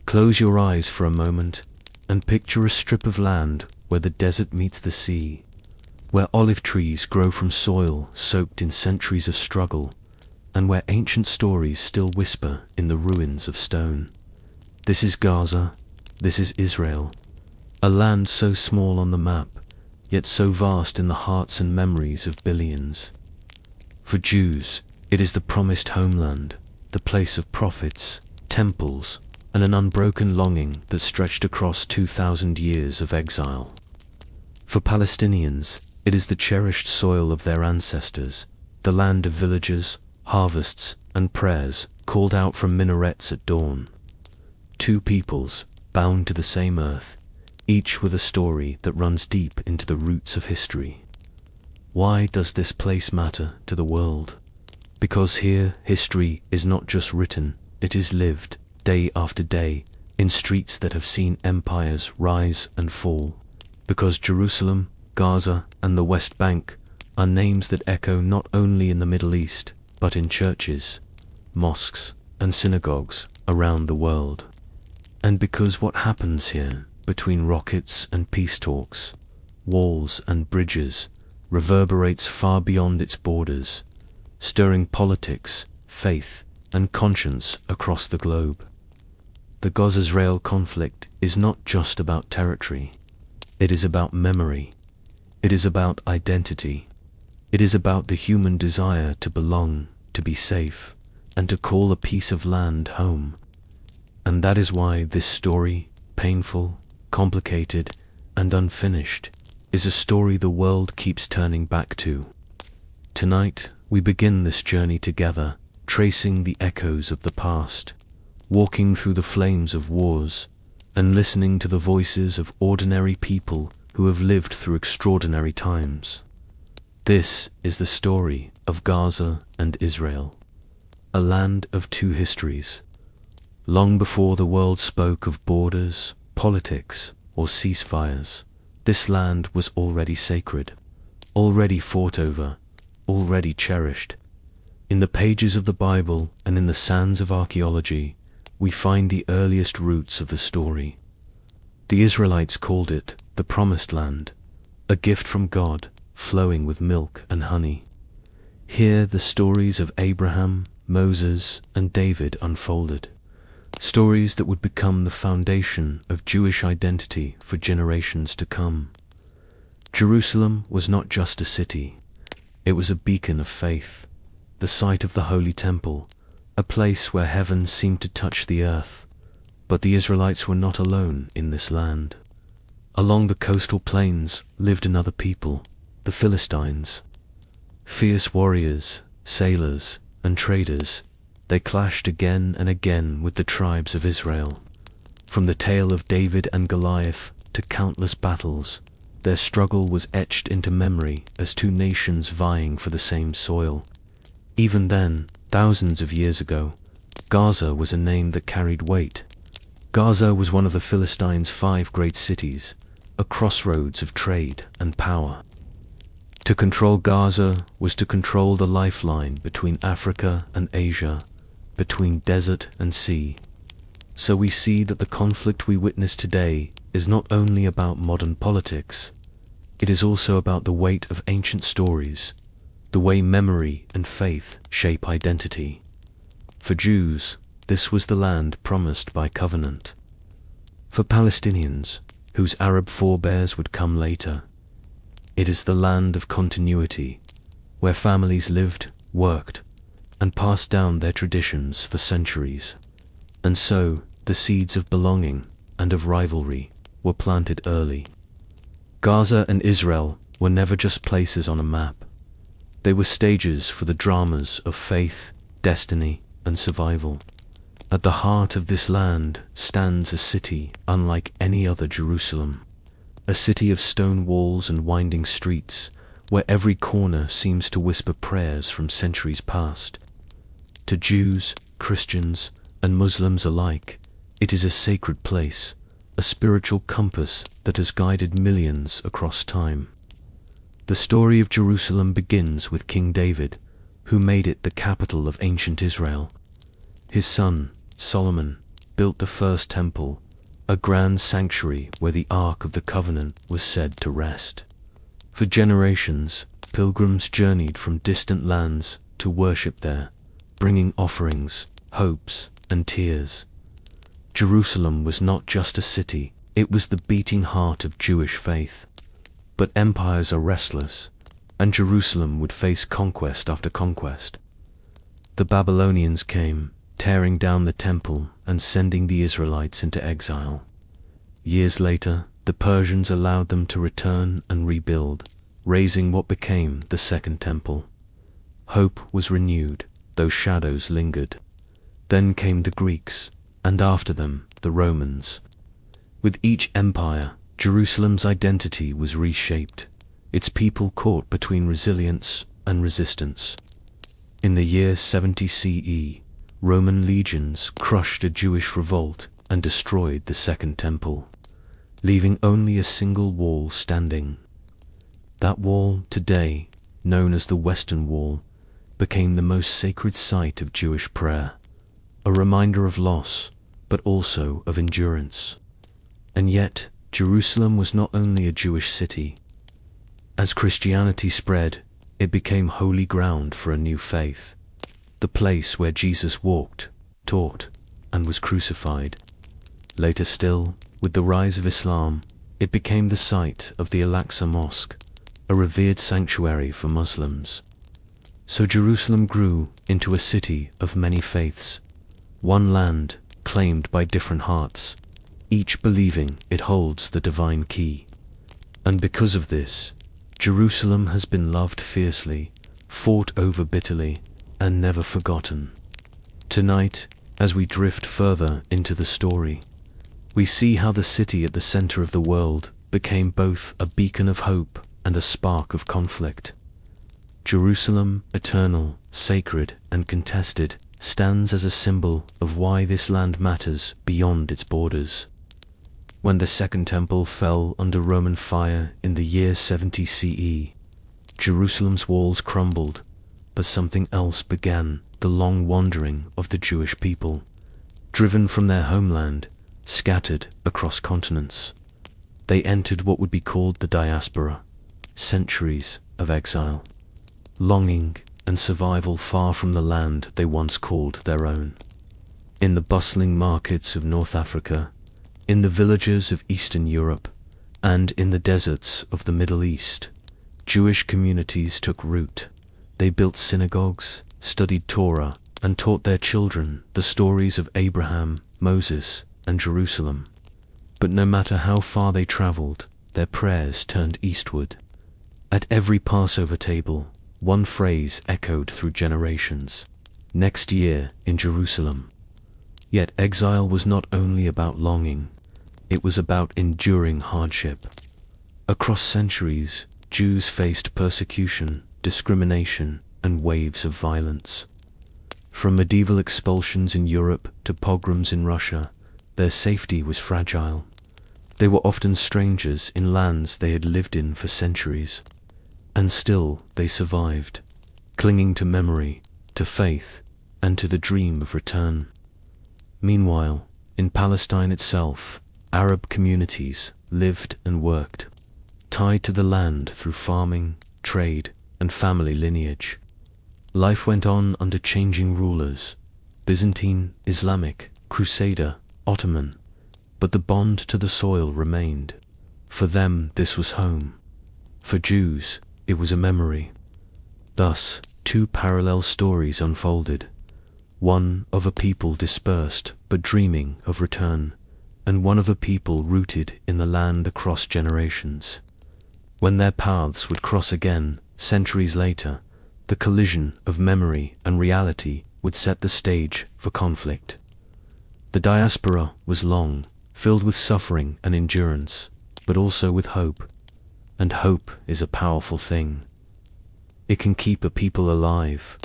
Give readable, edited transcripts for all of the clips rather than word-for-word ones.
Close your eyes for a moment and picture a strip of land where the desert meets the sea, where olive trees grow from soil soaked in centuries of struggle, and where ancient stories still whisper in the ruins of stone. This is Gaza, this is Israel, a land so small on the map, yet so vast in the hearts and memories of billions. For Jews, it is the promised homeland, the place of prophets, temples, and an unbroken longing that stretched across 2,000 years of exile. For Palestinians, it is the cherished soil of their ancestors, the land of villages, harvests, and prayers called out from minarets at dawn. Two peoples, bound to the same earth, each with a story that runs deep into the roots of history. Why does this place matter to the world? Because here history is not just written, it is lived, day after day, in streets that have seen empires rise and fall. Because Jerusalem, Gaza, and the West Bank are names that echo not only in the Middle East, but in churches, mosques, and synagogues around the world. And because what happens here, between rockets and peace talks, walls and bridges, reverberates far beyond its borders, stirring politics, faith, and conscience across the globe. The Gaza-Israel conflict is not just about territory. It is about memory. It is about identity. It is about the human desire to belong, to be safe, and to call a piece of land home. And that is why this story, painful, complicated, and unfinished, is a story the world keeps turning back to. Tonight, we begin this journey together, tracing the echoes of the past, walking through the flames of wars, and listening to the voices of ordinary people who have lived through extraordinary times. This is the story of Gaza and Israel, a land of two histories. Long before the world spoke of borders, politics, or ceasefires, this land was already sacred, already fought over, already cherished. In the pages of the Bible and in the sands of archaeology, we find the earliest roots of the story. The Israelites called it the Promised Land, a gift from God, flowing with milk and honey. Here the stories of Abraham, Moses, and David unfolded, stories that would become the foundation of Jewish identity for generations to come. Jerusalem was not just a city, it was a beacon of faith, the site of the Holy Temple, a place where heaven seemed to touch the earth. But the Israelites were not alone in this land. Along the coastal plains lived another people, the Philistines. Fierce warriors, sailors, and traders, they clashed again and again with the tribes of Israel. From the tale of David and Goliath to countless battles, their struggle was etched into memory as two nations vying for the same soil. Even then, thousands of years ago, Gaza was a name that carried weight. Gaza was one of the Philistines' 5 great cities, a crossroads of trade and power. To control Gaza was to control the lifeline between Africa and Asia, between desert and sea. So we see that the conflict we witness today is not only about modern politics, it is also about the weight of ancient stories, the way memory and faith shape identity. For Jews, this was the land promised by covenant. For Palestinians, whose Arab forebears would come later, it is the land of continuity, where families lived, worked, and passed down their traditions for centuries. And so, the seeds of belonging and of rivalry were planted early. Gaza and Israel were never just places on a map. They were stages for the dramas of faith, destiny, and survival. At the heart of this land stands a city unlike any other Jerusalem, a city of stone walls and winding streets, where every corner seems to whisper prayers from centuries past. To Jews, Christians, and Muslims alike, it is a sacred place, a spiritual compass that has guided millions across time. The story of Jerusalem begins with King David, who made it the capital of ancient Israel. His son, Solomon, built the first temple, a grand sanctuary where the Ark of the Covenant was said to rest. For generations, pilgrims journeyed from distant lands to worship there, bringing offerings, hopes, and tears. Jerusalem was not just a city, it was the beating heart of Jewish faith. But empires are restless, and Jerusalem would face conquest after conquest. The Babylonians came, tearing down the temple and sending the Israelites into exile. Years later, the Persians allowed them to return and rebuild, raising what became the Second Temple. Hope was renewed, though shadows lingered. Then came the Greeks, and after them, the Romans. With each empire, Jerusalem's identity was reshaped, its people caught between resilience and resistance. In the year 70 CE, Roman legions crushed a Jewish revolt and destroyed the Second Temple, leaving only a single wall standing. That wall, today known as the Western Wall, became the most sacred site of Jewish prayer, a reminder of loss, but also of endurance. And yet, Jerusalem was not only a Jewish city. As Christianity spread, it became holy ground for a new faith, the place where Jesus walked, taught, and was crucified. Later still, with the rise of Islam, it became the site of the Al-Aqsa Mosque, a revered sanctuary for Muslims. So Jerusalem grew into a city of many faiths, one land claimed by different hearts, each believing it holds the divine key. And because of this, Jerusalem has been loved fiercely, fought over bitterly, and never forgotten. Tonight, as we drift further into the story, we see how the city at the center of the world became both a beacon of hope and a spark of conflict. Jerusalem, eternal, sacred, and contested, stands as a symbol of why this land matters beyond its borders. When the Second Temple fell under Roman fire in the year 70 CE, Jerusalem's walls crumbled, but something else began: the long wandering of the Jewish people, driven from their homeland, scattered across continents. They entered what would be called the diaspora, centuries of exile, longing and survival far from the land they once called their own. In the bustling markets of North Africa, in the villages of Eastern Europe, and in the deserts of the Middle East, Jewish communities took root. They built synagogues, studied Torah, and taught their children the stories of Abraham, Moses, and Jerusalem. But no matter how far they traveled, their prayers turned eastward. At every Passover table, one phrase echoed through generations: "Next year in Jerusalem." Yet exile was not only about longing, it was about enduring hardship. Across centuries, Jews faced persecution, discrimination, and waves of violence. From medieval expulsions in Europe to pogroms in Russia, their safety was fragile. They were often strangers in lands they had lived in for centuries. And still they survived, clinging to memory, to faith, and to the dream of return. Meanwhile, in Palestine itself, Arab communities lived and worked, tied to the land through farming, trade, and family lineage. Life went on under changing rulers: Byzantine, Islamic, Crusader, Ottoman, but the bond to the soil remained. For them, this was home. For Jews, it was a memory. Thus, two parallel stories unfolded: one of a people dispersed but dreaming of return, and one of a people rooted in the land across generations. When their paths would cross again, centuries later, the collision of memory and reality would set the stage for conflict. The diaspora was long, filled with suffering and endurance, but also with hope. And hope is a powerful thing. It can keep a people alive,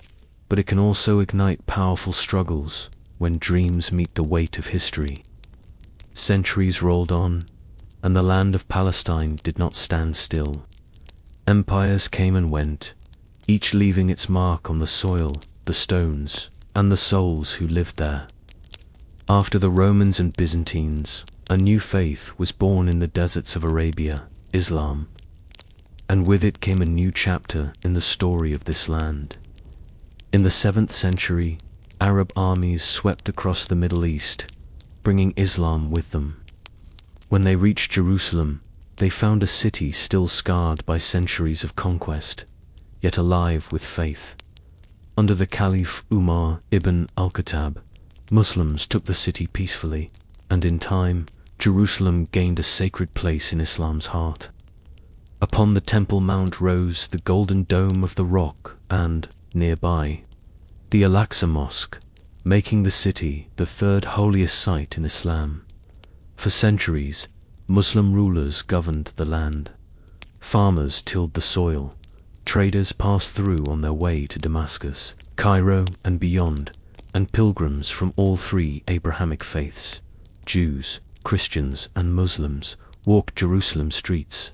but it can also ignite powerful struggles when dreams meet the weight of history. Centuries rolled on, and the land of Palestine did not stand still. Empires came and went, each leaving its mark on the soil, the stones, and the souls who lived there. After the Romans and Byzantines, a new faith was born in the deserts of Arabia, Islam, and with it came a new chapter in the story of this land. In the 7th century, Arab armies swept across the Middle East, bringing Islam with them. When they reached Jerusalem, they found a city still scarred by centuries of conquest, yet alive with faith. Under the Caliph Umar ibn al-Khattab, Muslims took the city peacefully, and in time, Jerusalem gained a sacred place in Islam's heart. Upon the Temple Mount rose the golden dome of the rock and, nearby, the Al-Aqsa Mosque, making the city the third holiest site in Islam. For centuries, Muslim rulers governed the land. Farmers tilled the soil. Traders passed through on their way to Damascus, Cairo, and beyond, and pilgrims from all three Abrahamic faiths, Jews, Christians, and Muslims, walked Jerusalem streets.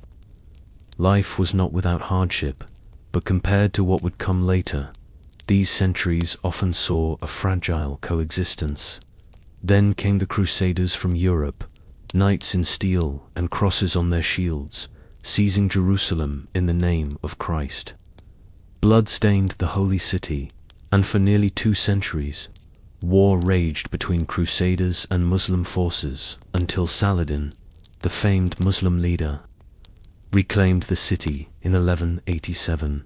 Life was not without hardship, but compared to what would come later, these centuries often saw a fragile coexistence. Then came the Crusaders from Europe, knights in steel and crosses on their shields, seizing Jerusalem in the name of Christ. Blood stained the holy city, and for nearly 2 centuries, war raged between Crusaders and Muslim forces until Saladin, the famed Muslim leader, reclaimed the city in 1187.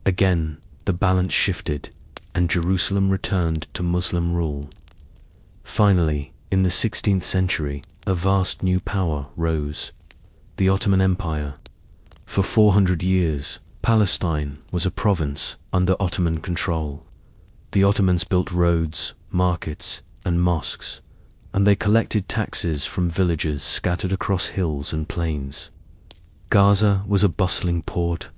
Again, the balance shifted, and Jerusalem returned to Muslim rule. Finally, in the 16th century, a vast new power rose, the Ottoman Empire. For 400 years, Palestine was a province under Ottoman control. The Ottomans built roads, markets, and mosques, and they collected taxes from villages scattered across hills and plains. Gaza was a bustling port,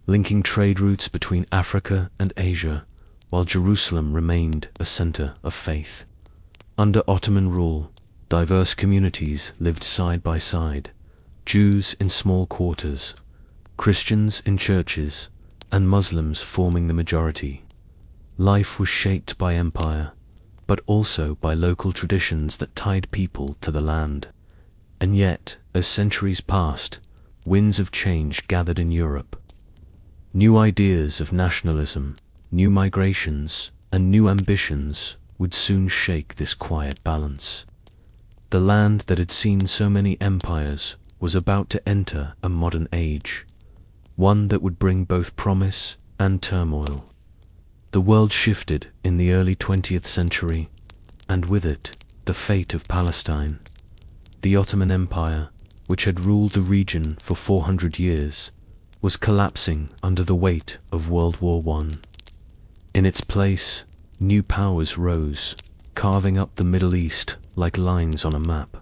linking trade routes between Africa and Asia, while Jerusalem remained a center of faith. Under Ottoman rule, diverse communities lived side by side, Jews in small quarters, Christians in churches, and Muslims forming the majority. Life was shaped by empire, but also by local traditions that tied people to the land. And yet, as centuries passed, winds of change gathered in Europe. New ideas of nationalism, new migrations, and new ambitions would soon shake this quiet balance. The land that had seen so many empires was about to enter a modern age, one that would bring both promise and turmoil. The world shifted in the early 20th century, and with it, the fate of Palestine. The Ottoman Empire, which had ruled the region for 400 years, was collapsing under the weight of World War I. In its place, new powers rose, carving up the Middle East like lines on a map.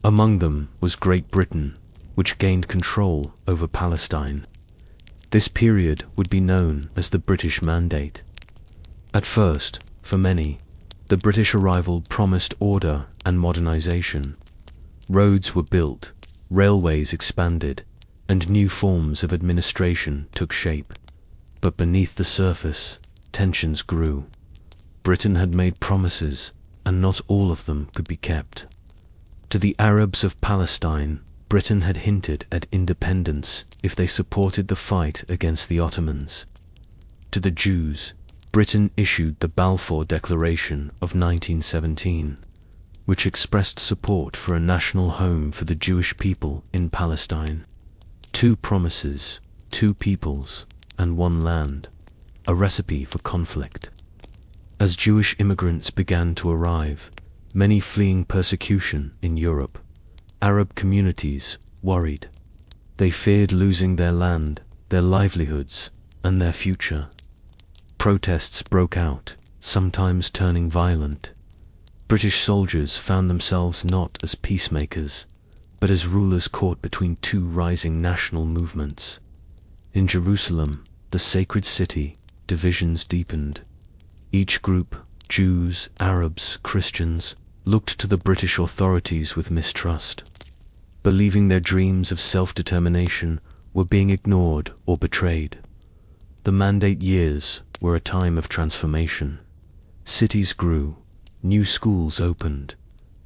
Among them was Great Britain, which gained control over Palestine. This period would be known as the British Mandate. At first, for many, the British arrival promised order and modernization. Roads were built, railways expanded, and new forms of administration took shape. But beneath the surface, tensions grew. Britain had made promises, and not all of them could be kept. To the Arabs of Palestine, Britain had hinted at independence if they supported the fight against the Ottomans. To the Jews, Britain issued the Balfour Declaration of 1917, which expressed support for a national home for the Jewish people in Palestine. 2 promises, 2 peoples, and 1 land, a recipe for conflict. As Jewish immigrants began to arrive, many fleeing persecution in Europe, Arab communities worried. They feared losing their land, their livelihoods, and their future. Protests broke out, sometimes turning violent. British soldiers found themselves not as peacemakers, but as rulers caught between 2 rising national movements. In Jerusalem, the sacred city, divisions deepened. Each group, Jews, Arabs, Christians, looked to the British authorities with mistrust, believing their dreams of self-determination were being ignored or betrayed. The Mandate years were a time of transformation. Cities grew, new schools opened,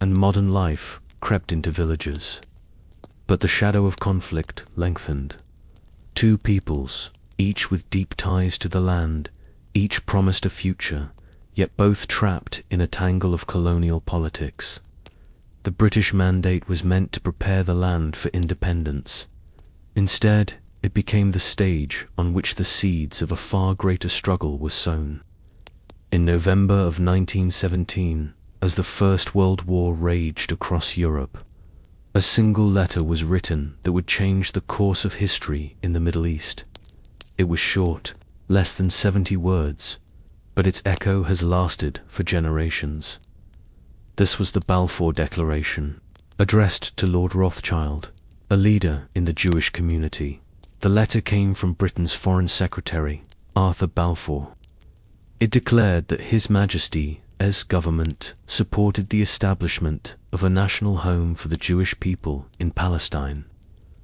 and modern life crept into villages. But the shadow of conflict lengthened. Two peoples, each with deep ties to the land, each promised a future, yet both trapped in a tangle of colonial politics. The British mandate was meant to prepare the land for independence. Instead, it became the stage on which the seeds of a far greater struggle were sown. In November of 1917, as the First World War raged across Europe, a single letter was written that would change the course of history in the Middle East. It was short, less than 70 words, but its echo has lasted for generations. This was the Balfour Declaration, addressed to Lord Rothschild, a leader in the Jewish community. The letter came from Britain's Foreign Secretary, Arthur Balfour. It declared that His Majesty's government supported the establishment of a national home for the Jewish people in Palestine.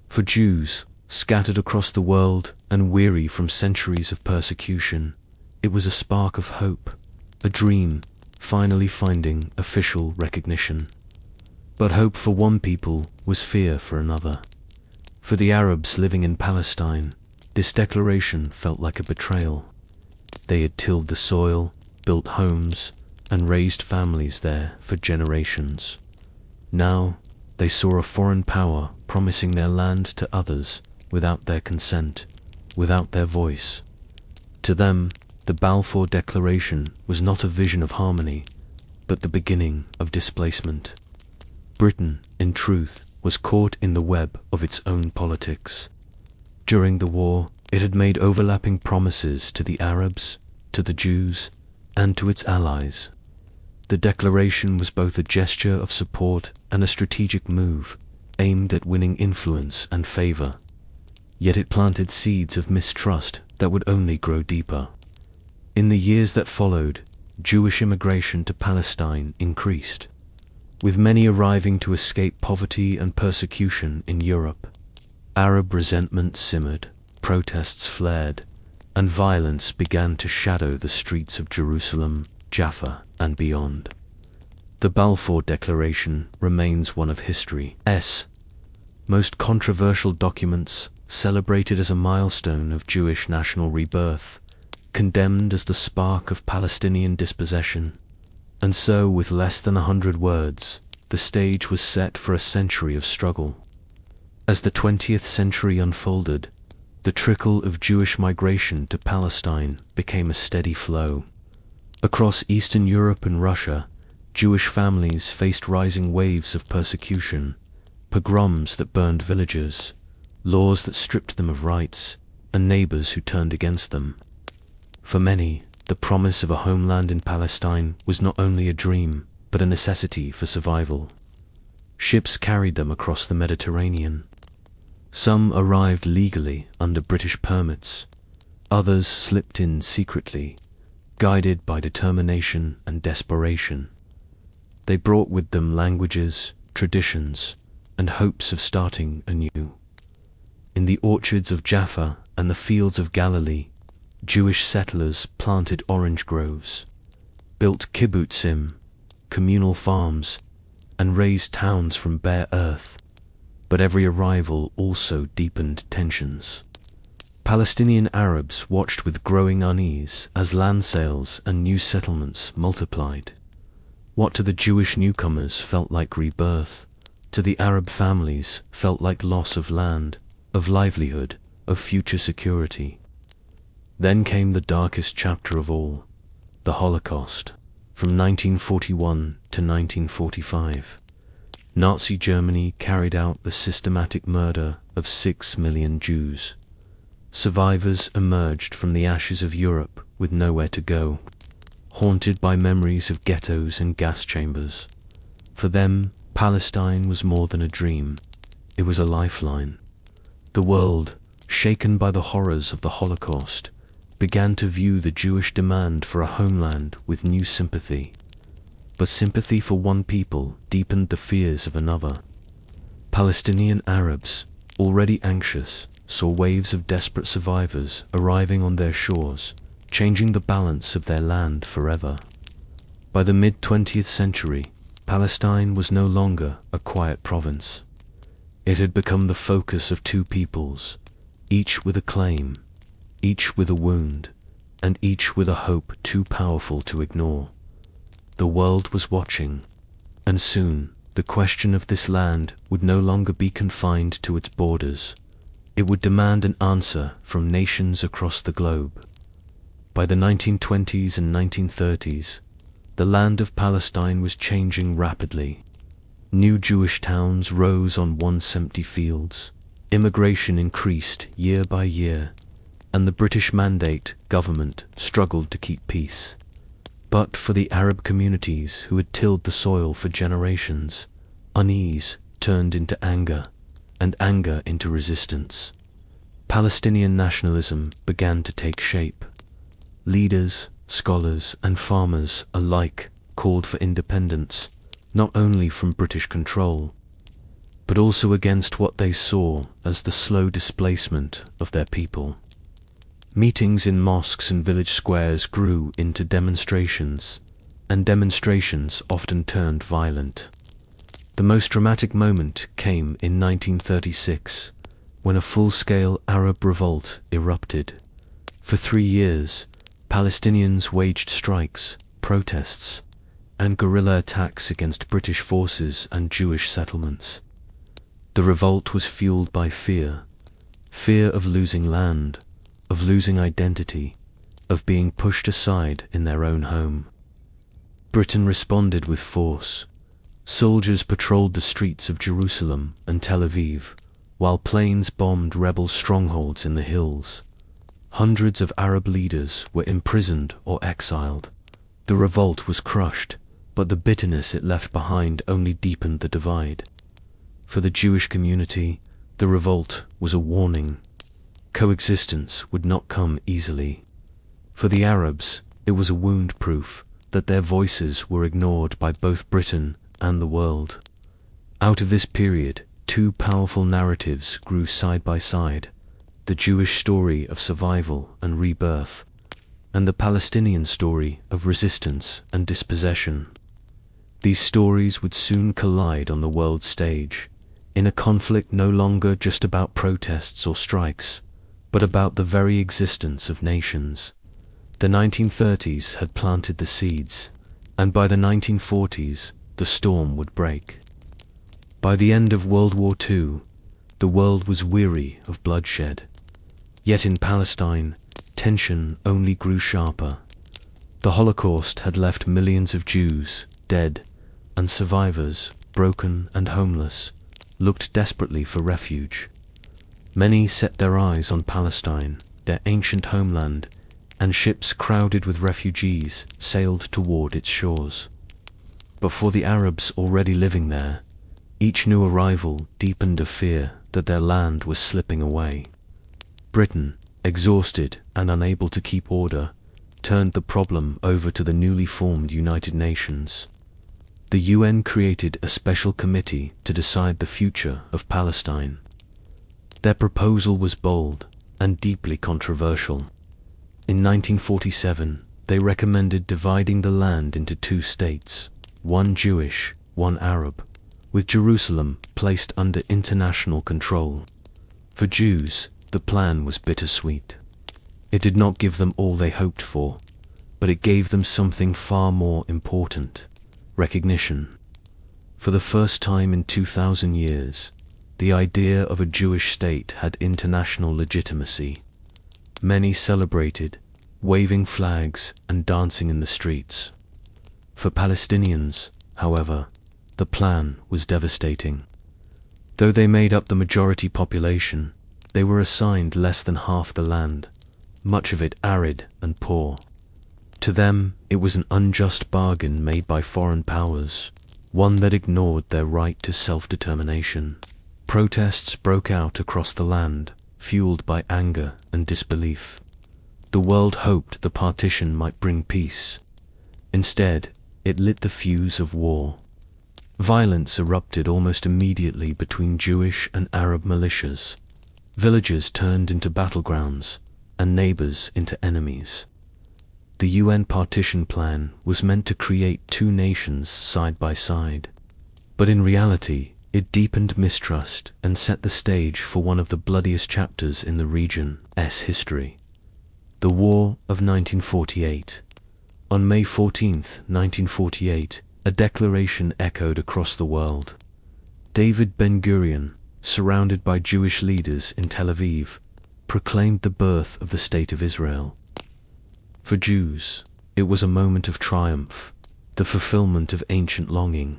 For Jews, scattered across the world and weary from centuries of persecution, it was a spark of hope, a dream finally finding official recognition. But hope for one people was fear for another. For the Arabs living in Palestine, this declaration felt like a betrayal. They had tilled the soil, built homes, and raised families there for generations. Now, they saw a foreign power promising their land to others without their consent, without their voice. To them, the Balfour Declaration was not a vision of harmony, but the beginning of displacement. Britain, in truth, was caught in the web of its own politics. During the war, it had made overlapping promises to the Arabs, to the Jews, and to its allies. The declaration was both a gesture of support and a strategic move, aimed at winning influence and favor. Yet it planted seeds of mistrust that would only grow deeper. In the years that followed, Jewish immigration to Palestine increased, with many arriving to escape poverty and persecution in Europe. Arab resentment simmered, protests flared, and violence began to shadow the streets of Jerusalem, Jaffa, and beyond. The Balfour Declaration remains one of history's most controversial documents, celebrated as a milestone of Jewish national rebirth, condemned as the spark of Palestinian dispossession. And so, with less than 100 words, the stage was set for a century of struggle. As the 20th century unfolded, the trickle of Jewish migration to Palestine became a steady flow. Across Eastern Europe and Russia, Jewish families faced rising waves of persecution, pogroms that burned villages, laws that stripped them of rights, and neighbors who turned against them. For many, the promise of a homeland in Palestine was not only a dream, but a necessity for survival. Ships carried them across the Mediterranean. Some arrived legally under British permits, others slipped in secretly, guided by determination and desperation. They brought with them languages, traditions, and hopes of starting anew. In the orchards of Jaffa and the fields of Galilee, Jewish settlers planted orange groves, built kibbutzim, communal farms, and raised towns from bare earth. But every arrival also deepened tensions. Palestinian Arabs watched with growing unease as land sales and new settlements multiplied. What to the Jewish newcomers felt like rebirth, to the Arab families felt like loss of land, of livelihood, of future security. Then came the darkest chapter of all, the Holocaust, from 1941 to 1945. Nazi Germany carried out the systematic murder of 6 million Jews. Survivors emerged from the ashes of Europe with nowhere to go, haunted by memories of ghettos and gas chambers. For them, Palestine was more than a dream. It was a lifeline. The world, shaken by the horrors of the Holocaust, began to view the Jewish demand for a homeland with new sympathy. But sympathy for one people deepened the fears of another. Palestinian Arabs, already anxious, saw waves of desperate survivors arriving on their shores, changing the balance of their land forever. By the mid-20th century, Palestine was no longer a quiet province. It had become the focus of two peoples, each with a claim, each with a wound, and each with a hope too powerful to ignore. The world was watching, and soon the question of this land would no longer be confined to its borders. It would demand an answer from nations across the globe. By the 1920s and 1930s, the land of Palestine was changing rapidly. New Jewish towns rose on once empty fields, immigration increased year by year, and the British Mandate government struggled to keep peace. But for the Arab communities who had tilled the soil for generations, unease turned into anger, and anger into resistance. Palestinian nationalism began to take shape. Leaders, scholars, and farmers alike called for independence, not only from British control, but also against what they saw as the slow displacement of their people. Meetings in mosques and village squares grew into demonstrations, and demonstrations often turned violent. The most dramatic moment came in 1936, when a full-scale Arab revolt erupted. For 3 years, Palestinians waged strikes, protests, and guerrilla attacks against British forces and Jewish settlements. The revolt was fueled by fear of losing land, of losing identity, of being pushed aside in their own home. Britain responded with force. Soldiers patrolled the streets of Jerusalem and Tel Aviv, while planes bombed rebel strongholds in the hills. Hundreds of Arab leaders were imprisoned or exiled. The revolt was crushed, but the bitterness it left behind only deepened the divide. For the Jewish community, the revolt was a warning. Coexistence would not come easily. For the Arabs, it was a wound-proof that their voices were ignored by both Britain and the world. Out of this period, two powerful narratives grew side by side: the Jewish story of survival and rebirth, and the Palestinian story of resistance and dispossession. These stories would soon collide on the world stage, in a conflict no longer just about protests or strikes, but about the very existence of nations. The 1930s had planted the seeds, and by the 1940s, the storm would break. By the end of World War II, the world was weary of bloodshed. Yet in Palestine, tension only grew sharper. The Holocaust had left millions of Jews dead, and survivors, broken and homeless, looked desperately for refuge. Many set their eyes on Palestine, their ancient homeland, and ships crowded with refugees sailed toward its shores. But for the Arabs already living there, each new arrival deepened a fear that their land was slipping away. Britain, exhausted and unable to keep order, turned the problem over to the newly formed United Nations. The UN created a special committee to decide the future of Palestine. Their proposal was bold and deeply controversial. In 1947, they recommended dividing the land into 2 states, one Jewish, one Arab, with Jerusalem placed under international control. For Jews, the plan was bittersweet. It did not give them all they hoped for, but it gave them something far more important: recognition. For the first time in 2,000 years, the idea of a Jewish state had international legitimacy. Many celebrated, waving flags and dancing in the streets. For Palestinians, however, the plan was devastating. Though they made up the majority population, they were assigned less than half the land, much of it arid and poor. To them, it was an unjust bargain made by foreign powers, one that ignored their right to self-determination. Protests broke out across the land, fueled by anger and disbelief. The world hoped the partition might bring peace. Instead, it lit the fuse of war. Violence erupted almost immediately between Jewish and Arab militias. Villages turned into battlegrounds, and neighbors into enemies. The UN partition plan was meant to create two nations side by side. But in reality, it deepened mistrust and set the stage for one of the bloodiest chapters in the region's history. The War of 1948. On May 14, 1948, a declaration echoed across the world. David Ben-Gurion, surrounded by Jewish leaders in Tel Aviv, proclaimed the birth of the State of Israel. For Jews, it was a moment of triumph, the fulfillment of ancient longing,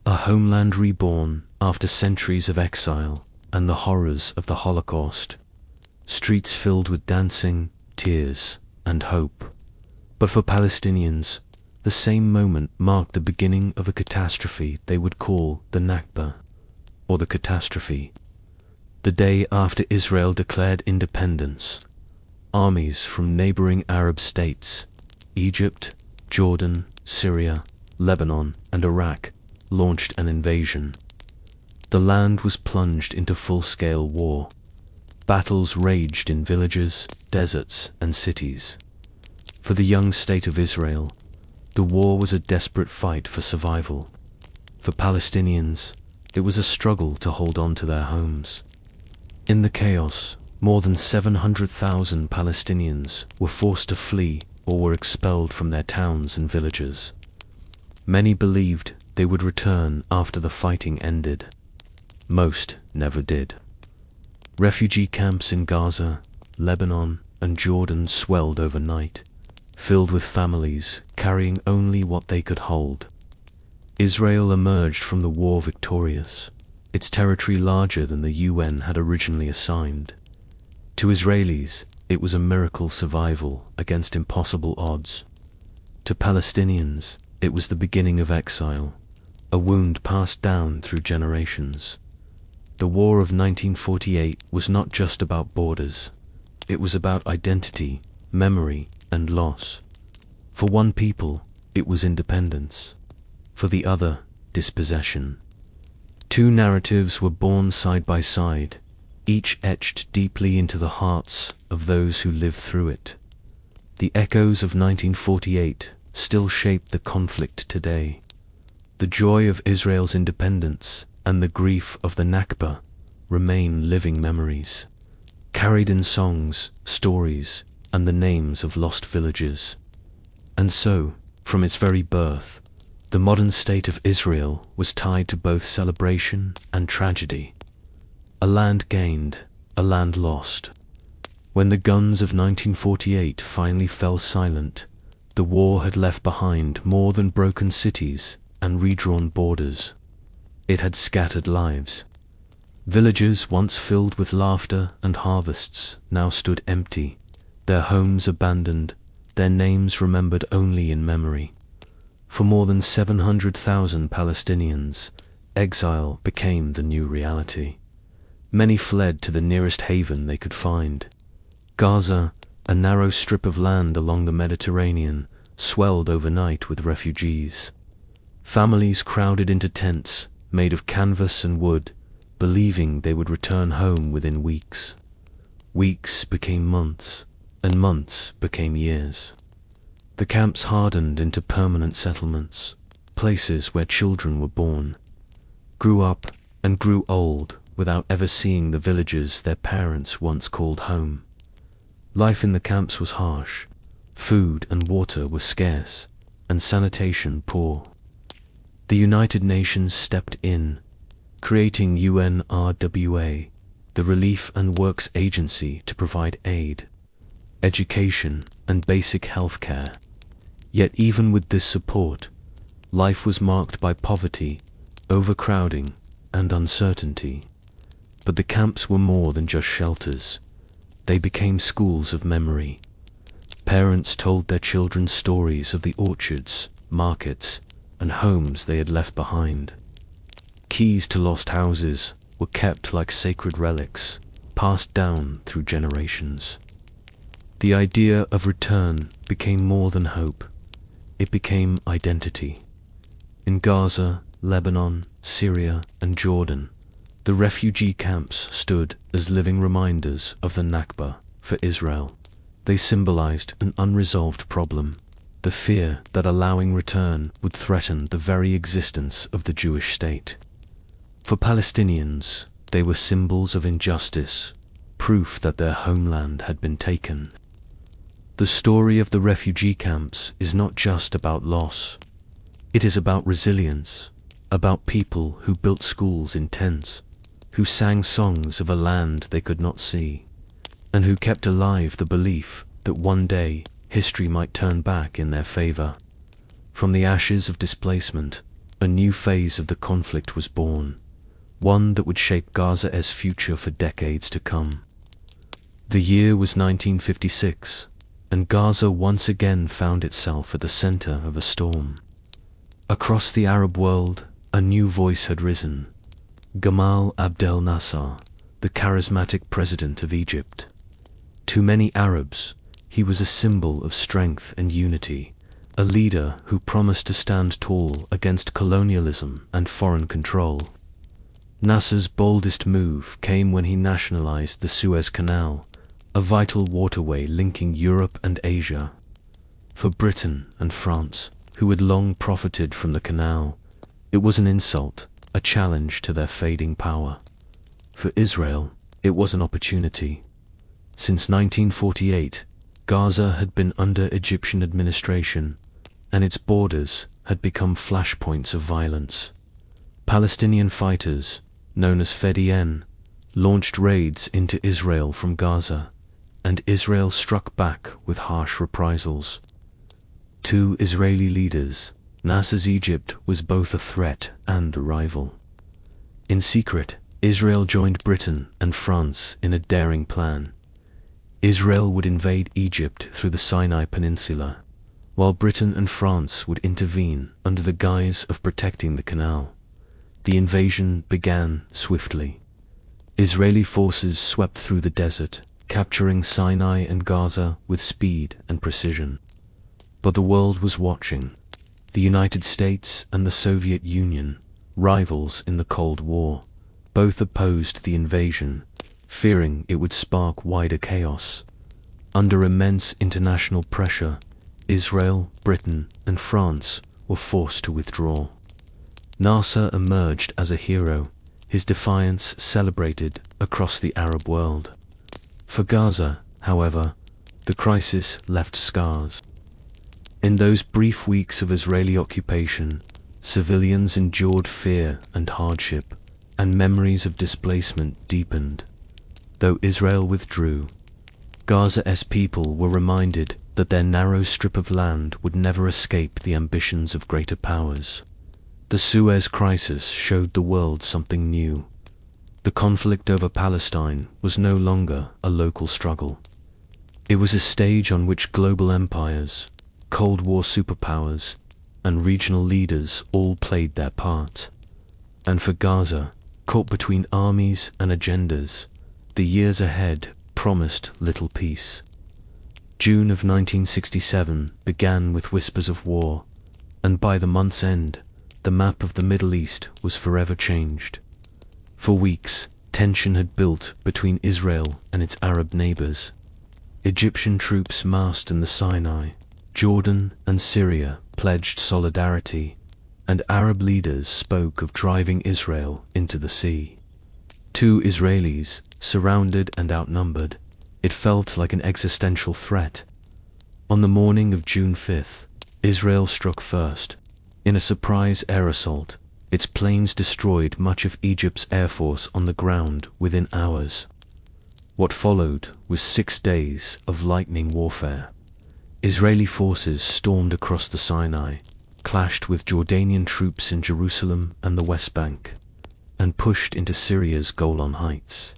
a homeland reborn after centuries of exile and the horrors of the Holocaust, streets filled with dancing, tears, and hope. But for Palestinians, the same moment marked the beginning of a catastrophe they would call the Nakba, or the catastrophe. The day after Israel declared independence, armies from neighboring Arab states, Egypt, Jordan, Syria, Lebanon, and Iraq, launched an invasion. The land was plunged into full-scale war. Battles raged in villages, deserts, and cities. For the young state of Israel, the war was a desperate fight for survival. For Palestinians, it was a struggle to hold on to their homes. In the chaos, more than 700,000 Palestinians were forced to flee or were expelled from their towns and villages. Many believed they would return after the fighting ended. Most never did. Refugee camps in Gaza, Lebanon, and Jordan swelled overnight, filled with families carrying only what they could hold. Israel emerged from the war victorious, its territory larger than the UN had originally assigned. To Israelis, it was a miracle survival against impossible odds. To Palestinians, it was the beginning of exile, a wound passed down through generations. The War of 1948 was not just about borders. It was about identity, memory, and loss. For one people, it was independence. For the other, dispossession. Two narratives were born side by side, each etched deeply into the hearts of those who lived through it. The echoes of 1948 still shape the conflict today. The joy of Israel's independence and the grief of the Nakba remain living memories, carried in songs, stories, and the names of lost villages. And so, from its very birth, the modern state of Israel was tied to both celebration and tragedy. A land gained, a land lost. When the guns of 1948 finally fell silent, the war had left behind more than broken cities and redrawn borders. It had scattered lives. Villages once filled with laughter and harvests now stood empty, their homes abandoned, their names remembered only in memory. For more than 700,000 Palestinians, exile became the new reality. Many fled to the nearest haven they could find. Gaza, a narrow strip of land along the Mediterranean, swelled overnight with refugees. Families crowded into tents made of canvas and wood, believing they would return home within weeks. Weeks became months, and months became years. The camps hardened into permanent settlements, places where children were born, grew up, and grew old without ever seeing the villages their parents once called home. Life in the camps was harsh. Food and water were scarce, and sanitation poor. The United Nations stepped in, creating UNRWA, the Relief and Works Agency, to provide aid, education, and basic health care. Yet even with this support, life was marked by poverty, overcrowding, and uncertainty. But the camps were more than just shelters. They became schools of memory. Parents told their children stories of the orchards, markets, and homes they had left behind. Keys to lost houses were kept like sacred relics, passed down through generations. The idea of return became more than hope. It became identity. In Gaza, Lebanon, Syria, and Jordan, the refugee camps stood as living reminders of the Nakba for Israel, They symbolized an unresolved problem, the fear that allowing return would threaten the very existence of the Jewish state. For Palestinians, they were symbols of injustice, proof that their homeland had been taken. The story of the refugee camps is not just about loss. It is about resilience, about people who built schools in tents, who sang songs of a land they could not see, and who kept alive the belief that one day history might turn back in their favor. From the ashes of displacement, a new phase of the conflict was born, one that would shape Gaza's future for decades to come. The year was 1956, and Gaza once again found itself at the center of a storm. Across the Arab world, a new voice had risen: Gamal Abdel Nasser, the charismatic president of Egypt. To many Arabs, he was a symbol of strength and unity, a leader who promised to stand tall against colonialism and foreign control. Nasser's boldest move came when he nationalized the Suez Canal, a vital waterway linking Europe and Asia. For Britain and France, who had long profited from the canal, it was an insult, a challenge to their fading power. For Israel, it was an opportunity. Since 1948, Gaza had been under Egyptian administration, and its borders had become flashpoints of violence. Palestinian fighters, known as Fedayeen, launched raids into Israel from Gaza, and Israel struck back with harsh reprisals. To Israeli leaders, Nasser's Egypt was both a threat and a rival. In secret, Israel joined Britain and France in a daring plan. Israel would invade Egypt through the Sinai Peninsula, while Britain and France would intervene under the guise of protecting the canal. The invasion began swiftly. Israeli forces swept through the desert, capturing Sinai and Gaza with speed and precision. But the world was watching. The United States and the Soviet Union, rivals in the Cold War, both opposed the invasion, fearing it would spark wider chaos. Under immense international pressure, Israel, Britain, and France were forced to withdraw. Nasser emerged as a hero, his defiance celebrated across the Arab world. For Gaza, however, the crisis left scars. In those brief weeks of Israeli occupation, civilians endured fear and hardship, and memories of displacement deepened. Though Israel withdrew, Gaza's people were reminded that their narrow strip of land would never escape the ambitions of greater powers. The Suez Crisis showed the world something new. The conflict over Palestine was no longer a local struggle. It was a stage on which global empires, Cold War superpowers, and regional leaders all played their part. And for Gaza, caught between armies and agendas, the years ahead promised little peace. June of 1967 began with whispers of war, and by the month's end, the map of the Middle East was forever changed. For weeks, tension had built between Israel and its Arab neighbors. Egyptian troops massed in the Sinai, Jordan and Syria pledged solidarity, and Arab leaders spoke of driving Israel into the sea. To Israelis, surrounded and outnumbered, it felt like an existential threat. On the morning of June 5th, Israel struck first. In a surprise air assault, its planes destroyed much of Egypt's air force on the ground within hours. What followed was 6 days of lightning warfare. Israeli forces stormed across the Sinai, clashed with Jordanian troops in Jerusalem and the West Bank, and pushed into Syria's Golan Heights.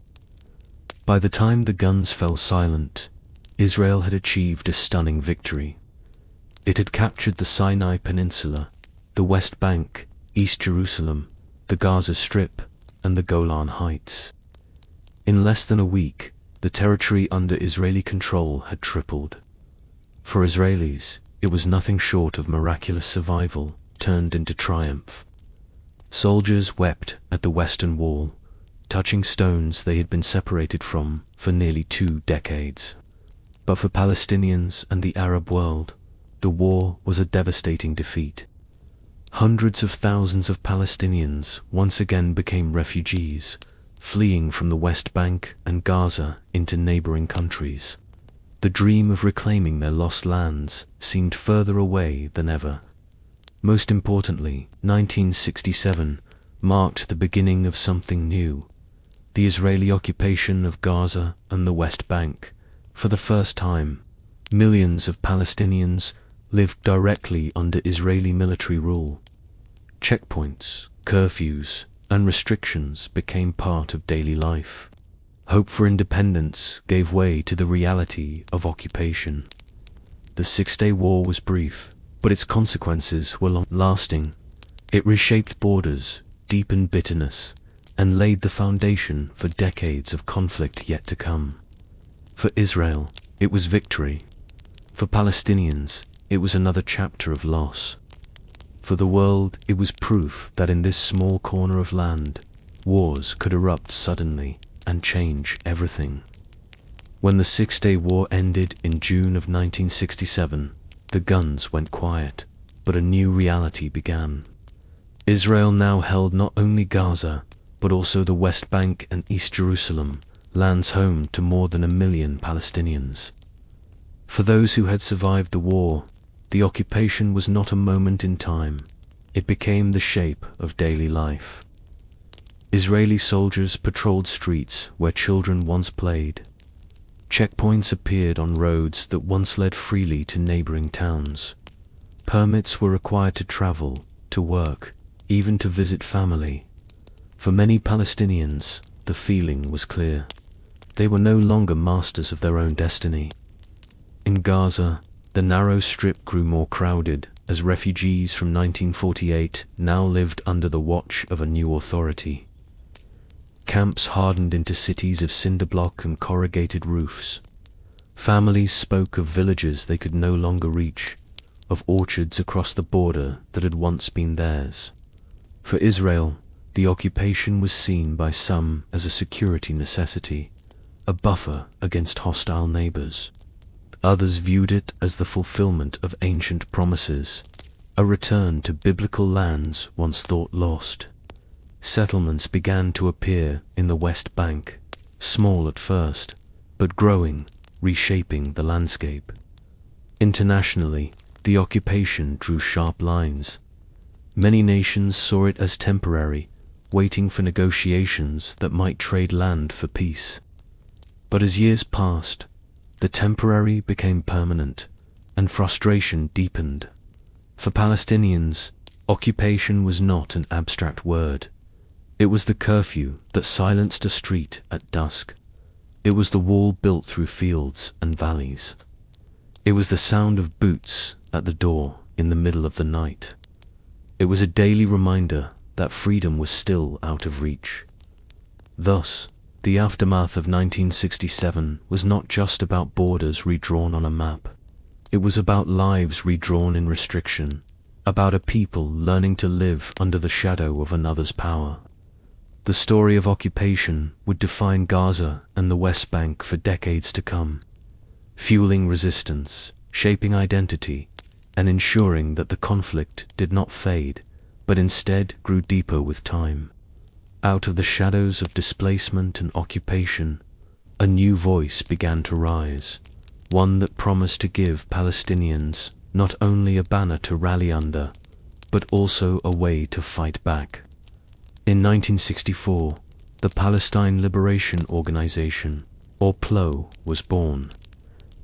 By the time the guns fell silent, Israel had achieved a stunning victory. It had captured the Sinai Peninsula, the West Bank, East Jerusalem, the Gaza Strip, and the Golan Heights. In less than a week, the territory under Israeli control had tripled. For Israelis, it was nothing short of miraculous survival turned into triumph. Soldiers wept at the Western Wall, touching stones they had been separated from for nearly 2 decades. But for Palestinians and the Arab world, the war was a devastating defeat. Hundreds of thousands of Palestinians once again became refugees, fleeing from the West Bank and Gaza into neighboring countries. The dream of reclaiming their lost lands seemed further away than ever. Most importantly, 1967 marked the beginning of something new. The Israeli occupation of Gaza and the West Bank. For the first time, millions of Palestinians lived directly under Israeli military rule. Checkpoints, curfews, and restrictions became part of daily life. Hope for independence gave way to the reality of occupation. The Six-Day War was brief, but its consequences were long-lasting. It reshaped borders, deepened bitterness, and laid the foundation for decades of conflict yet to come. For Israel, it was victory. For Palestinians, it was another chapter of loss. For the world, it was proof that in this small corner of land, wars could erupt suddenly and change everything. When the Six-Day War ended in June of 1967, the guns went quiet, but a new reality began. Israel now held not only Gaza, but also the West Bank and East Jerusalem, lands home to more than 1 million Palestinians. For those who had survived the war, the occupation was not a moment in time. It became the shape of daily life. Israeli soldiers patrolled streets where children once played. Checkpoints appeared on roads that once led freely to neighboring towns. Permits were required to travel, to work, even to visit family. For many Palestinians, the feeling was clear. They were no longer masters of their own destiny. In Gaza, the narrow strip grew more crowded as refugees from 1948 now lived under the watch of a new authority. Camps hardened into cities of cinder block and corrugated roofs. Families spoke of villages they could no longer reach, of orchards across the border that had once been theirs. For Israel, the occupation was seen by some as a security necessity, a buffer against hostile neighbors. Others viewed it as the fulfillment of ancient promises, a return to biblical lands once thought lost. Settlements began to appear in the West Bank, small at first, but growing, reshaping the landscape. Internationally, the occupation drew sharp lines. Many nations saw it as temporary, waiting for negotiations that might trade land for peace. But as years passed, the temporary became permanent, and frustration deepened. For Palestinians, occupation was not an abstract word. It was the curfew that silenced a street at dusk. It was the wall built through fields and valleys. It was the sound of boots at the door in the middle of the night. It was a daily reminder that freedom was still out of reach. Thus, the aftermath of 1967 was not just about borders redrawn on a map. It was about lives redrawn in restriction, about a people learning to live under the shadow of another's power. The story of occupation would define Gaza and the West Bank for decades to come, fueling resistance, shaping identity, and ensuring that the conflict did not fade, but instead grew deeper with time. Out of the shadows of displacement and occupation, a new voice began to rise, one that promised to give Palestinians not only a banner to rally under, but also a way to fight back. In 1964, the Palestine Liberation Organization, or PLO, was born.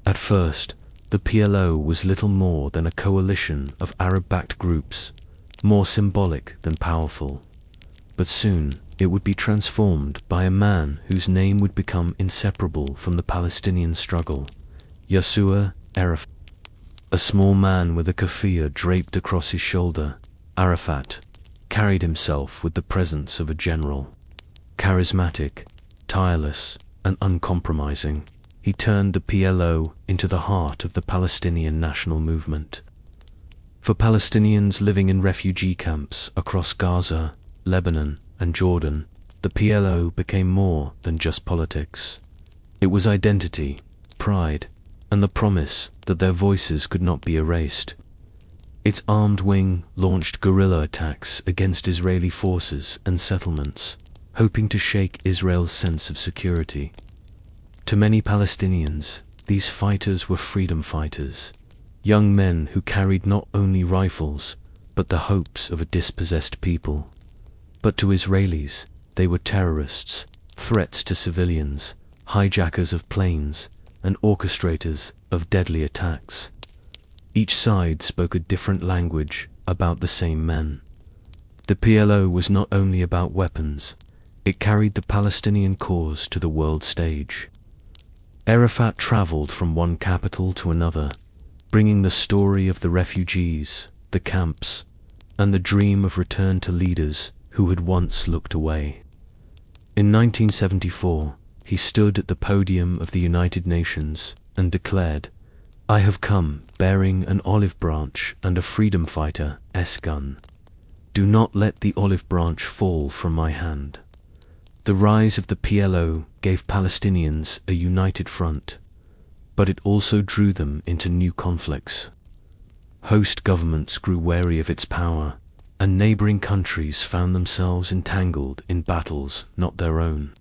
At first, the PLO was little more than a coalition of Arab-backed groups, more symbolic than powerful. But soon, it would be transformed by a man whose name would become inseparable from the Palestinian struggle, Yasser Arafat. A small man with a keffiyeh draped across his shoulder, Arafat carried himself with the presence of a general. Charismatic, tireless, and uncompromising, he turned the PLO into the heart of the Palestinian national movement. For Palestinians living in refugee camps across Gaza, Lebanon, and Jordan, the PLO became more than just politics. It was identity, pride, and the promise that their voices could not be erased. Its armed wing launched guerrilla attacks against Israeli forces and settlements, hoping to shake Israel's sense of security. To many Palestinians, these fighters were freedom fighters, young men who carried not only rifles, but the hopes of a dispossessed people. But to Israelis, they were terrorists, threats to civilians, hijackers of planes, and orchestrators of deadly attacks. Each side spoke a different language about the same men. The PLO was not only about weapons, it carried the Palestinian cause to the world stage. Arafat traveled from one capital to another, bringing the story of the refugees, the camps, and the dream of return to leaders who had once looked away. In 1974, he stood at the podium of the United Nations and declared, "I have come bearing an olive branch and a freedom fighter's gun. Do not let the olive branch fall from my hand." The rise of the PLO gave Palestinians a united front, but it also drew them into new conflicts. Host governments grew wary of its power, and neighboring countries found themselves entangled in battles not their own.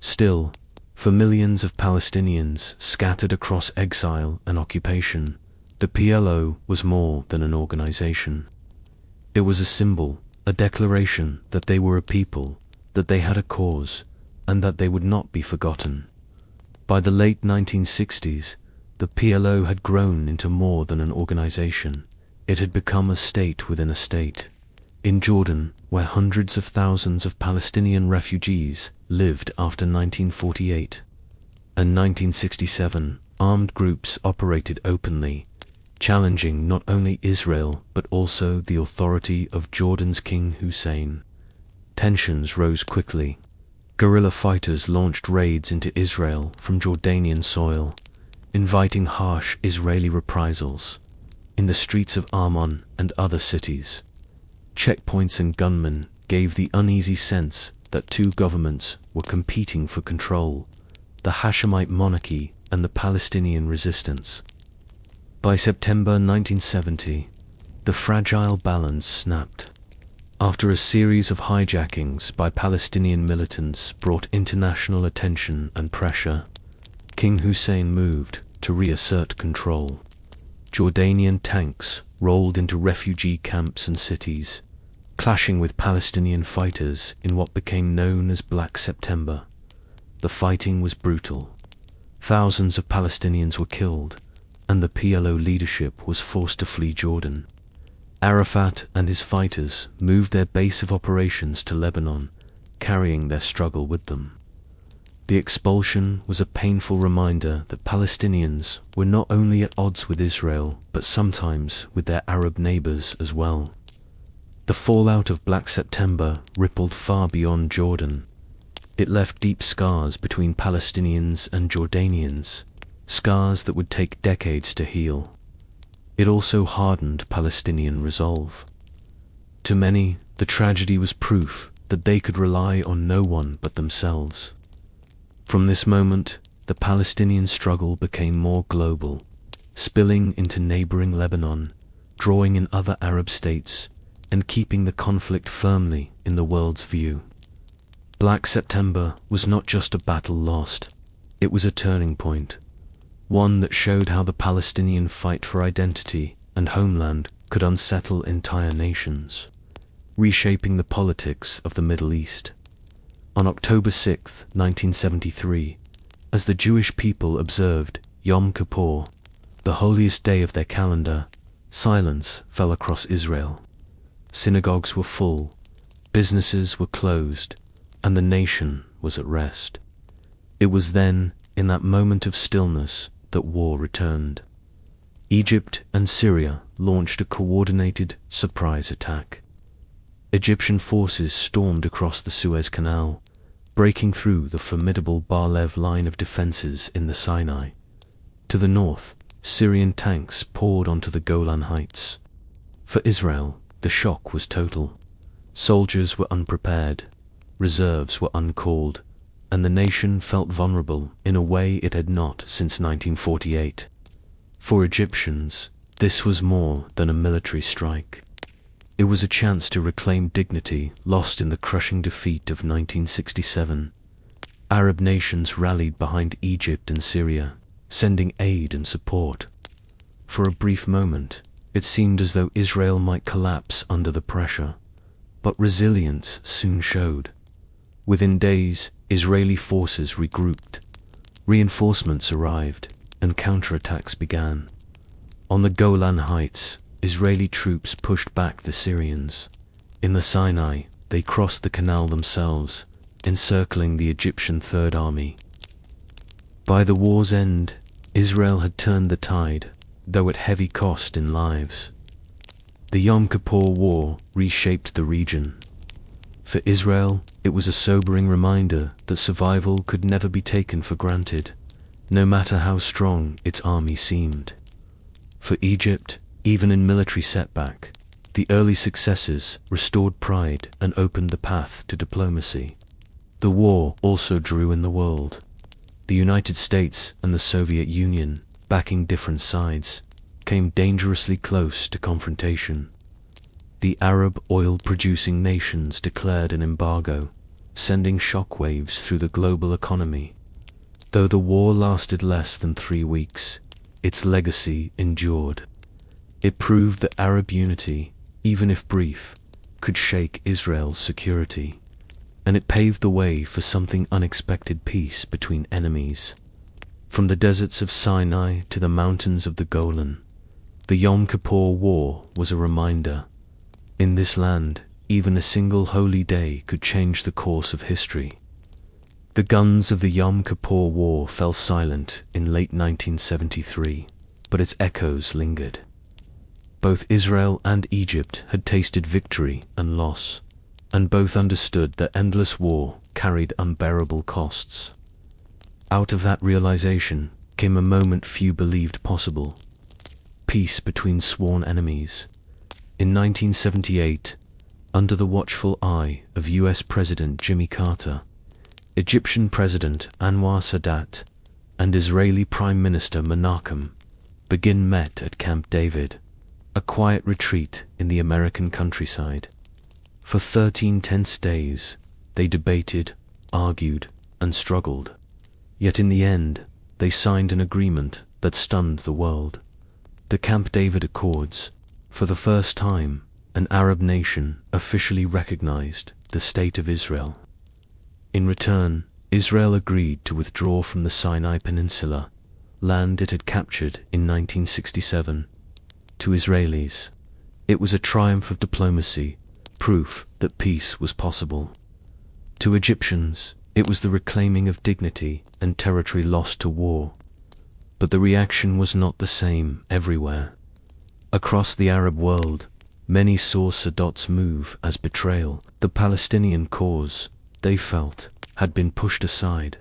Still, for millions of Palestinians scattered across exile and occupation, the PLO was more than an organization. It was a symbol, a declaration that they were a people, that they had a cause, and that they would not be forgotten. By the late 1960s, the PLO had grown into more than an organization. It had become a state within a state. In Jordan, where hundreds of thousands of Palestinian refugees lived after 1948 and 1967, armed groups operated openly, challenging not only Israel but also the authority of Jordan's King Hussein. Tensions rose quickly. Guerrilla fighters launched raids into Israel from Jordanian soil, inviting harsh Israeli reprisals. In the streets of Amman and other cities, checkpoints and gunmen gave the uneasy sense that two governments were competing for control, the Hashemite monarchy and the Palestinian resistance. By September 1970, the fragile balance snapped. After a series of hijackings by Palestinian militants brought international attention and pressure, King Hussein moved to reassert control. Jordanian tanks rolled into refugee camps and cities, clashing with Palestinian fighters in what became known as Black September. The fighting was brutal. Thousands of Palestinians were killed, and the PLO leadership was forced to flee Jordan. Arafat and his fighters moved their base of operations to Lebanon, carrying their struggle with them. The expulsion was a painful reminder that Palestinians were not only at odds with Israel, but sometimes with their Arab neighbors as well. The fallout of Black September rippled far beyond Jordan. It left deep scars between Palestinians and Jordanians, scars that would take decades to heal. It also hardened Palestinian resolve. To many, the tragedy was proof that they could rely on no one but themselves. From this moment, the Palestinian struggle became more global, spilling into neighboring Lebanon, drawing in other Arab states, and keeping the conflict firmly in the world's view. Black September was not just a battle lost, it was a turning point, one that showed how the Palestinian fight for identity and homeland could unsettle entire nations, reshaping the politics of the Middle East. On October 6, 1973, as the Jewish people observed Yom Kippur, the holiest day of their calendar, silence fell across Israel. Synagogues were full, businesses were closed, and the nation was at rest. It was then, in that moment of stillness, that war returned. Egypt and Syria launched a coordinated surprise attack. Egyptian forces stormed across the Suez Canal, breaking through the formidable Bar-Lev line of defenses in the Sinai. To the north, Syrian tanks poured onto the Golan Heights. For Israel, the shock was total. Soldiers were unprepared, reserves were uncalled, and the nation felt vulnerable in a way it had not since 1948. For Egyptians, this was more than a military strike. It was a chance to reclaim dignity lost in the crushing defeat of 1967. Arab nations rallied behind Egypt and Syria, sending aid and support. For a brief moment, it seemed as though Israel might collapse under the pressure, but resilience soon showed. Within days, Israeli forces regrouped, reinforcements arrived, and counterattacks began. On the Golan Heights, Israeli troops pushed back the Syrians. In the Sinai, they crossed the canal themselves, encircling the Egyptian Third Army. By the war's end, Israel had turned the tide, though at heavy cost in lives. The Yom Kippur War reshaped the region. For Israel, it was a sobering reminder that survival could never be taken for granted, no matter how strong its army seemed. For Egypt, even in military setback, the early successes restored pride and opened the path to diplomacy. The war also drew in the world. The United States and the Soviet Union, backing different sides, came dangerously close to confrontation. The Arab oil-producing nations declared an embargo, sending shockwaves through the global economy. Though the war lasted less than 3 weeks, its legacy endured. It proved that Arab unity, even if brief, could shake Israel's security, and it paved the way for something unexpected: peace between enemies. From the deserts of Sinai to the mountains of the Golan, the Yom Kippur War was a reminder. In this land, even a single holy day could change the course of history. The guns of the Yom Kippur War fell silent in late 1973, but its echoes lingered. Both Israel and Egypt had tasted victory and loss, and both understood that endless war carried unbearable costs. Out of that realization came a moment few believed possible: peace between sworn enemies. In 1978, under the watchful eye of US President Jimmy Carter, Egyptian President Anwar Sadat, and Israeli Prime Minister Menachem Begin met at Camp David, a quiet retreat in the American countryside. For 13 tense days, they debated, argued, and struggled. Yet in the end, they signed an agreement that stunned the world. The Camp David Accords. For the first time, an Arab nation officially recognized the State of Israel. In return, Israel agreed to withdraw from the Sinai Peninsula, land it had captured in 1967. To Israelis, it was a triumph of diplomacy, proof that peace was possible. To Egyptians, it was the reclaiming of dignity and territory lost to war. But the reaction was not the same everywhere. Across the Arab world, many saw Sadat's move as betrayal. The Palestinian cause, they felt, had been pushed aside.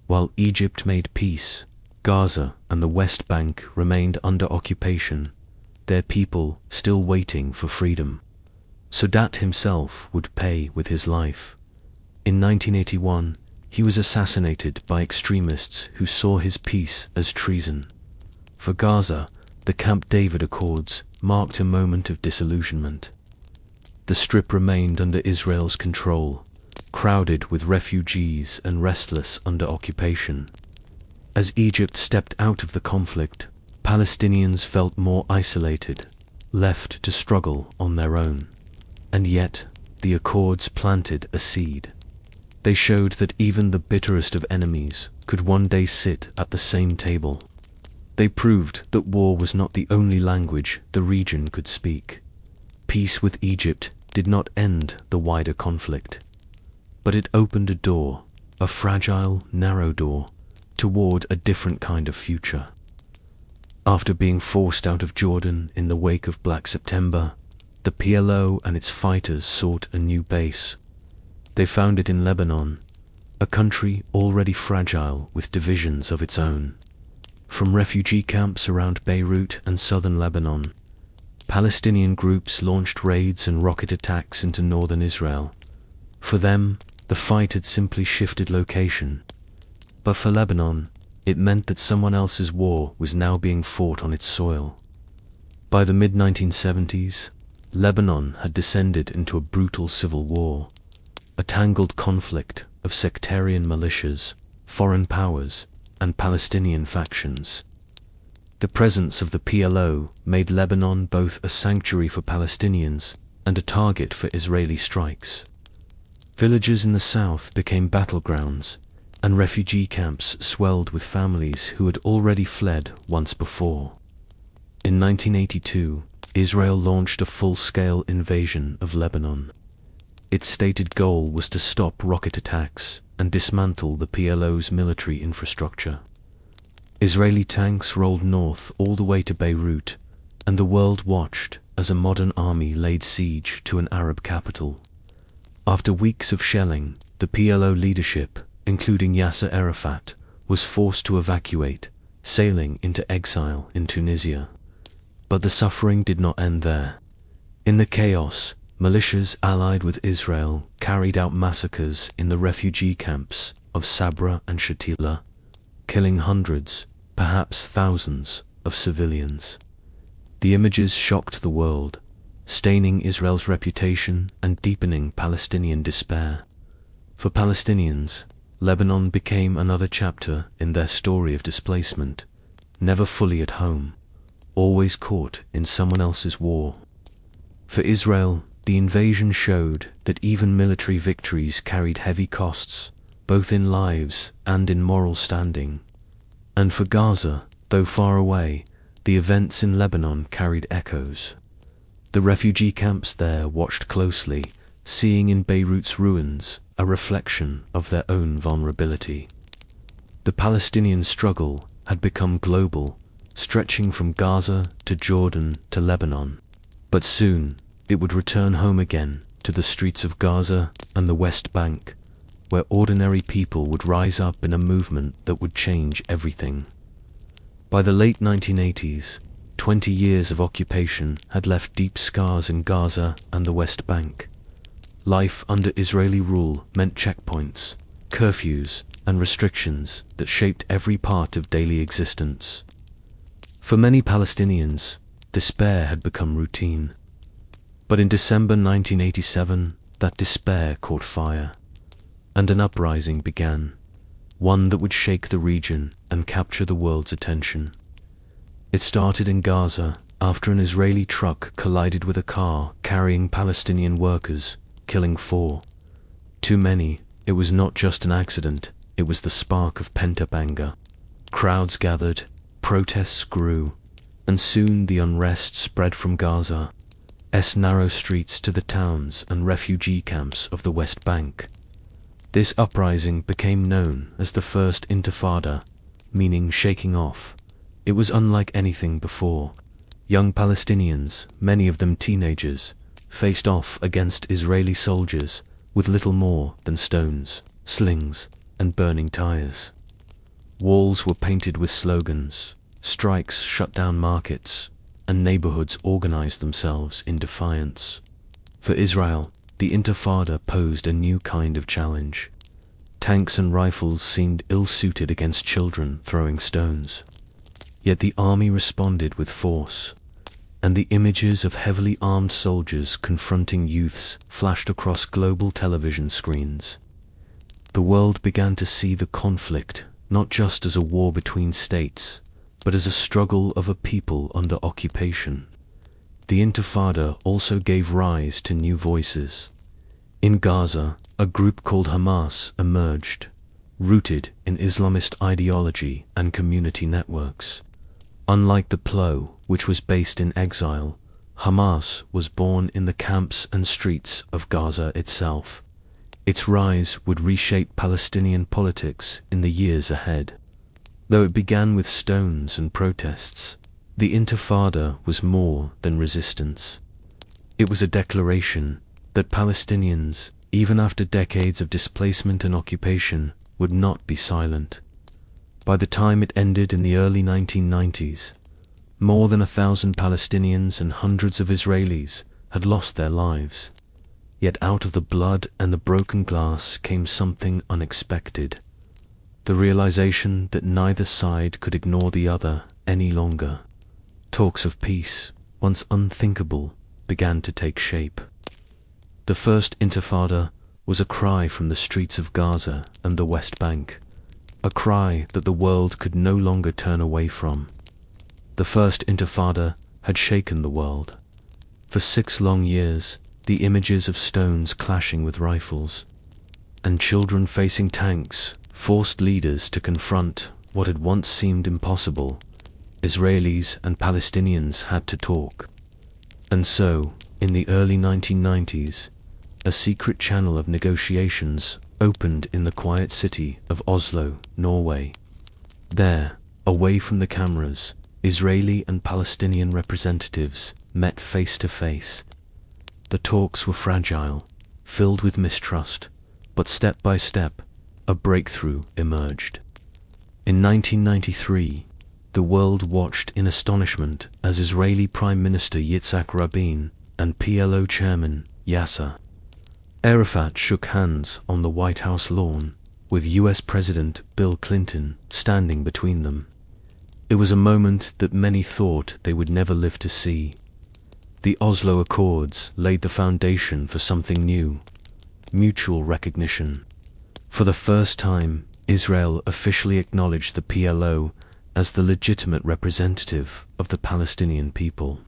While Egypt made peace, Gaza and the West Bank remained under occupation, their people still waiting for freedom. Sadat himself would pay with his life. In 1981, he was assassinated by extremists who saw his peace as treason. For Gaza, the Camp David Accords marked a moment of disillusionment. The Strip remained under Israel's control, crowded with refugees and restless under occupation. As Egypt stepped out of the conflict, Palestinians felt more isolated, left to struggle on their own. And yet, the Accords planted a seed. They showed that even the bitterest of enemies could one day sit at the same table. They proved that war was not the only language the region could speak. Peace with Egypt did not end the wider conflict, but it opened a door, a fragile, narrow door, toward a different kind of future. After being forced out of Jordan in the wake of Black September, the PLO and its fighters sought a new base. They found it in Lebanon, a country already fragile with divisions of its own. From refugee camps around Beirut and southern Lebanon, Palestinian groups launched raids and rocket attacks into northern Israel. For them, the fight had simply shifted location. But for Lebanon, It meant that someone else's war was now being fought on its soil. By the mid-1970s, Lebanon had descended into a brutal civil war, a tangled conflict of sectarian militias, foreign powers, and Palestinian factions. The presence of the PLO made Lebanon both a sanctuary for Palestinians and a target for Israeli strikes. Villages in the south became battlegrounds, and refugee camps swelled with families who had already fled once before. In 1982, Israel launched a full-scale invasion of Lebanon. Its stated goal was to stop rocket attacks and dismantle the PLO's military infrastructure. Israeli tanks rolled north all the way to Beirut, and the world watched as a modern army laid siege to an Arab capital. After weeks of shelling, the PLO leadership, including Yasser Arafat, was forced to evacuate, sailing into exile in Tunisia. But the suffering did not end there. In the chaos, militias allied with Israel carried out massacres in the refugee camps of Sabra and Shatila, killing hundreds, perhaps thousands, of civilians. The images shocked the world, staining Israel's reputation and deepening Palestinian despair. For Palestinians, Lebanon became another chapter in their story of displacement, never fully at home, always caught in someone else's war. For Israel, the invasion showed that even military victories carried heavy costs, both in lives and in moral standing. And for Gaza, though far away, the events in Lebanon carried echoes. The refugee camps there watched closely, seeing in Beirut's ruins a reflection of their own vulnerability. The Palestinian struggle had become global, stretching from Gaza to Jordan to Lebanon. But soon, it would return home again to the streets of Gaza and the West Bank, where ordinary people would rise up in a movement that would change everything. By the late 1980s, 20 years of occupation had left deep scars in Gaza and the West Bank. Life under Israeli rule meant checkpoints, curfews, and restrictions that shaped every part of daily existence. For many Palestinians, despair had become routine. But in December 1987, that despair caught fire, and an uprising began, one that would shake the region and capture the world's attention. It started in Gaza after an Israeli truck collided with a car carrying Palestinian workers, killing 4. Too many, it was not just an accident, it was the spark of pent-up anger. Crowds gathered, protests grew, and soon the unrest spread from Gaza's narrow streets to the towns and refugee camps of the West Bank. This uprising became known as the First Intifada, meaning shaking off. It was unlike anything before. Young Palestinians, many of them teenagers, faced off against Israeli soldiers with little more than stones, slings, and burning tires. Walls were painted with slogans, strikes shut down markets, and neighborhoods organized themselves in defiance. For Israel, the Intifada posed a new kind of challenge. Tanks and rifles seemed ill-suited against children throwing stones. Yet the army responded with force, and the images of heavily armed soldiers confronting youths flashed across global television screens. The world began to see the conflict not just as a war between states, but as a struggle of a people under occupation. The Intifada also gave rise to new voices. In Gaza, a group called Hamas emerged, rooted in Islamist ideology and community networks. Unlike the PLO, which was based in exile, Hamas was born in the camps and streets of Gaza itself. Its rise would reshape Palestinian politics in the years ahead. Though it began with stones and protests, the Intifada was more than resistance. It was a declaration that Palestinians, even after decades of displacement and occupation, would not be silent. By the time it ended in the early 1990s, more than 1,000 Palestinians and hundreds of Israelis had lost their lives. Yet out of the blood and the broken glass came something unexpected: the realization that neither side could ignore the other any longer. Talks of peace, once unthinkable, began to take shape. The First Intifada was a cry from the streets of Gaza and the West Bank, a cry that the world could no longer turn away from. The First Intifada had shaken the world. For 6 long years, the images of stones clashing with rifles, and children facing tanks, forced leaders to confront what had once seemed impossible. Israelis and Palestinians had to talk. And so, in the early 1990s, a secret channel of negotiations opened in the quiet city of Oslo, Norway. There, away from the cameras, Israeli and Palestinian representatives met face to face. The talks were fragile, filled with mistrust, but step by step, a breakthrough emerged. In 1993, the world watched in astonishment as Israeli Prime Minister Yitzhak Rabin and PLO Chairman Yasser Arafat shook hands on the White House lawn, with US President Bill Clinton standing between them. It was a moment that many thought they would never live to see. The Oslo Accords laid the foundation for something new: mutual recognition. For the first time, Israel officially acknowledged the PLO as the legitimate representative of the Palestinian people.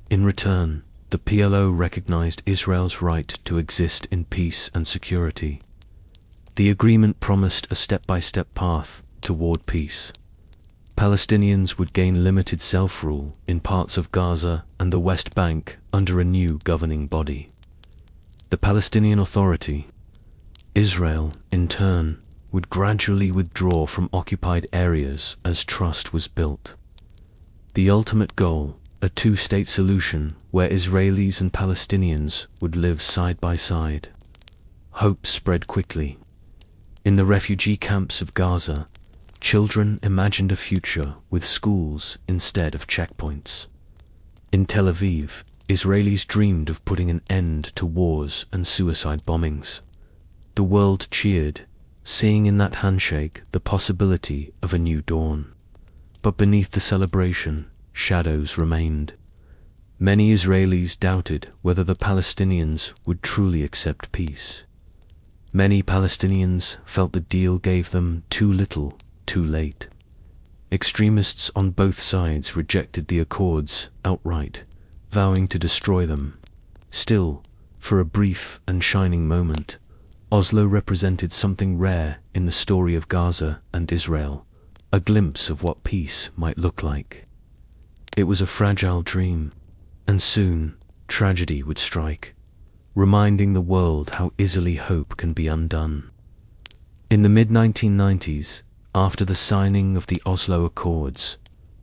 In return, the PLO recognized Israel's right to exist in peace and security. The agreement promised a step-by-step path toward peace. Palestinians would gain limited self-rule in parts of Gaza and the West Bank under a new governing body, the Palestinian Authority. Israel, in turn, would gradually withdraw from occupied areas as trust was built. The ultimate goal, a two-state solution where Israelis and Palestinians would live side by side. Hope spread quickly. In the refugee camps of Gaza, children imagined a future with schools instead of checkpoints. In Tel Aviv, Israelis dreamed of putting an end to wars and suicide bombings. The world cheered, seeing in that handshake the possibility of a new dawn. But beneath the celebration, shadows remained. Many Israelis doubted whether the Palestinians would truly accept peace. Many Palestinians felt the deal gave them too little, too late. Extremists on both sides rejected the accords outright, vowing to destroy them. Still, for a brief and shining moment, Oslo represented something rare in the story of Gaza and Israel, a glimpse of what peace might look like. It was a fragile dream, and soon tragedy would strike, reminding the world how easily hope can be undone. In the mid-1990s, after the signing of the Oslo Accords,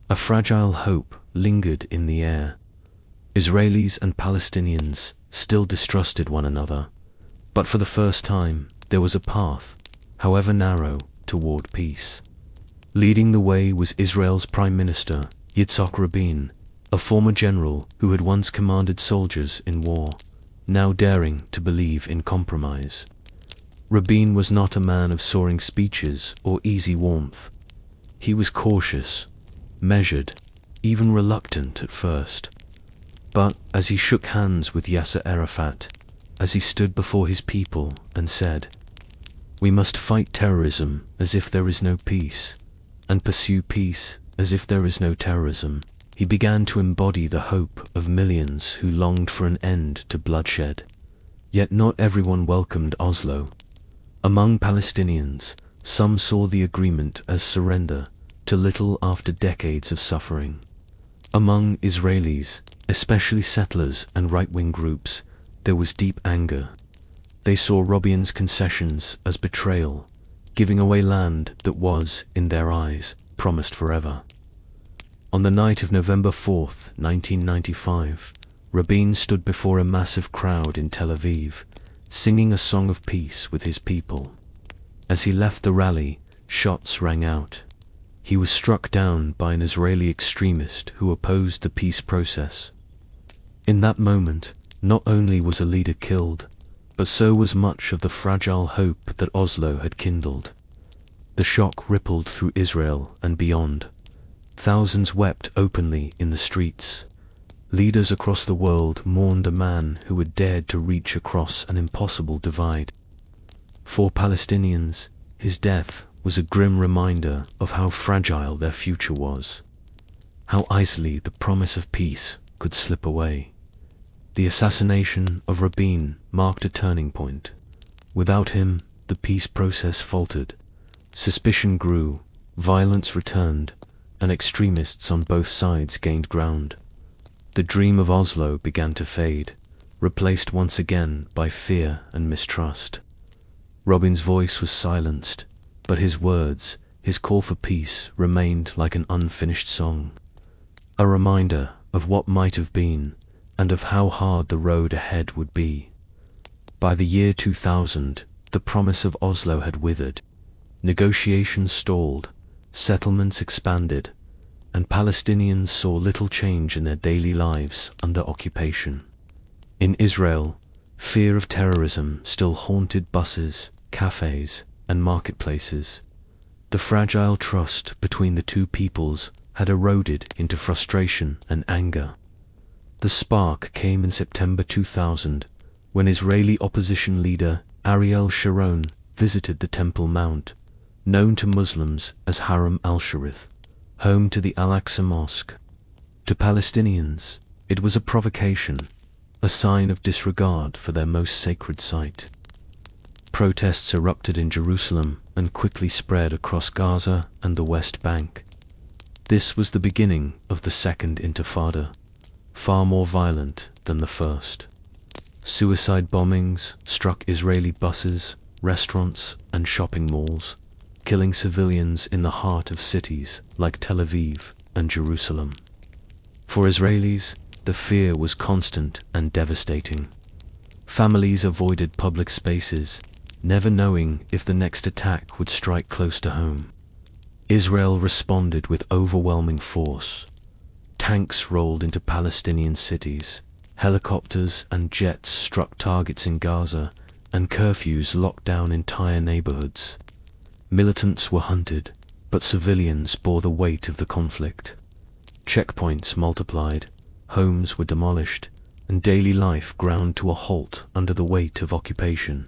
a fragile hope lingered in the air. Israelis and Palestinians still distrusted one another, but for the first time there was a path, however narrow, toward peace. Leading the way was Israel's Prime Minister, Yitzhak Rabin, a former general who had once commanded soldiers in war, now daring to believe in compromise. Rabin was not a man of soaring speeches or easy warmth. He was cautious, measured, even reluctant at first. But as he shook hands with Yasser Arafat, as he stood before his people and said, "We must fight terrorism as if there is no peace, and pursue peace as if there is no terrorism," he began to embody the hope of millions who longed for an end to bloodshed. Yet not everyone welcomed Oslo. Among Palestinians, some saw the agreement as surrender to little after decades of suffering. Among Israelis, especially settlers and right-wing groups, there was deep anger. They saw Rabin's concessions as betrayal, giving away land that was, in their eyes, promised forever. On the night of November 4th, 1995, Rabin stood before a massive crowd in Tel Aviv, singing a song of peace with his people. As he left the rally, shots rang out. He was struck down by an Israeli extremist who opposed the peace process. In that moment, not only was a leader killed, but so was much of the fragile hope that Oslo had kindled. The shock rippled through Israel and beyond. Thousands wept openly in the streets. Leaders across the world mourned a man who had dared to reach across an impossible divide. For Palestinians, his death was a grim reminder of how fragile their future was, how easily the promise of peace could slip away. The assassination of Rabin marked a turning point. Without him, the peace process faltered. Suspicion grew, violence returned, and extremists on both sides gained ground. The dream of Oslo began to fade, replaced once again by fear and mistrust. Rabin's voice was silenced, but his words, his call for peace, remained like an unfinished song, a reminder of what might have been and of how hard the road ahead would be. By the year 2000, the promise of Oslo had withered. Negotiations stalled, settlements expanded, and Palestinians saw little change in their daily lives under occupation. In Israel, fear of terrorism still haunted buses, cafes, and marketplaces. The fragile trust between the two peoples had eroded into frustration and anger. The spark came in September 2000, when Israeli opposition leader Ariel Sharon visited the Temple Mount, known to Muslims as Haram al-Sharif, home to the Al-Aqsa Mosque. To Palestinians, it was a provocation, a sign of disregard for their most sacred site. Protests erupted in Jerusalem and quickly spread across Gaza and the West Bank. This was the beginning of the Second Intifada, far more violent than the first. Suicide bombings struck Israeli buses, restaurants, and shopping malls, killing civilians in the heart of cities like Tel Aviv and Jerusalem. For Israelis, the fear was constant and devastating. Families avoided public spaces, never knowing if the next attack would strike close to home. Israel responded with overwhelming force. Tanks rolled into Palestinian cities, helicopters and jets struck targets in Gaza, and curfews locked down entire neighborhoods. Militants were hunted, but civilians bore the weight of the conflict. Checkpoints multiplied, homes were demolished, and daily life ground to a halt under the weight of occupation.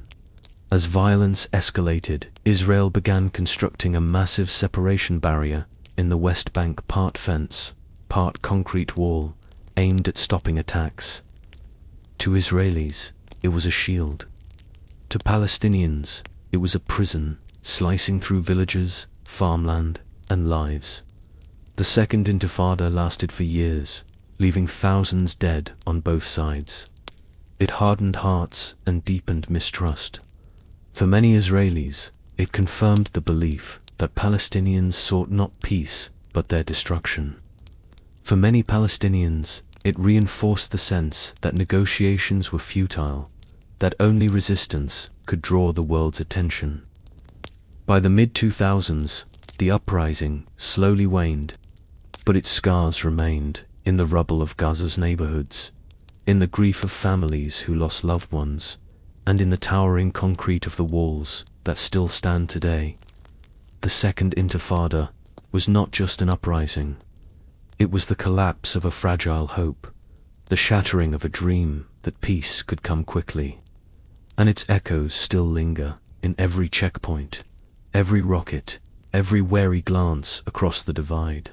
As violence escalated, Israel began constructing a massive separation barrier in the West Bank, part fence, part concrete wall, aimed at stopping attacks. To Israelis, it was a shield. To Palestinians, it was a prison, slicing through villages, farmland, and lives. The Second Intifada lasted for years, leaving thousands dead on both sides. It hardened hearts and deepened mistrust. For many Israelis, it confirmed the belief that Palestinians sought not peace but their destruction. For many Palestinians, it reinforced the sense that negotiations were futile, that only resistance could draw the world's attention. By the mid-2000s, the uprising slowly waned, but its scars remained in the rubble of Gaza's neighborhoods, in the grief of families who lost loved ones, and in the towering concrete of the walls that still stand today. The Second Intifada was not just an uprising. It was the collapse of a fragile hope, the shattering of a dream that peace could come quickly. And its echoes still linger in every checkpoint, every rocket, every wary glance across the divide.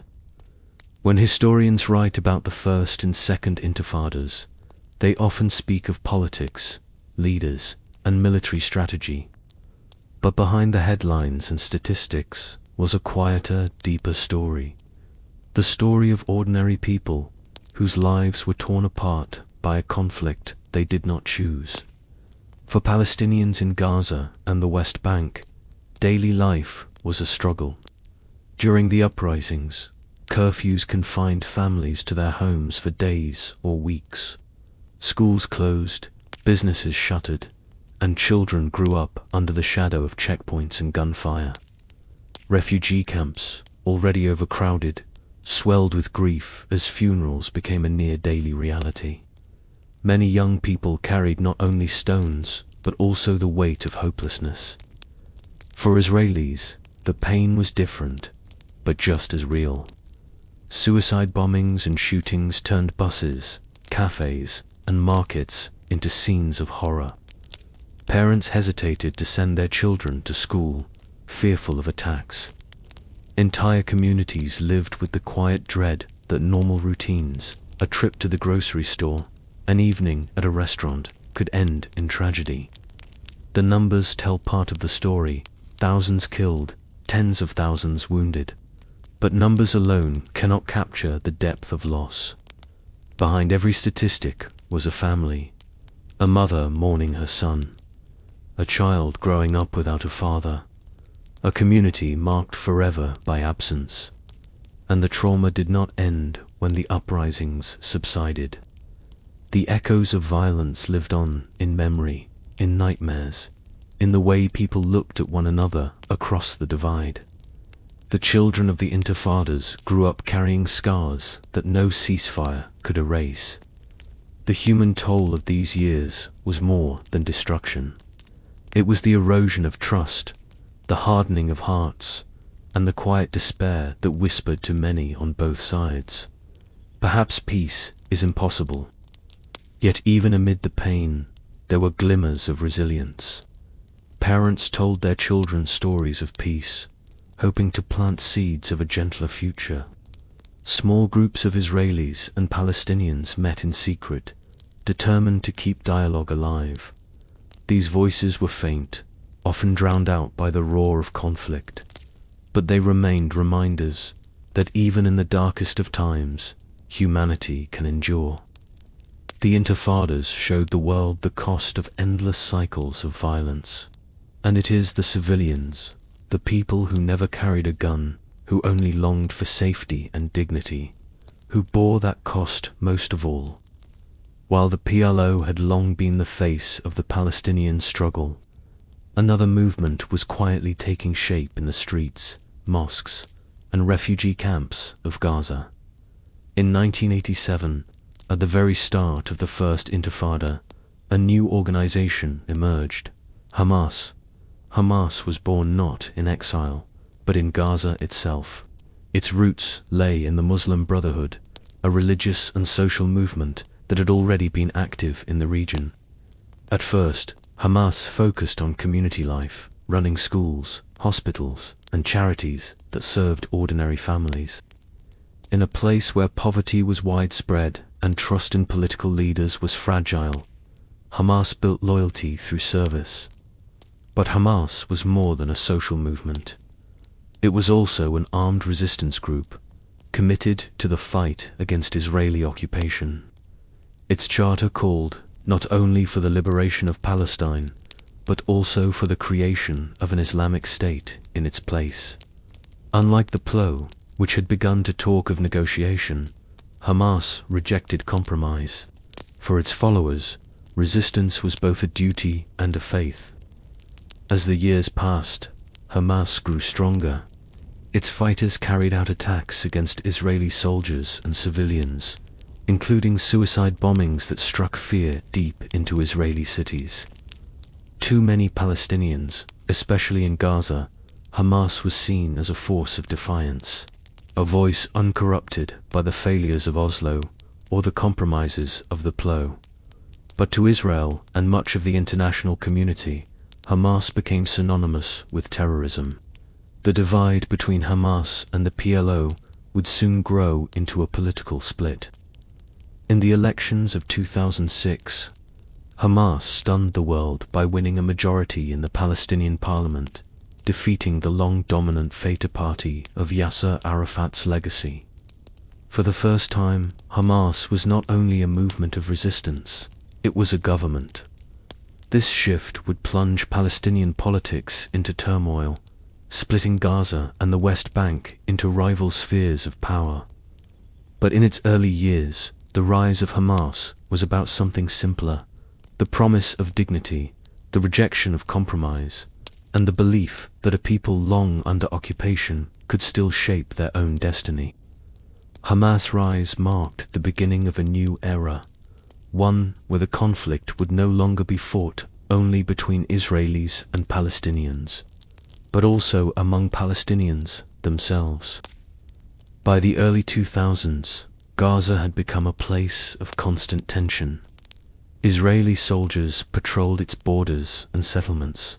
When historians write about the First and Second Intifadas, they often speak of politics, leaders, and military strategy. But behind the headlines and statistics was a quieter, deeper story. The story of ordinary people whose lives were torn apart by a conflict they did not choose. For Palestinians in Gaza and the West Bank, daily life was a struggle. During the uprisings, curfews confined families to their homes for days or weeks. Schools closed, businesses shuttered, and children grew up under the shadow of checkpoints and gunfire. Refugee camps, already overcrowded, swelled with grief as funerals became a near-daily reality. Many young people carried not only stones, but also the weight of hopelessness. For Israelis, The pain was different, but just as real. Suicide bombings and shootings turned buses, cafes, and markets into scenes of horror. Parents hesitated to send their children to school, fearful of attacks. Entire communities lived with the quiet dread that normal routines, a trip to the grocery store, an evening at a restaurant, could end in tragedy. The numbers tell part of the story: thousands killed, tens of thousands wounded. But numbers alone cannot capture the depth of loss. Behind every statistic was a family, a mother mourning her son, a child growing up without a father, a community marked forever by absence. And the trauma did not end when the uprisings subsided. The echoes of violence lived on in memory, in nightmares, in the way people looked at one another across the divide. The children of the intifadas grew up carrying scars that no ceasefire could erase. The human toll of these years was more than destruction. It was the erosion of trust, the hardening of hearts, and the quiet despair that whispered to many on both sides. Perhaps peace is impossible. Yet even amid the pain, there were glimmers of resilience. Parents told their children stories of peace, hoping to plant seeds of a gentler future. Small groups of Israelis and Palestinians met in secret, determined to keep dialogue alive. These voices were faint, often drowned out by the roar of conflict, but they remained reminders that even in the darkest of times, humanity can endure. The intifadas showed the world the cost of endless cycles of violence, and it is the civilians, the people who never carried a gun, who only longed for safety and dignity, who bore that cost most of all. While the PLO had long been the face of the Palestinian struggle, another movement was quietly taking shape in the streets, mosques, and refugee camps of Gaza. In 1987, at the very start of the First Intifada, a new organization emerged: Hamas. Hamas was born not in exile, but in Gaza itself. Its roots lay in the Muslim Brotherhood, a religious and social movement that had already been active in the region. At first, Hamas focused on community life, running schools, hospitals, and charities that served ordinary families. In a place where poverty was widespread and trust in political leaders was fragile, Hamas built loyalty through service. But Hamas was more than a social movement. It was also an armed resistance group, committed to the fight against Israeli occupation. Its charter called not only for the liberation of Palestine, but also for the creation of an Islamic state in its place. Unlike the PLO, which had begun to talk of negotiation, Hamas rejected compromise. For its followers, resistance was both a duty and a faith. As the years passed, Hamas grew stronger. Its fighters carried out attacks against Israeli soldiers and civilians, including suicide bombings that struck fear deep into Israeli cities. Too many Palestinians, especially in Gaza, Hamas was seen as a force of defiance, a voice uncorrupted by the failures of Oslo or the compromises of the PLO. But to Israel and much of the international community, Hamas became synonymous with terrorism. The divide between Hamas and the PLO would soon grow into a political split. In the elections of 2006, Hamas stunned the world by winning a majority in the Palestinian parliament, defeating the long-dominant Fatah party of Yasser Arafat's legacy. For the first time, Hamas was not only a movement of resistance, it was a government. This shift would plunge Palestinian politics into turmoil, splitting Gaza and the West Bank into rival spheres of power. But in its early years, the rise of Hamas was about something simpler: the promise of dignity, the rejection of compromise, and the belief that a people long under occupation could still shape their own destiny. Hamas' rise marked the beginning of a new era, one where the conflict would no longer be fought only between Israelis and Palestinians, but also among Palestinians themselves. By the early 2000s, Gaza had become a place of constant tension. Israeli soldiers patrolled its borders and settlements,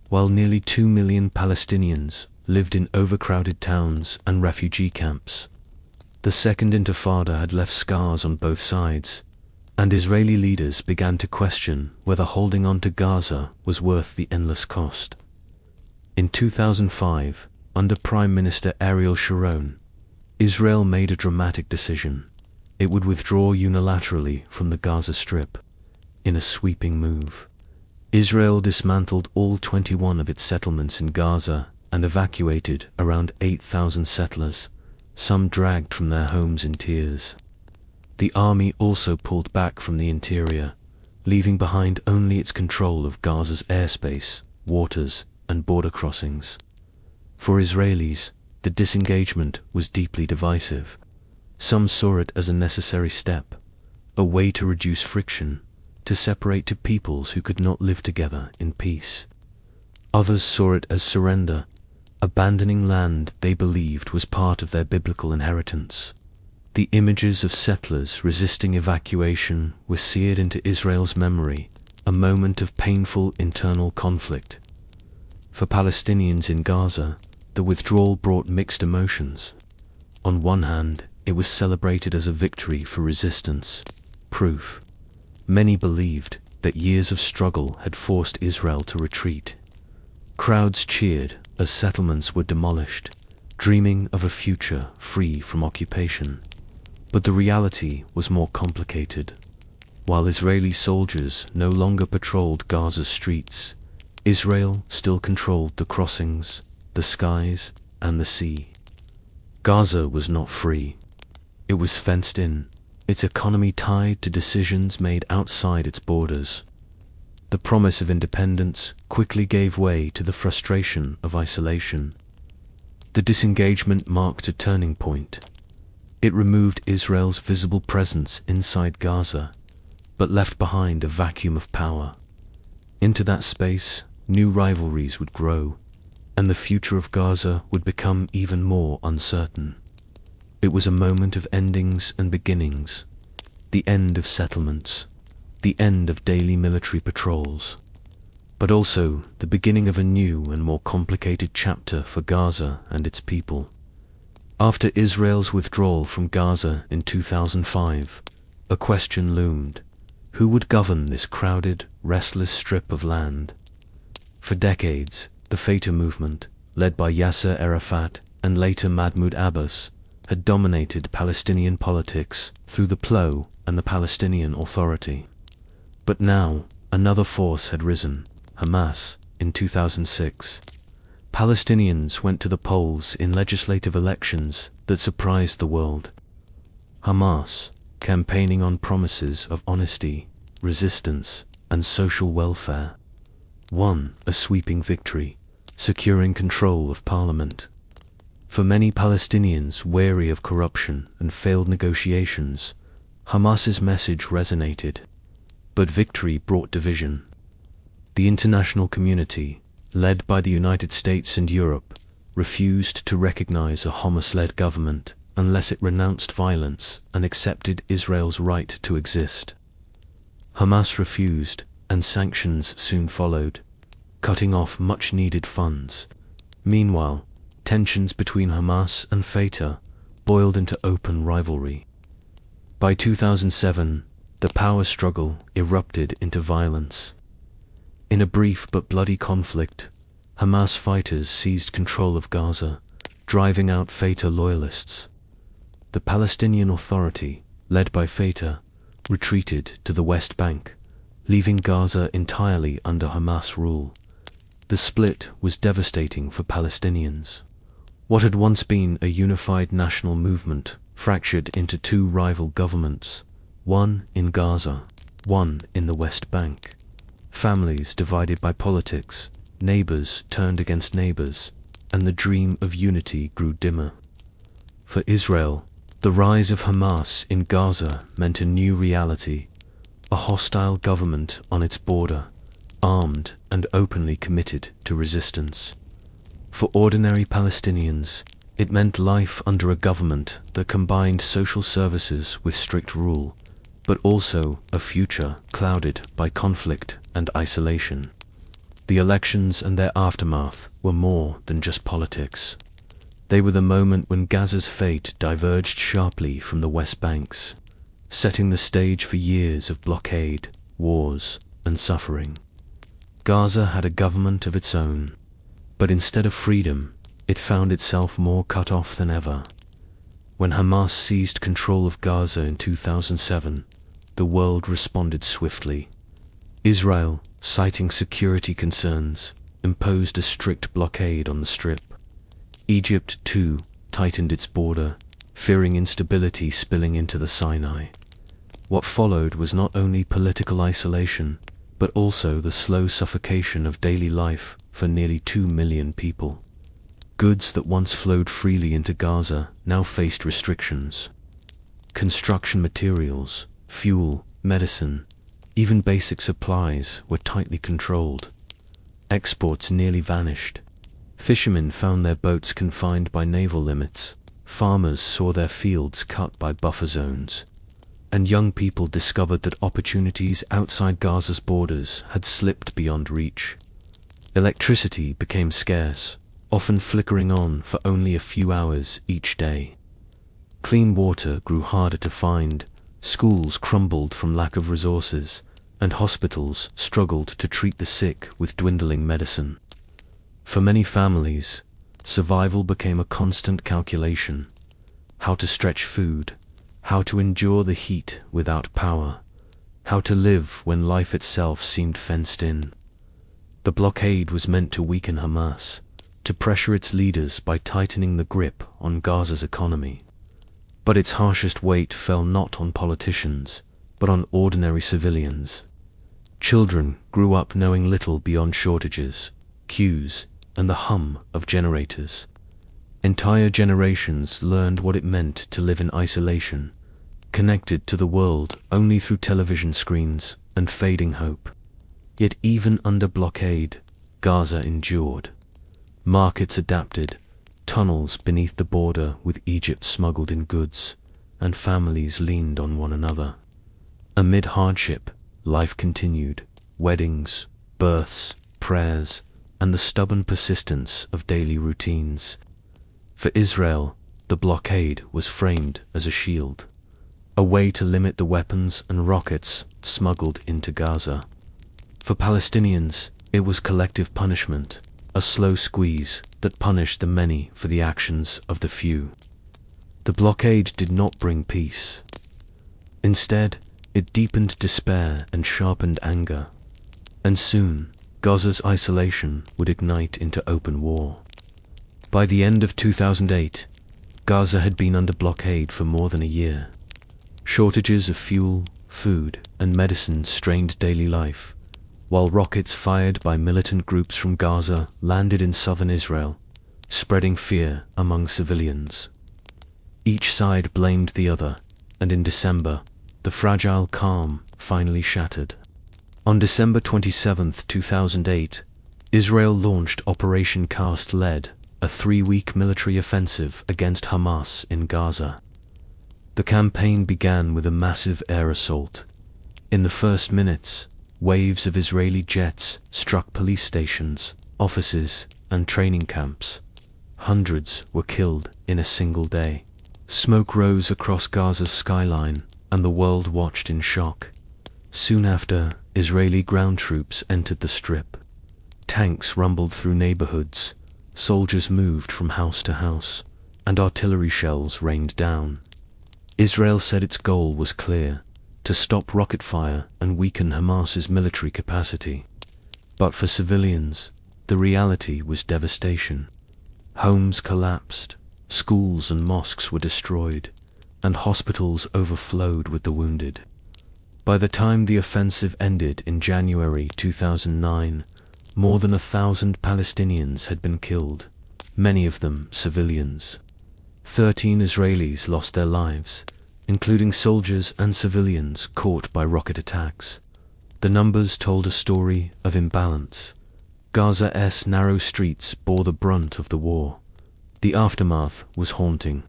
while nearly 2 million Palestinians lived in overcrowded towns and refugee camps. The Second Intifada had left scars on both sides, and Israeli leaders began to question whether holding on to Gaza was worth the endless cost. In 2005, under Prime Minister Ariel Sharon, Israel made a dramatic decision. It would withdraw unilaterally from the Gaza Strip. In a sweeping move, Israel dismantled all 21 of its settlements in Gaza and evacuated around 8,000 settlers, some dragged from their homes in tears. The army also pulled back from the interior, leaving behind only its control of Gaza's airspace, waters, and border crossings. For Israelis, the disengagement was deeply divisive. Some saw it as a necessary step, a way to reduce friction, to separate two peoples who could not live together in peace. Others saw it as surrender, abandoning land they believed was part of their biblical inheritance. The images of settlers resisting evacuation were seared into Israel's memory, a moment of painful internal conflict. For Palestinians in Gaza, the withdrawal brought mixed emotions. On one hand, it was celebrated as a victory for resistance, proof. Many believed that years of struggle had forced Israel to retreat. Crowds cheered as settlements were demolished, dreaming of a future free from occupation. But the reality was more complicated. While Israeli soldiers no longer patrolled Gaza's streets, Israel still controlled the crossings, the skies, and the sea. Gaza was not free. It was fenced in, its economy tied to decisions made outside its borders. The promise of independence quickly gave way to the frustration of isolation. The disengagement marked a turning point. It removed Israel's visible presence inside Gaza, but left behind a vacuum of power. Into that space, new rivalries would grow, and the future of Gaza would become even more uncertain. It was a moment of endings and beginnings, the end of settlements, the end of daily military patrols, but also the beginning of a new and more complicated chapter for Gaza and its people. After Israel's withdrawal from Gaza in 2005, a question loomed: who would govern this crowded, restless strip of land? For decades, the Fatah movement, led by Yasser Arafat and later Mahmoud Abbas, had dominated Palestinian politics through the PLO and the Palestinian Authority. But now, another force had risen, Hamas, in 2006. Palestinians went to the polls in legislative elections that surprised the world. Hamas, campaigning on promises of honesty, resistance, and social welfare, won a sweeping victory, securing control of parliament. For many Palestinians weary of corruption and failed negotiations, Hamas's message resonated, but victory brought division. The international community, led by the United States and Europe, refused to recognize a Hamas-led government unless it renounced violence and accepted Israel's right to exist. Hamas refused, and sanctions soon followed, cutting off much-needed funds. Meanwhile, tensions between Hamas and Fatah boiled into open rivalry. By 2007, the power struggle erupted into violence. In a brief but bloody conflict, Hamas fighters seized control of Gaza, driving out Fatah loyalists. The Palestinian Authority, led by Fatah, retreated to the West Bank, leaving Gaza entirely under Hamas rule. The split was devastating for Palestinians. What had once been a unified national movement fractured into two rival governments, one in Gaza, one in the West Bank. Families divided by politics, neighbors turned against neighbors, and the dream of unity grew dimmer. For Israel, the rise of Hamas in Gaza meant a new reality, a hostile government on its border, armed and openly committed to resistance. For ordinary Palestinians, it meant life under a government that combined social services with strict rule, but also a future clouded by conflict and isolation. The elections and their aftermath were more than just politics. They were the moment when Gaza's fate diverged sharply from the West Bank's, setting the stage for years of blockade, wars, and suffering. Gaza had a government of its own, but instead of freedom, it found itself more cut off than ever. When Hamas seized control of Gaza in 2007, the world responded swiftly. Israel, citing security concerns, imposed a strict blockade on the Strip. Egypt, too, tightened its border, fearing instability spilling into the Sinai. What followed was not only political isolation, but also the slow suffocation of daily life for nearly 2 million people. Goods that once flowed freely into Gaza now faced restrictions. Construction materials, fuel, medicine, even basic supplies were tightly controlled. Exports nearly vanished. Fishermen found their boats confined by naval limits. Farmers saw their fields cut by buffer zones. And young people discovered that opportunities outside Gaza's borders had slipped beyond reach. Electricity became scarce, often flickering on for only a few hours each day. Clean water grew harder to find, schools crumbled from lack of resources, and hospitals struggled to treat the sick with dwindling medicine. For many families, survival became a constant calculation. How to stretch food, how to endure the heat without power, how to live when life itself seemed fenced in. The blockade was meant to weaken Hamas, to pressure its leaders by tightening the grip on Gaza's economy. But its harshest weight fell not on politicians, but on ordinary civilians. Children grew up knowing little beyond shortages, queues, and the hum of generators. Entire generations learned what it meant to live in isolation, connected to the world only through television screens and fading hope. Yet even under blockade, Gaza endured. Markets adapted, tunnels beneath the border with Egypt smuggled in goods, and families leaned on one another. Amid hardship, life continued, weddings, births, prayers, and the stubborn persistence of daily routines. For Israel, the blockade was framed as a shield, a way to limit the weapons and rockets smuggled into Gaza. For Palestinians, it was collective punishment, a slow squeeze that punished the many for the actions of the few. The blockade did not bring peace. Instead, it deepened despair and sharpened anger. And soon, Gaza's isolation would ignite into open war. By the end of 2008, Gaza had been under blockade for more than a year. Shortages of fuel, food, and medicine strained daily life, while rockets fired by militant groups from Gaza landed in southern Israel, spreading fear among civilians. Each side blamed the other, and in December, the fragile calm finally shattered. On December 27, 2008, Israel launched Operation Cast Lead, a 3-week military offensive against Hamas in Gaza. The campaign began with a massive air assault. In the first minutes, waves of Israeli jets struck police stations, offices, and training camps. Hundreds were killed in a single day. Smoke rose across Gaza's skyline, and the world watched in shock. Soon after, Israeli ground troops entered the Strip. Tanks rumbled through neighborhoods, soldiers moved from house to house, and artillery shells rained down. Israel said its goal was clear: to stop rocket fire and weaken Hamas's military capacity. But for civilians, the reality was devastation. Homes collapsed, schools and mosques were destroyed, and hospitals overflowed with the wounded. By the time the offensive ended in January 2009, more than 1,000 Palestinians had been killed, many of them civilians. 13 Israelis lost their lives, including soldiers and civilians caught by rocket attacks. The numbers told a story of imbalance. Gaza's narrow streets bore the brunt of the war. The aftermath was haunting.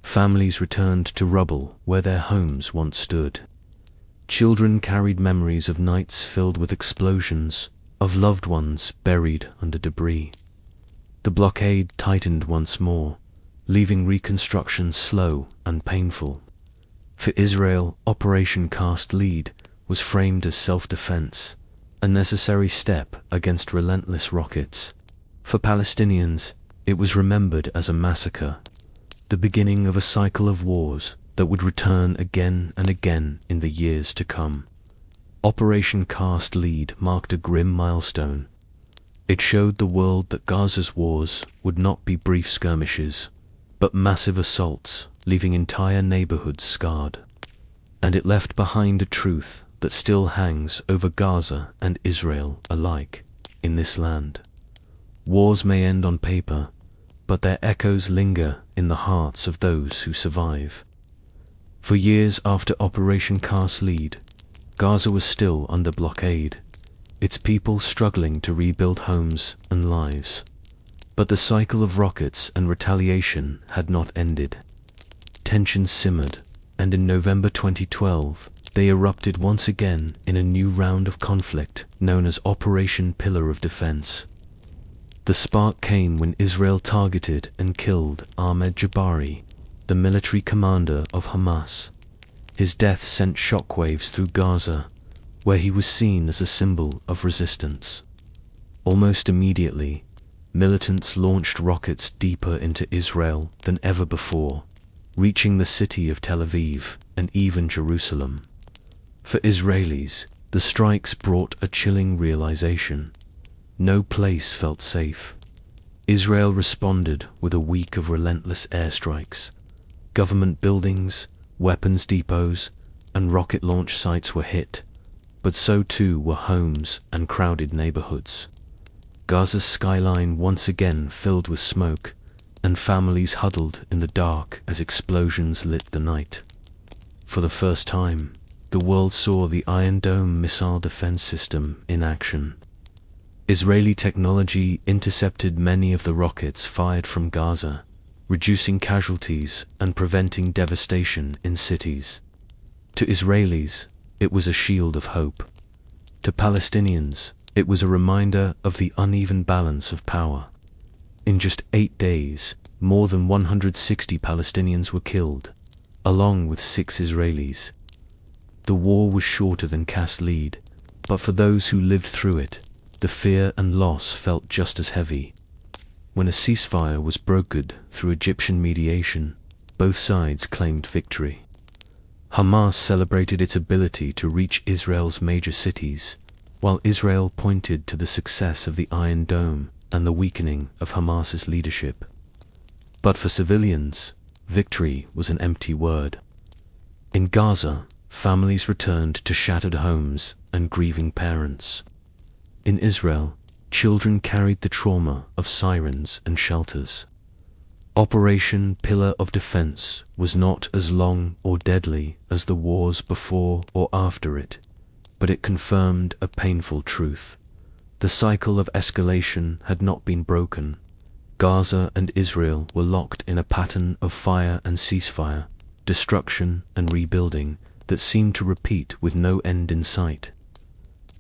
Families returned to rubble where their homes once stood. Children carried memories of nights filled with explosions, of loved ones buried under debris. The blockade tightened once more, leaving reconstruction slow and painful. For Israel, Operation Cast Lead was framed as self-defense, a necessary step against relentless rockets. For Palestinians, it was remembered as a massacre, the beginning of a cycle of wars that would return again and again in the years to come. Operation Cast Lead marked a grim milestone. It showed the world that Gaza's wars would not be brief skirmishes, but massive assaults, leaving entire neighborhoods scarred. And it left behind a truth that still hangs over Gaza and Israel alike in this land. Wars may end on paper, but their echoes linger in the hearts of those who survive. For years after Operation Cast Lead, Gaza was still under blockade, its people struggling to rebuild homes and lives. But the cycle of rockets and retaliation had not ended. Tensions simmered, and in November 2012, they erupted once again in a new round of conflict known as Operation Pillar of Defense. The spark came when Israel targeted and killed Ahmed Jabari, the military commander of Hamas. His death sent shockwaves through Gaza, where he was seen as a symbol of resistance. Almost immediately, militants launched rockets deeper into Israel than ever before, reaching the city of Tel Aviv and even Jerusalem. For Israelis, the strikes brought a chilling realization. No place felt safe. Israel responded with a week of relentless airstrikes. Government buildings, weapons depots, and rocket launch sites were hit, but so too were homes and crowded neighborhoods. Gaza's skyline once again filled with smoke, and families huddled in the dark as explosions lit the night. For the first time, the world saw the Iron Dome missile defense system in action. Israeli technology intercepted many of the rockets fired from Gaza, reducing casualties and preventing devastation in cities. To Israelis, it was a shield of hope. To Palestinians, it was a reminder of the uneven balance of power. In just 8 days, more than 160 Palestinians were killed, along with 6 Israelis. The war was shorter than Cast Lead, but for those who lived through it, the fear and loss felt just as heavy. When a ceasefire was brokered through Egyptian mediation, both sides claimed victory. Hamas celebrated its ability to reach Israel's major cities, while Israel pointed to the success of the Iron Dome and the weakening of Hamas's leadership. But for civilians, victory was an empty word. In Gaza, families returned to shattered homes and grieving parents. In Israel, children carried the trauma of sirens and shelters. Operation Pillar of Defense was not as long or deadly as the wars before or after it, but it confirmed a painful truth. The cycle of escalation had not been broken. Gaza and Israel were locked in a pattern of fire and ceasefire, destruction and rebuilding that seemed to repeat with no end in sight.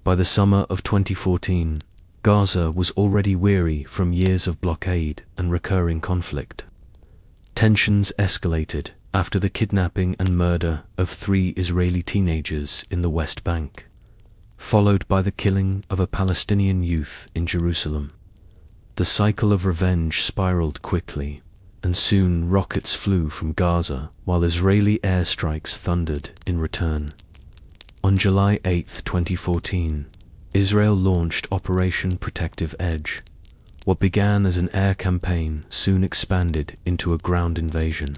By the summer of 2014, Gaza was already weary from years of blockade and recurring conflict. Tensions escalated after the kidnapping and murder of 3 Israeli teenagers in the West Bank, followed by the killing of a Palestinian youth in Jerusalem. The cycle of revenge spiraled quickly, and soon rockets flew from Gaza while Israeli airstrikes thundered in return. On July 8, 2014, Israel launched Operation Protective Edge. What began as an air campaign soon expanded into a ground invasion.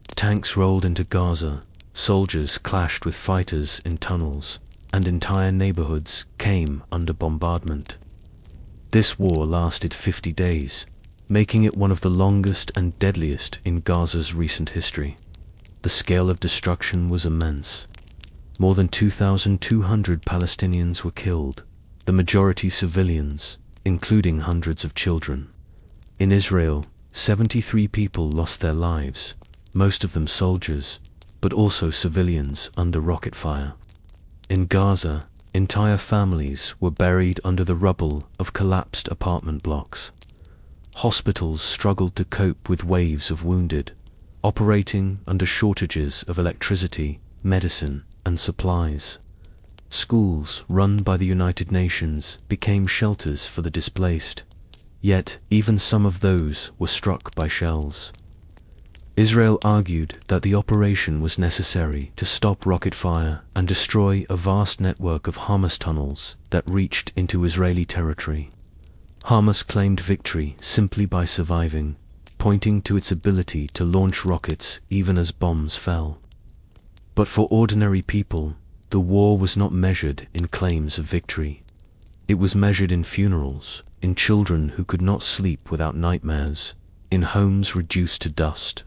Tanks rolled into Gaza, soldiers clashed with fighters in tunnels, and entire neighborhoods came under bombardment. This war lasted 50 days, making it one of the longest and deadliest in Gaza's recent history. The scale of destruction was immense. More than 2,200 Palestinians were killed, the majority civilians, including hundreds of children. In Israel, 73 people lost their lives, most of them soldiers, but also civilians under rocket fire. In Gaza, entire families were buried under the rubble of collapsed apartment blocks. Hospitals struggled to cope with waves of wounded, operating under shortages of electricity, medicine, and supplies. Schools run by the United Nations became shelters for the displaced, yet even some of those were struck by shells. Israel argued that the operation was necessary to stop rocket fire and destroy a vast network of Hamas tunnels that reached into Israeli territory. Hamas claimed victory simply by surviving, pointing to its ability to launch rockets even as bombs fell. But for ordinary people, the war was not measured in claims of victory. It was measured in funerals, in children who could not sleep without nightmares, in homes reduced to dust.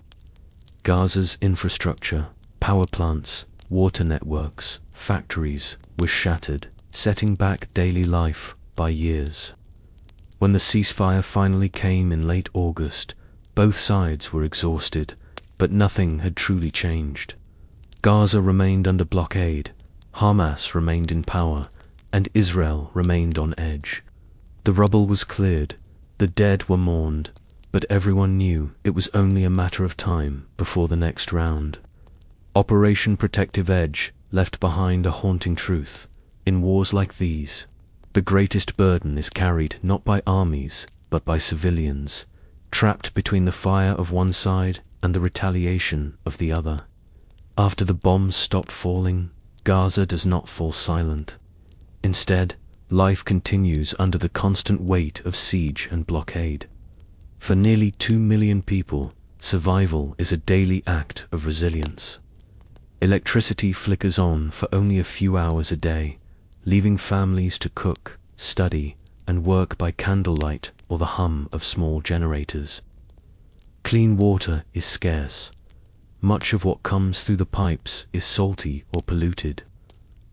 Gaza's infrastructure, power plants, water networks, factories were shattered, setting back daily life by years. When the ceasefire finally came in late August, both sides were exhausted, but nothing had truly changed. Gaza remained under blockade, Hamas remained in power, and Israel remained on edge. The rubble was cleared, the dead were mourned, but everyone knew it was only a matter of time before the next round. Operation Protective Edge left behind a haunting truth. In wars like these, the greatest burden is carried not by armies, but by civilians, trapped between the fire of one side and the retaliation of the other. After the bombs stopped falling, Gaza does not fall silent. Instead, life continues under the constant weight of siege and blockade. For nearly 2 million people, survival is a daily act of resilience. Electricity flickers on for only a few hours a day, leaving families to cook, study, and work by candlelight or the hum of small generators. Clean water is scarce. Much of what comes through the pipes is salty or polluted.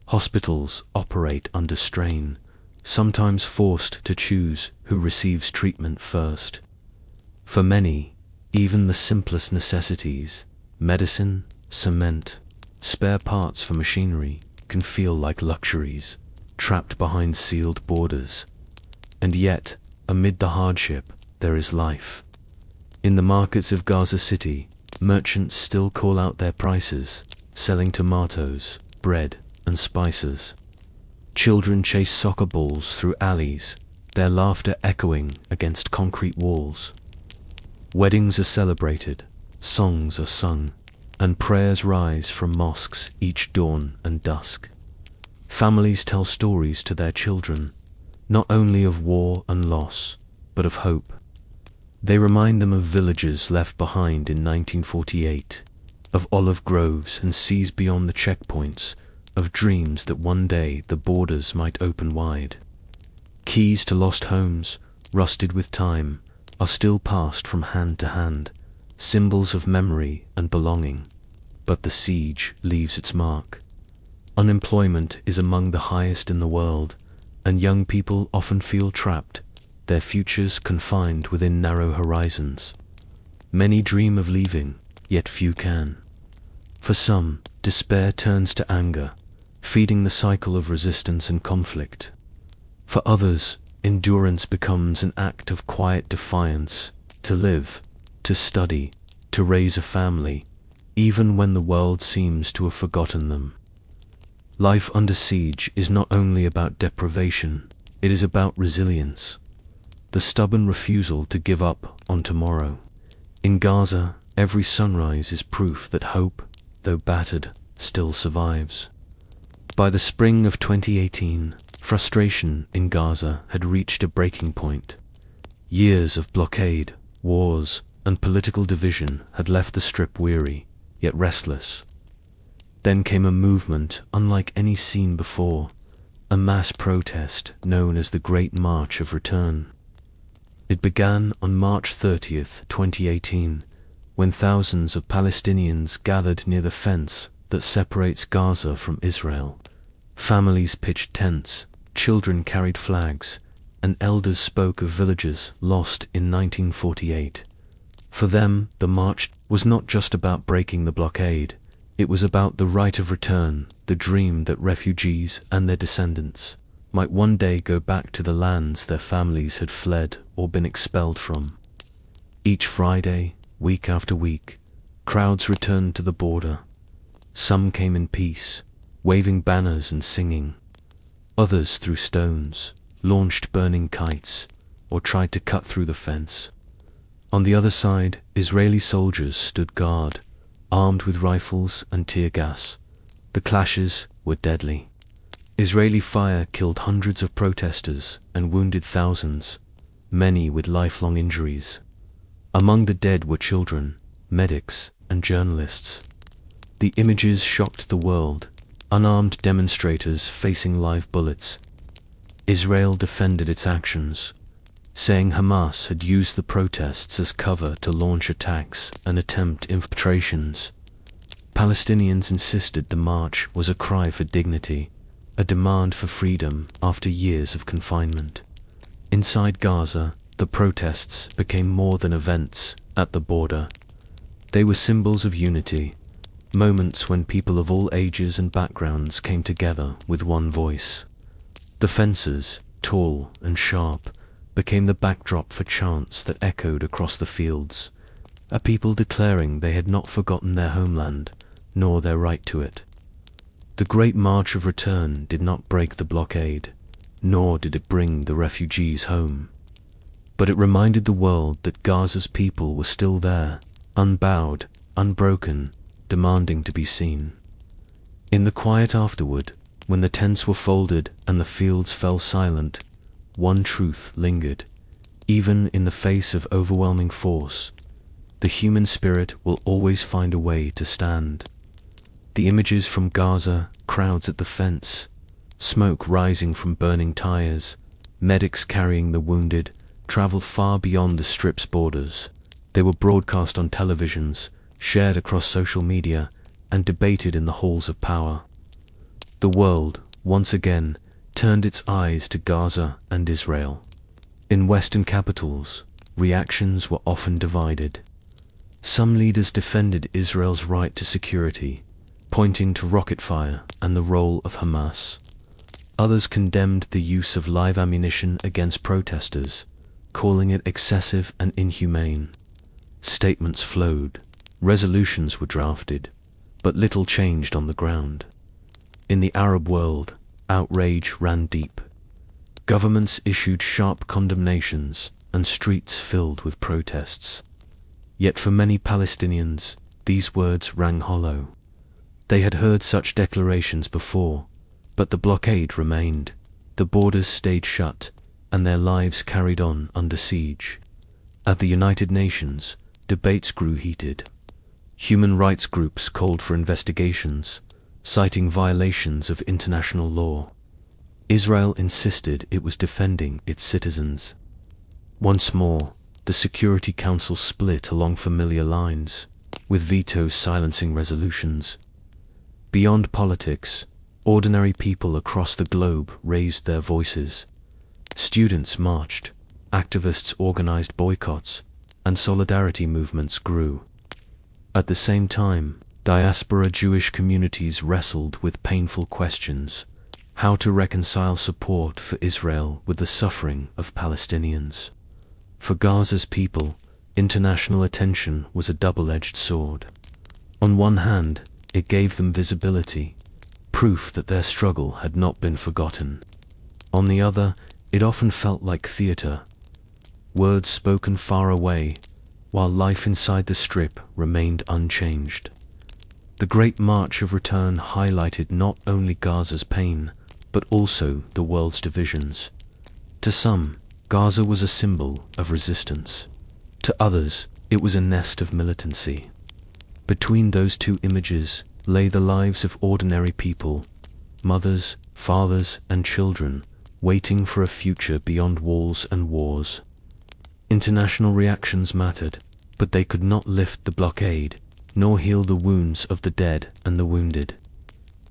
Hospitals operate under strain, sometimes forced to choose who receives treatment first. For many, even the simplest necessities, medicine, cement, spare parts for machinery, can feel like luxuries, trapped behind sealed borders. And yet, amid the hardship, there is life. In the markets of Gaza City, merchants still call out their prices, selling tomatoes, bread, and spices. Children chase soccer balls through alleys, their laughter echoing against concrete walls. Weddings are celebrated, songs are sung, and prayers rise from mosques each dawn and dusk. Families tell stories to their children, not only of war and loss, but of hope. They remind them of villages left behind in 1948, of olive groves and seas beyond the checkpoints, of dreams that one day the borders might open wide. Keys to lost homes, rusted with time, are still passed from hand to hand, symbols of memory and belonging. But the siege leaves its mark. Unemployment is among the highest in the world, and young people often feel trapped, their futures confined within narrow horizons. Many dream of leaving, yet few can. For some, despair turns to anger, feeding the cycle of resistance and conflict. For others, endurance becomes an act of quiet defiance, to live, to study, to raise a family, even when the world seems to have forgotten them. Life under siege is not only about deprivation, it is about resilience. The stubborn refusal to give up on tomorrow. In Gaza, every sunrise is proof that hope, though battered, still survives. By the spring of 2018, frustration in Gaza had reached a breaking point. Years of blockade, wars, and political division had left the Strip weary, yet restless. Then came a movement unlike any seen before, a mass protest known as the Great March of Return. It began on March 30th, 2018, when thousands of Palestinians gathered near the fence that separates Gaza from Israel. Families pitched tents, children carried flags, and elders spoke of villages lost in 1948. For them, the march was not just about breaking the blockade, it was about the right of return, the dream that refugees and their descendants might one day go back to the lands their families had fled or been expelled from. Each Friday, week after week, crowds returned to the border. Some came in peace, waving banners and singing. Others threw stones, launched burning kites, or tried to cut through the fence. On the other side, Israeli soldiers stood guard, armed with rifles and tear gas. The clashes were deadly. Israeli fire killed hundreds of protesters and wounded thousands, many with lifelong injuries. Among the dead were children, medics, and journalists. The images shocked the world, unarmed demonstrators facing live bullets. Israel defended its actions, saying Hamas had used the protests as cover to launch attacks and attempt infiltrations. Palestinians insisted the march was a cry for dignity, a demand for freedom after years of confinement. Inside Gaza, the protests became more than events at the border. They were symbols of unity, moments when people of all ages and backgrounds came together with one voice. The fences, tall and sharp, became the backdrop for chants that echoed across the fields, a people declaring they had not forgotten their homeland, nor their right to it. The Great March of Return did not break the blockade, nor did it bring the refugees home. But it reminded the world that Gaza's people were still there, unbowed, unbroken, demanding to be seen. In the quiet afterward, when the tents were folded and the fields fell silent, one truth lingered. Even in the face of overwhelming force, the human spirit will always find a way to stand. The images from Gaza, crowds at the fence, smoke rising from burning tires, medics carrying the wounded, traveled far beyond the Strip's borders. They were broadcast on televisions, shared across social media, and debated in the halls of power. The world, once again, turned its eyes to Gaza and Israel. In Western capitals, reactions were often divided. Some leaders defended Israel's right to security, pointing to rocket fire and the role of Hamas. Others condemned the use of live ammunition against protesters, calling it excessive and inhumane. Statements flowed, resolutions were drafted, but little changed on the ground. In the Arab world, outrage ran deep. Governments issued sharp condemnations, and streets filled with protests. Yet for many Palestinians, these words rang hollow. They had heard such declarations before, but the blockade remained, the borders stayed shut, and their lives carried on under siege. At the United Nations, debates grew heated. Human rights groups called for investigations, citing violations of international law. Israel insisted it was defending its citizens. Once more, the Security Council split along familiar lines, with vetoes silencing resolutions. Beyond politics, ordinary people across the globe raised their voices. Students marched, activists organized boycotts, and solidarity movements grew. At the same time, diaspora Jewish communities wrestled with painful questions: how to reconcile support for Israel with the suffering of Palestinians. For Gaza's people, international attention was a double-edged sword. On one hand, it gave them visibility, proof that their struggle had not been forgotten. On the other, it often felt like theater, words spoken far away, while life inside the Strip remained unchanged. The Great March of Return highlighted not only Gaza's pain, but also the world's divisions. To some, Gaza was a symbol of resistance. To others, it was a nest of militancy. Between those two images lay the lives of ordinary people, mothers, fathers, and children, waiting for a future beyond walls and wars. International reactions mattered, but they could not lift the blockade, nor heal the wounds of the dead and the wounded.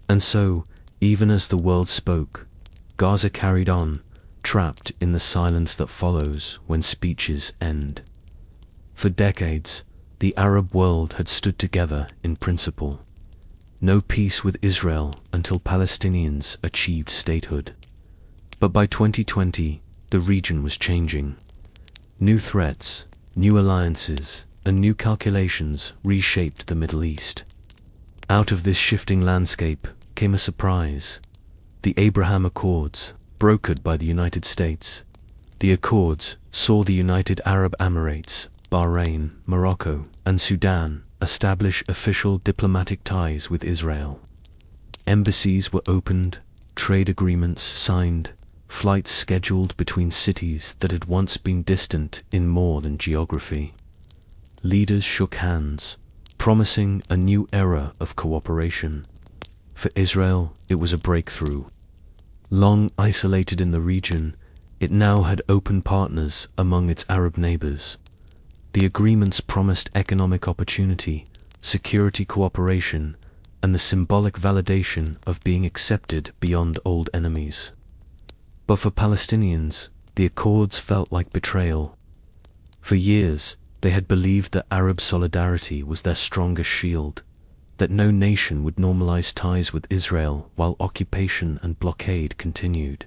And so, even as the world spoke, Gaza carried on, trapped in the silence that follows when speeches end. For decades, the Arab world had stood together in principle. No peace with Israel until Palestinians achieved statehood. But by 2020, the region was changing. New threats, new alliances, and new calculations reshaped the Middle East. Out of this shifting landscape came a surprise: the Abraham Accords, brokered by the United States. The Accords saw the United Arab Emirates, Bahrain, Morocco, and Sudan establish official diplomatic ties with Israel. Embassies were opened, trade agreements signed, flights scheduled between cities that had once been distant in more than geography. Leaders shook hands, promising a new era of cooperation. For Israel, it was a breakthrough. Long isolated in the region, it now had open partners among its Arab neighbors. The agreements promised economic opportunity, security cooperation, and the symbolic validation of being accepted beyond old enemies. But for Palestinians, the accords felt like betrayal. For years, they had believed that Arab solidarity was their strongest shield, that no nation would normalize ties with Israel while occupation and blockade continued.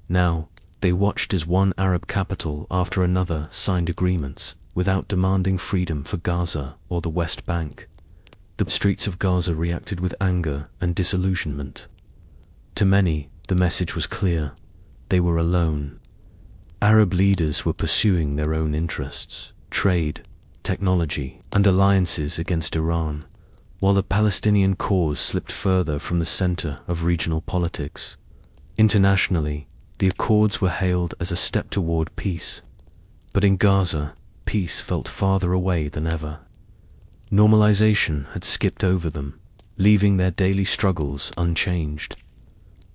Now, they watched as one Arab capital after another signed agreements without demanding freedom for Gaza or the West Bank. The streets of Gaza reacted with anger and disillusionment. To many, the message was clear: they were alone. Arab leaders were pursuing their own interests, trade, technology, and alliances against Iran, while the Palestinian cause slipped further from the center of regional politics. Internationally, the accords were hailed as a step toward peace. But in Gaza, peace felt farther away than ever. Normalization had skipped over them, leaving their daily struggles unchanged.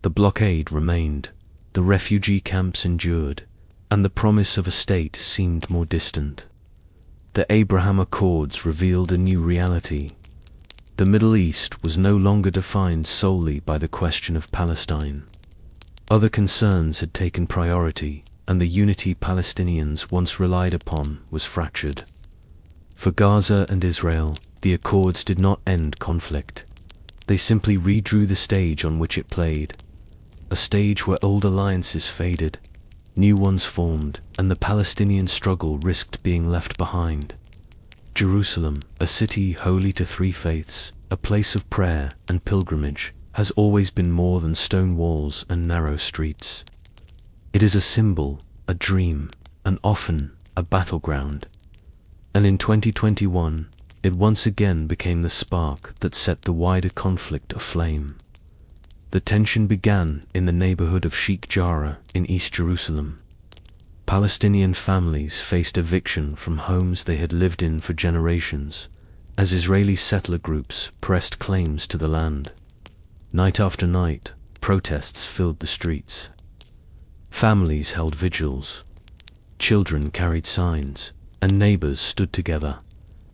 The blockade remained, the refugee camps endured, and the promise of a state seemed more distant. The Abraham Accords revealed a new reality. The Middle East was no longer defined solely by the question of Palestine. Other concerns had taken priority, and the unity Palestinians once relied upon was fractured. For Gaza and Israel, the accords did not end conflict. They simply redrew the stage on which it played, a stage where old alliances faded, new ones formed, and the Palestinian struggle risked being left behind. Jerusalem, a city holy to three faiths, a place of prayer and pilgrimage, has always been more than stone walls and narrow streets. It is a symbol, a dream, and often a battleground. And in 2021, it once again became the spark that set the wider conflict aflame. The tension began in the neighborhood of Sheikh Jarrah in East Jerusalem. Palestinian families faced eviction from homes they had lived in for generations, as Israeli settler groups pressed claims to the land. Night after night, protests filled the streets. Families held vigils. Children carried signs, and neighbors stood together,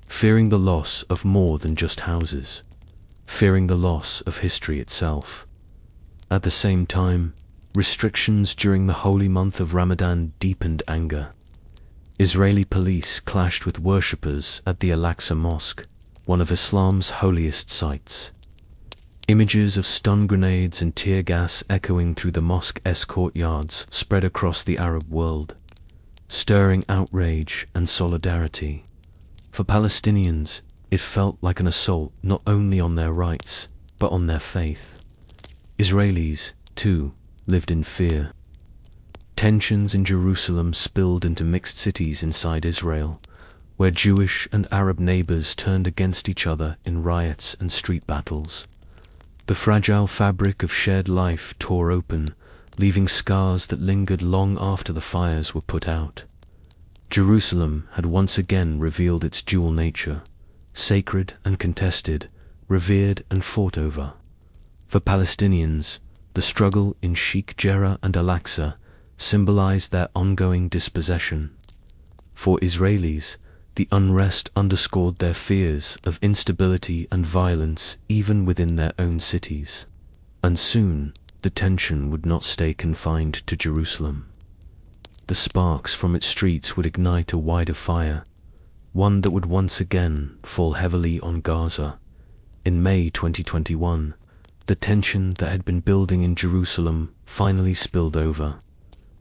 fearing the loss of more than just houses, fearing the loss of history itself. At the same time, restrictions during the holy month of Ramadan deepened anger. Israeli police clashed with worshippers at the Al-Aqsa Mosque, one of Islam's holiest sites. Images of stun grenades and tear gas echoing through the mosque's courtyards spread across the Arab world, stirring outrage and solidarity. For Palestinians, it felt like an assault not only on their rights, but on their faith. Israelis, too, lived in fear. Tensions in Jerusalem spilled into mixed cities inside Israel, where Jewish and Arab neighbors turned against each other in riots and street battles. The fragile fabric of shared life tore open, leaving scars that lingered long after the fires were put out. Jerusalem had once again revealed its dual nature, sacred and contested, revered and fought over. For Palestinians, the struggle in Sheikh Jarrah and Al-Aqsa symbolized their ongoing dispossession. For Israelis, the unrest underscored their fears of instability and violence even within their own cities. And soon, the tension would not stay confined to Jerusalem. The sparks from its streets would ignite a wider fire, one that would once again fall heavily on Gaza. In May 2021, the tension that had been building in Jerusalem finally spilled over.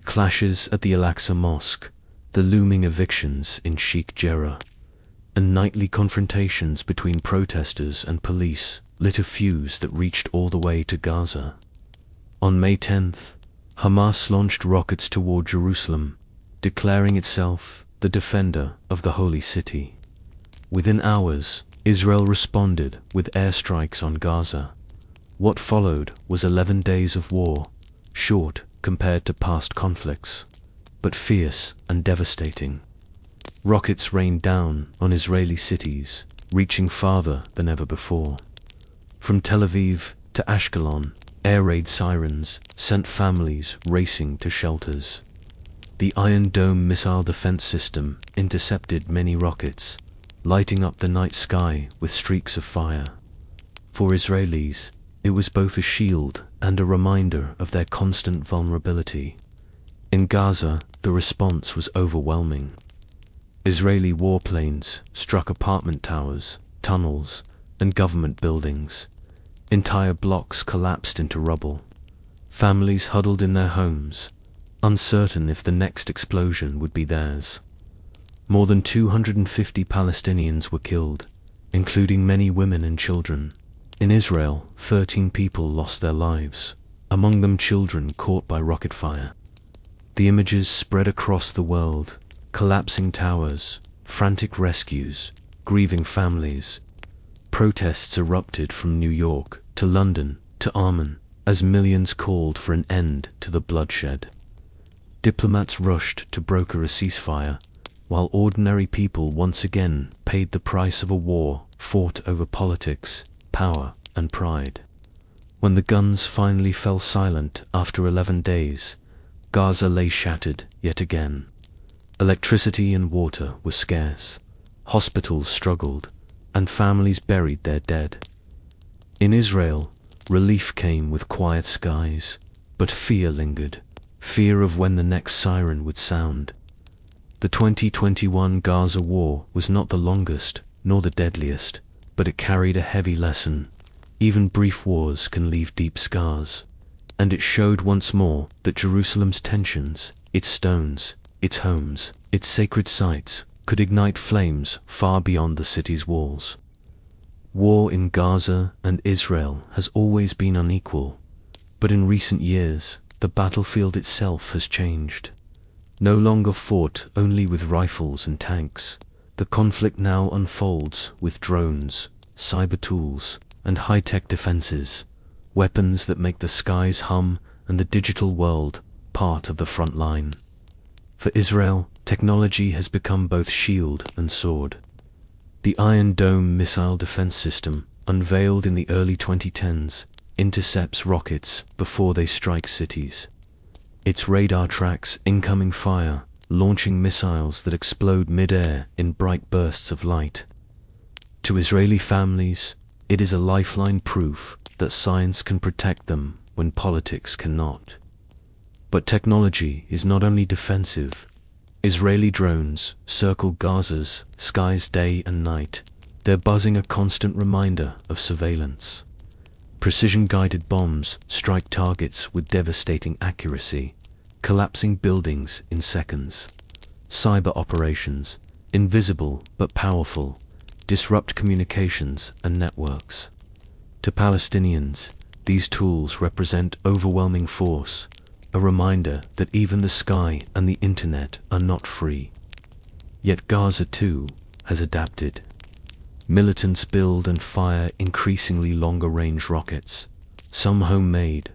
Clashes at the Al-Aqsa Mosque, the looming evictions in Sheikh Jarrah, and nightly confrontations between protesters and police lit a fuse that reached all the way to Gaza. On May 10th, Hamas launched rockets toward Jerusalem, declaring itself the defender of the holy city. Within hours, Israel responded with airstrikes on Gaza. What followed was 11 days of war, short compared to past conflicts, but fierce and devastating. Rockets rained down on Israeli cities, reaching farther than ever before. From Tel Aviv to Ashkelon, air raid sirens sent families racing to shelters. The Iron Dome missile defense system intercepted many rockets, lighting up the night sky with streaks of fire. For Israelis, it was both a shield and a reminder of their constant vulnerability. In Gaza, the response was overwhelming. Israeli warplanes struck apartment towers, tunnels, and government buildings. Entire blocks collapsed into rubble. Families huddled in their homes, uncertain if the next explosion would be theirs. More than 250 Palestinians were killed, including many women and children. In Israel, 13 people lost their lives, among them children caught by rocket fire. The images spread across the world: collapsing towers, frantic rescues, grieving families. Protests erupted from New York to London to Amman as millions called for an end to the bloodshed. Diplomats rushed to broker a ceasefire, while ordinary people once again paid the price of a war fought over politics, power, and pride. When the guns finally fell silent after 11 days, Gaza lay shattered yet again. Electricity and water were scarce, hospitals struggled, and families buried their dead. In Israel, relief came with quiet skies, but fear lingered, fear of when the next siren would sound. The 2021 Gaza war was not the longest, nor the deadliest, but it carried a heavy lesson. Even brief wars can leave deep scars, and it showed once more that Jerusalem's tensions, its stones, its homes, its sacred sites, could ignite flames far beyond the city's walls. War in Gaza and Israel has always been unequal, but in recent years, the battlefield itself has changed. No longer fought only with rifles and tanks, the conflict now unfolds with drones, cyber tools, and high-tech defenses, weapons that make the skies hum and the digital world part of the front line. For Israel, technology has become both shield and sword. The Iron Dome missile defense system, unveiled in the early 2010s, intercepts rockets before they strike cities. Its radar tracks incoming fire, launching missiles that explode mid-air in bright bursts of light. To Israeli families, it is a lifeline proof that science can protect them when politics cannot. But technology is not only defensive. Israeli drones circle Gaza's skies day and night, their buzzing a constant reminder of surveillance. Precision-guided bombs strike targets with devastating accuracy, collapsing buildings in seconds. Cyber operations, invisible but powerful, disrupt communications and networks. To Palestinians, these tools represent overwhelming force, a reminder that even the sky and the internet are not free. Yet Gaza too has adapted. Militants build and fire increasingly longer-range rockets, some homemade,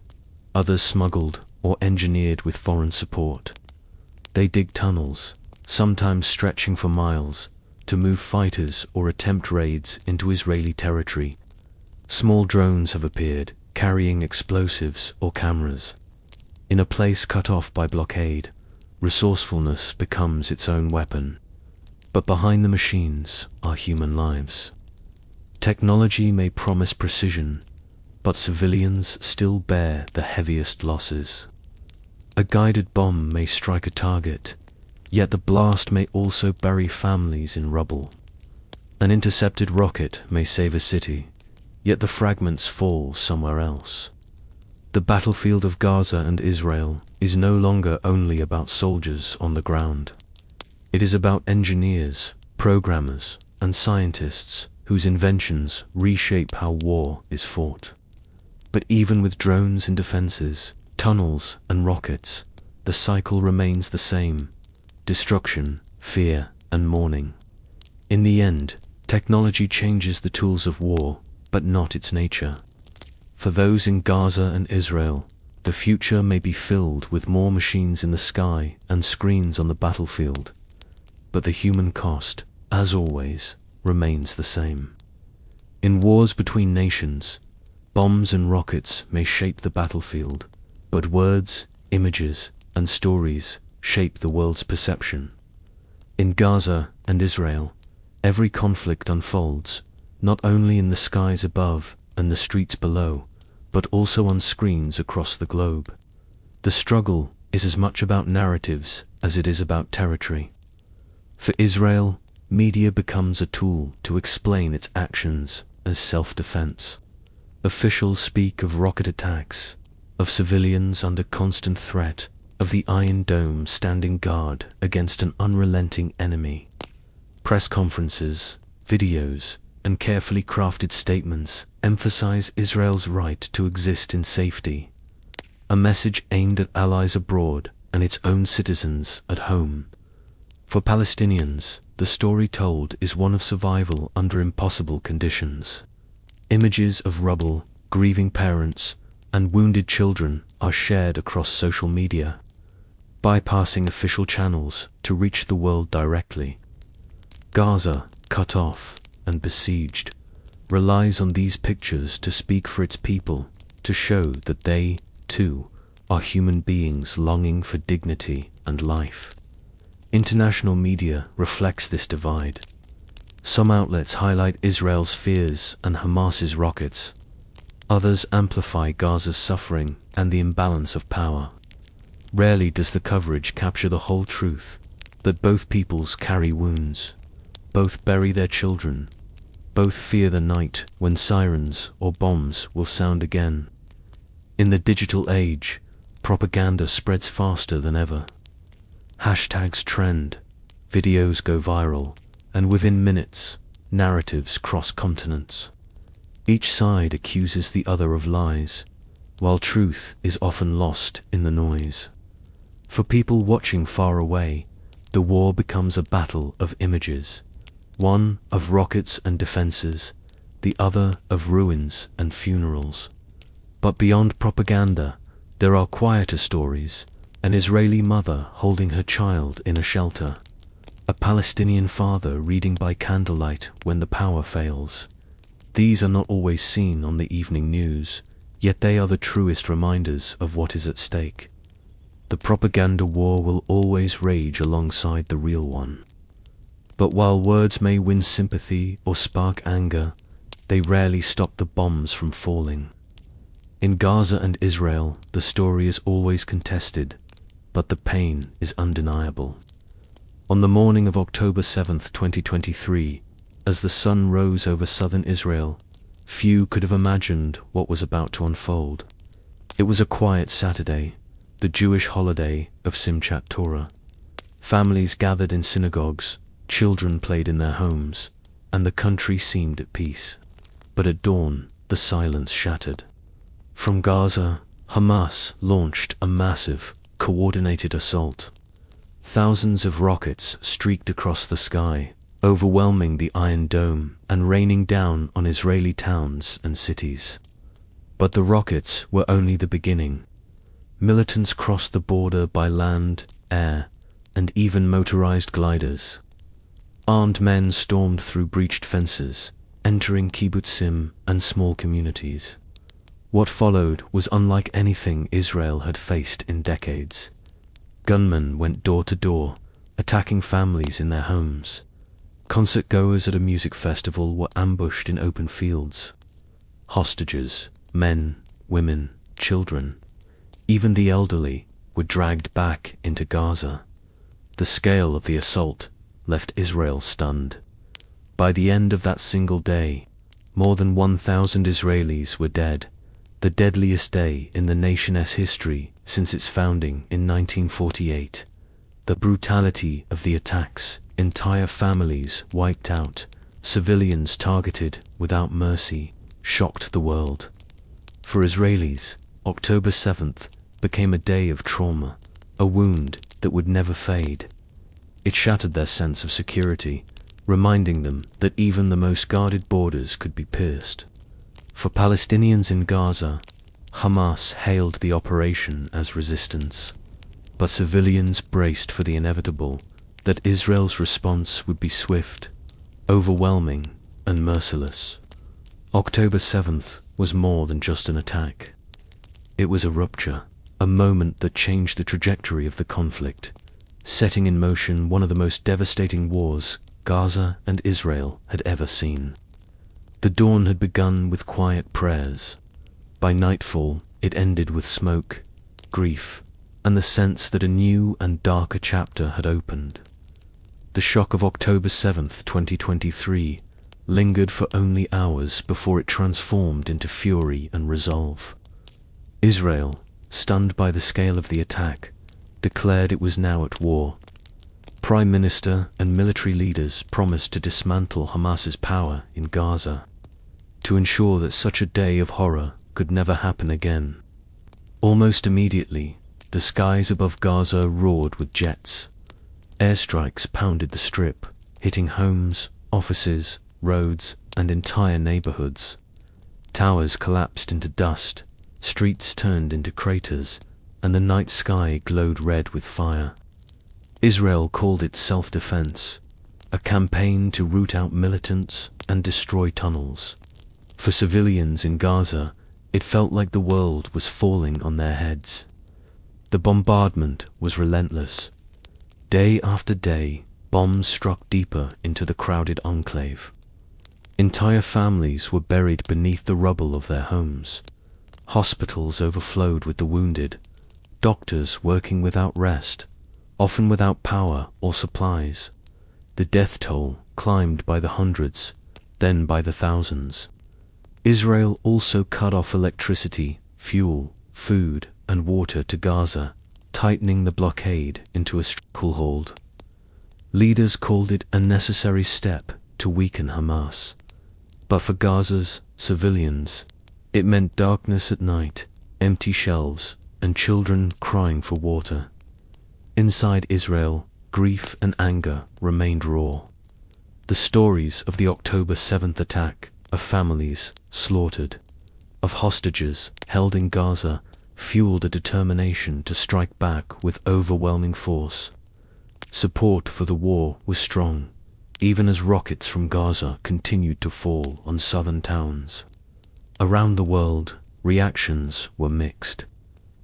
others smuggled or engineered with foreign support. They dig tunnels, sometimes stretching for miles, to move fighters or attempt raids into Israeli territory. Small drones have appeared, carrying explosives or cameras. In a place cut off by blockade, resourcefulness becomes its own weapon. But behind the machines are human lives. Technology may promise precision, but civilians still bear the heaviest losses. A guided bomb may strike a target, yet the blast may also bury families in rubble. An intercepted rocket may save a city, yet the fragments fall somewhere else. The battlefield of Gaza and Israel is no longer only about soldiers on the ground. It is about engineers, programmers, and scientists whose inventions reshape how war is fought. But even with drones and defenses, tunnels and rockets, the cycle remains the same: destruction, fear, and mourning. In the end, technology changes the tools of war, but not its nature. For those in Gaza and Israel, the future may be filled with more machines in the sky and screens on the battlefield, but the human cost, as always, remains the same. In wars between nations, bombs and rockets may shape the battlefield, but words, images, and stories shape the world's perception. In Gaza and Israel, every conflict unfolds, not only in the skies above and the streets below, but also on screens across the globe. The struggle is as much about narratives as it is about territory. For Israel, media becomes a tool to explain its actions as self-defense. Officials speak of rocket attacks, of civilians under constant threat, of the Iron Dome standing guard against an unrelenting enemy. Press conferences, videos, and carefully crafted statements emphasize Israel's right to exist in safety, a message aimed at allies abroad and its own citizens at home. For Palestinians, the story told is one of survival under impossible conditions. Images of rubble, grieving parents, and wounded children are shared across social media, bypassing official channels to reach the world directly. Gaza, cut off and besieged, relies on these pictures to speak for its people, to show that they, too, are human beings longing for dignity and life. International media reflects this divide. Some outlets highlight Israel's fears and Hamas's rockets. Others amplify Gaza's suffering and the imbalance of power. Rarely does the coverage capture the whole truth, that both peoples carry wounds, both bury their children, both fear the night when sirens or bombs will sound again. In the digital age, propaganda spreads faster than ever. Hashtags trend, videos go viral, and within minutes, narratives cross continents. Each side accuses the other of lies, while truth is often lost in the noise. For people watching far away, the war becomes a battle of images, one of rockets and defenses, the other of ruins and funerals. But beyond propaganda, there are quieter stories: an Israeli mother holding her child in a shelter, a Palestinian father reading by candlelight when the power fails. These are not always seen on the evening news, yet they are the truest reminders of what is at stake. The propaganda war will always rage alongside the real one. But while words may win sympathy or spark anger, they rarely stop the bombs from falling. In Gaza and Israel, the story is always contested, but the pain is undeniable. On the morning of October 7, 2023, as the sun rose over southern Israel, few could have imagined what was about to unfold. It was a quiet Saturday, the Jewish holiday of Simchat Torah. Families gathered in synagogues, children played in their homes, and the country seemed at peace. But at dawn, the silence shattered. From Gaza, Hamas launched a massive, coordinated assault. Thousands of rockets streaked across the sky, overwhelming the Iron Dome and raining down on Israeli towns and cities. But the rockets were only the beginning. Militants crossed the border by land, air, and even motorized gliders. Armed men stormed through breached fences, entering kibbutzim and small communities. What followed was unlike anything Israel had faced in decades. Gunmen went door to door, attacking families in their homes. Concert-goers at a music festival were ambushed in open fields. Hostages, Men, women, children, even the elderly, were dragged back into Gaza. The scale of the assault left Israel stunned. By the end of that single day, more than 1,000 Israelis were dead, the deadliest day in the nation's history since its founding in 1948. The brutality of the attacks, entire families wiped out, civilians targeted without mercy, shocked the world. For Israelis, October 7th became a day of trauma, a wound that would never fade. It shattered their sense of security, reminding them that even the most guarded borders could be pierced. For Palestinians in Gaza, Hamas hailed the operation as resistance, but civilians braced for the inevitable, that Israel's response would be swift, overwhelming, and merciless. October 7th was more than just an attack. It was a rupture, a moment that changed the trajectory of the conflict, setting in motion one of the most devastating wars Gaza and Israel had ever seen. The dawn had begun with quiet prayers. By nightfall, it ended with smoke, grief, and the sense that a new and darker chapter had opened. The shock of October 7th, 2023, lingered for only hours before it transformed into fury and resolve. Israel, stunned by the scale of the attack, declared it was now at war. Prime Minister and military leaders promised to dismantle Hamas's power in Gaza, to ensure that such a day of horror could never happen again. Almost immediately, the skies above Gaza roared with jets. Airstrikes pounded the strip, hitting homes, offices, roads, and entire neighborhoods. Towers collapsed into dust, streets turned into craters, and the night sky glowed red with fire. Israel called it self-defense, a campaign to root out militants and destroy tunnels. For civilians in Gaza, it felt like the world was falling on their heads. The bombardment was relentless. Day after day, bombs struck deeper into the crowded enclave. Entire families were buried beneath the rubble of their homes. Hospitals overflowed with the wounded, doctors working without rest, often without power or supplies. The death toll climbed by the hundreds, then by the thousands. Israel also cut off electricity, fuel, food, and water to Gaza, tightening the blockade into a stranglehold. Leaders called it a necessary step to weaken Hamas. But for Gaza's civilians, it meant darkness at night, empty shelves, and children crying for water. Inside Israel, grief and anger remained raw. The stories of the October 7th attack, of families slaughtered, of hostages held in Gaza, fueled a determination to strike back with overwhelming force. Support for the war was strong, even as rockets from Gaza continued to fall on southern towns. Around the world, reactions were mixed.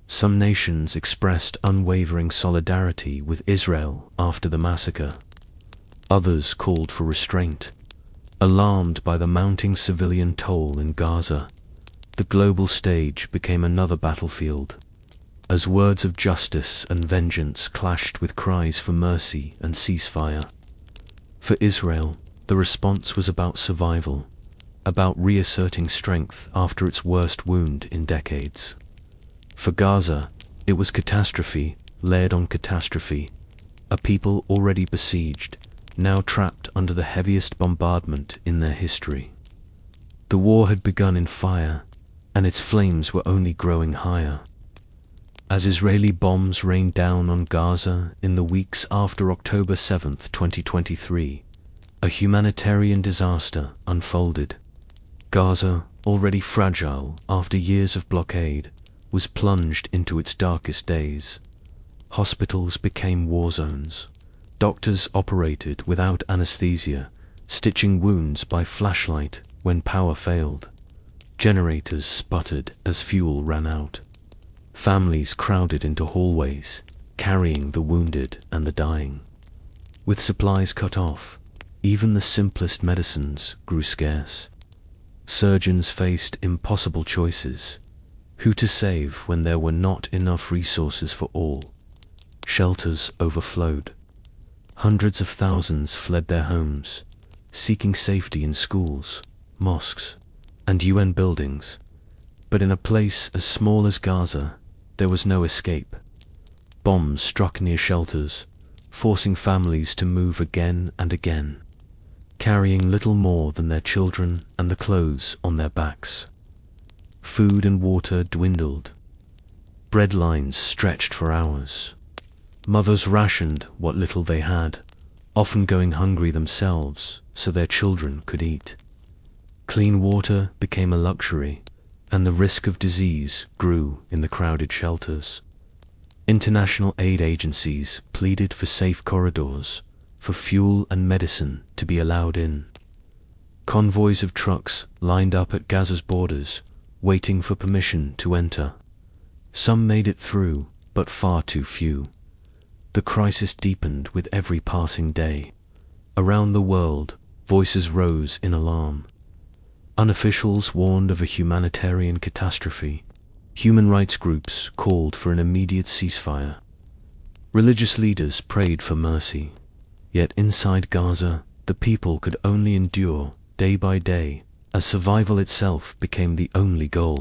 Some nations expressed unwavering solidarity with Israel after the massacre. Others called for restraint. Alarmed by the mounting civilian toll in Gaza, the global stage became another battlefield, as words of justice and vengeance clashed with cries for mercy and ceasefire. For Israel, the response was about survival, about reasserting strength after its worst wound in decades. For Gaza, it was catastrophe layered on catastrophe, a people already besieged, now trapped under the heaviest bombardment in their history. The war had begun in fire, and its flames were only growing higher. As Israeli bombs rained down on Gaza in the weeks after October 7th, 2023, a humanitarian disaster unfolded. Gaza, already fragile after years of blockade, was plunged into its darkest days. Hospitals became war zones. Doctors operated without anesthesia, stitching wounds by flashlight when power failed. Generators sputtered as fuel ran out. Families crowded into hallways, carrying the wounded and the dying. With supplies cut off, even the simplest medicines grew scarce. Surgeons faced impossible choices. Who to save when there were not enough resources for all? Shelters overflowed. Hundreds of thousands fled their homes, seeking safety in schools, mosques, and UN buildings. But in a place as small as Gaza, there was no escape. Bombs struck near shelters, forcing families to move again and again, carrying little more than their children and the clothes on their backs. Food and water dwindled. Bread lines stretched for hours. Mothers rationed what little they had, often going hungry themselves so their children could eat. Clean water became a luxury, and the risk of disease grew in the crowded shelters. International aid agencies pleaded for safe corridors, for fuel and medicine to be allowed in. Convoys of trucks lined up at Gaza's borders, waiting for permission to enter. Some made it through, but far too few. The crisis deepened with every passing day. Around the world, voices rose in alarm. Unofficials warned of a humanitarian catastrophe. Human rights groups called for an immediate ceasefire. Religious leaders prayed for mercy. Yet inside Gaza, the people could only endure day by day, as survival itself became the only goal.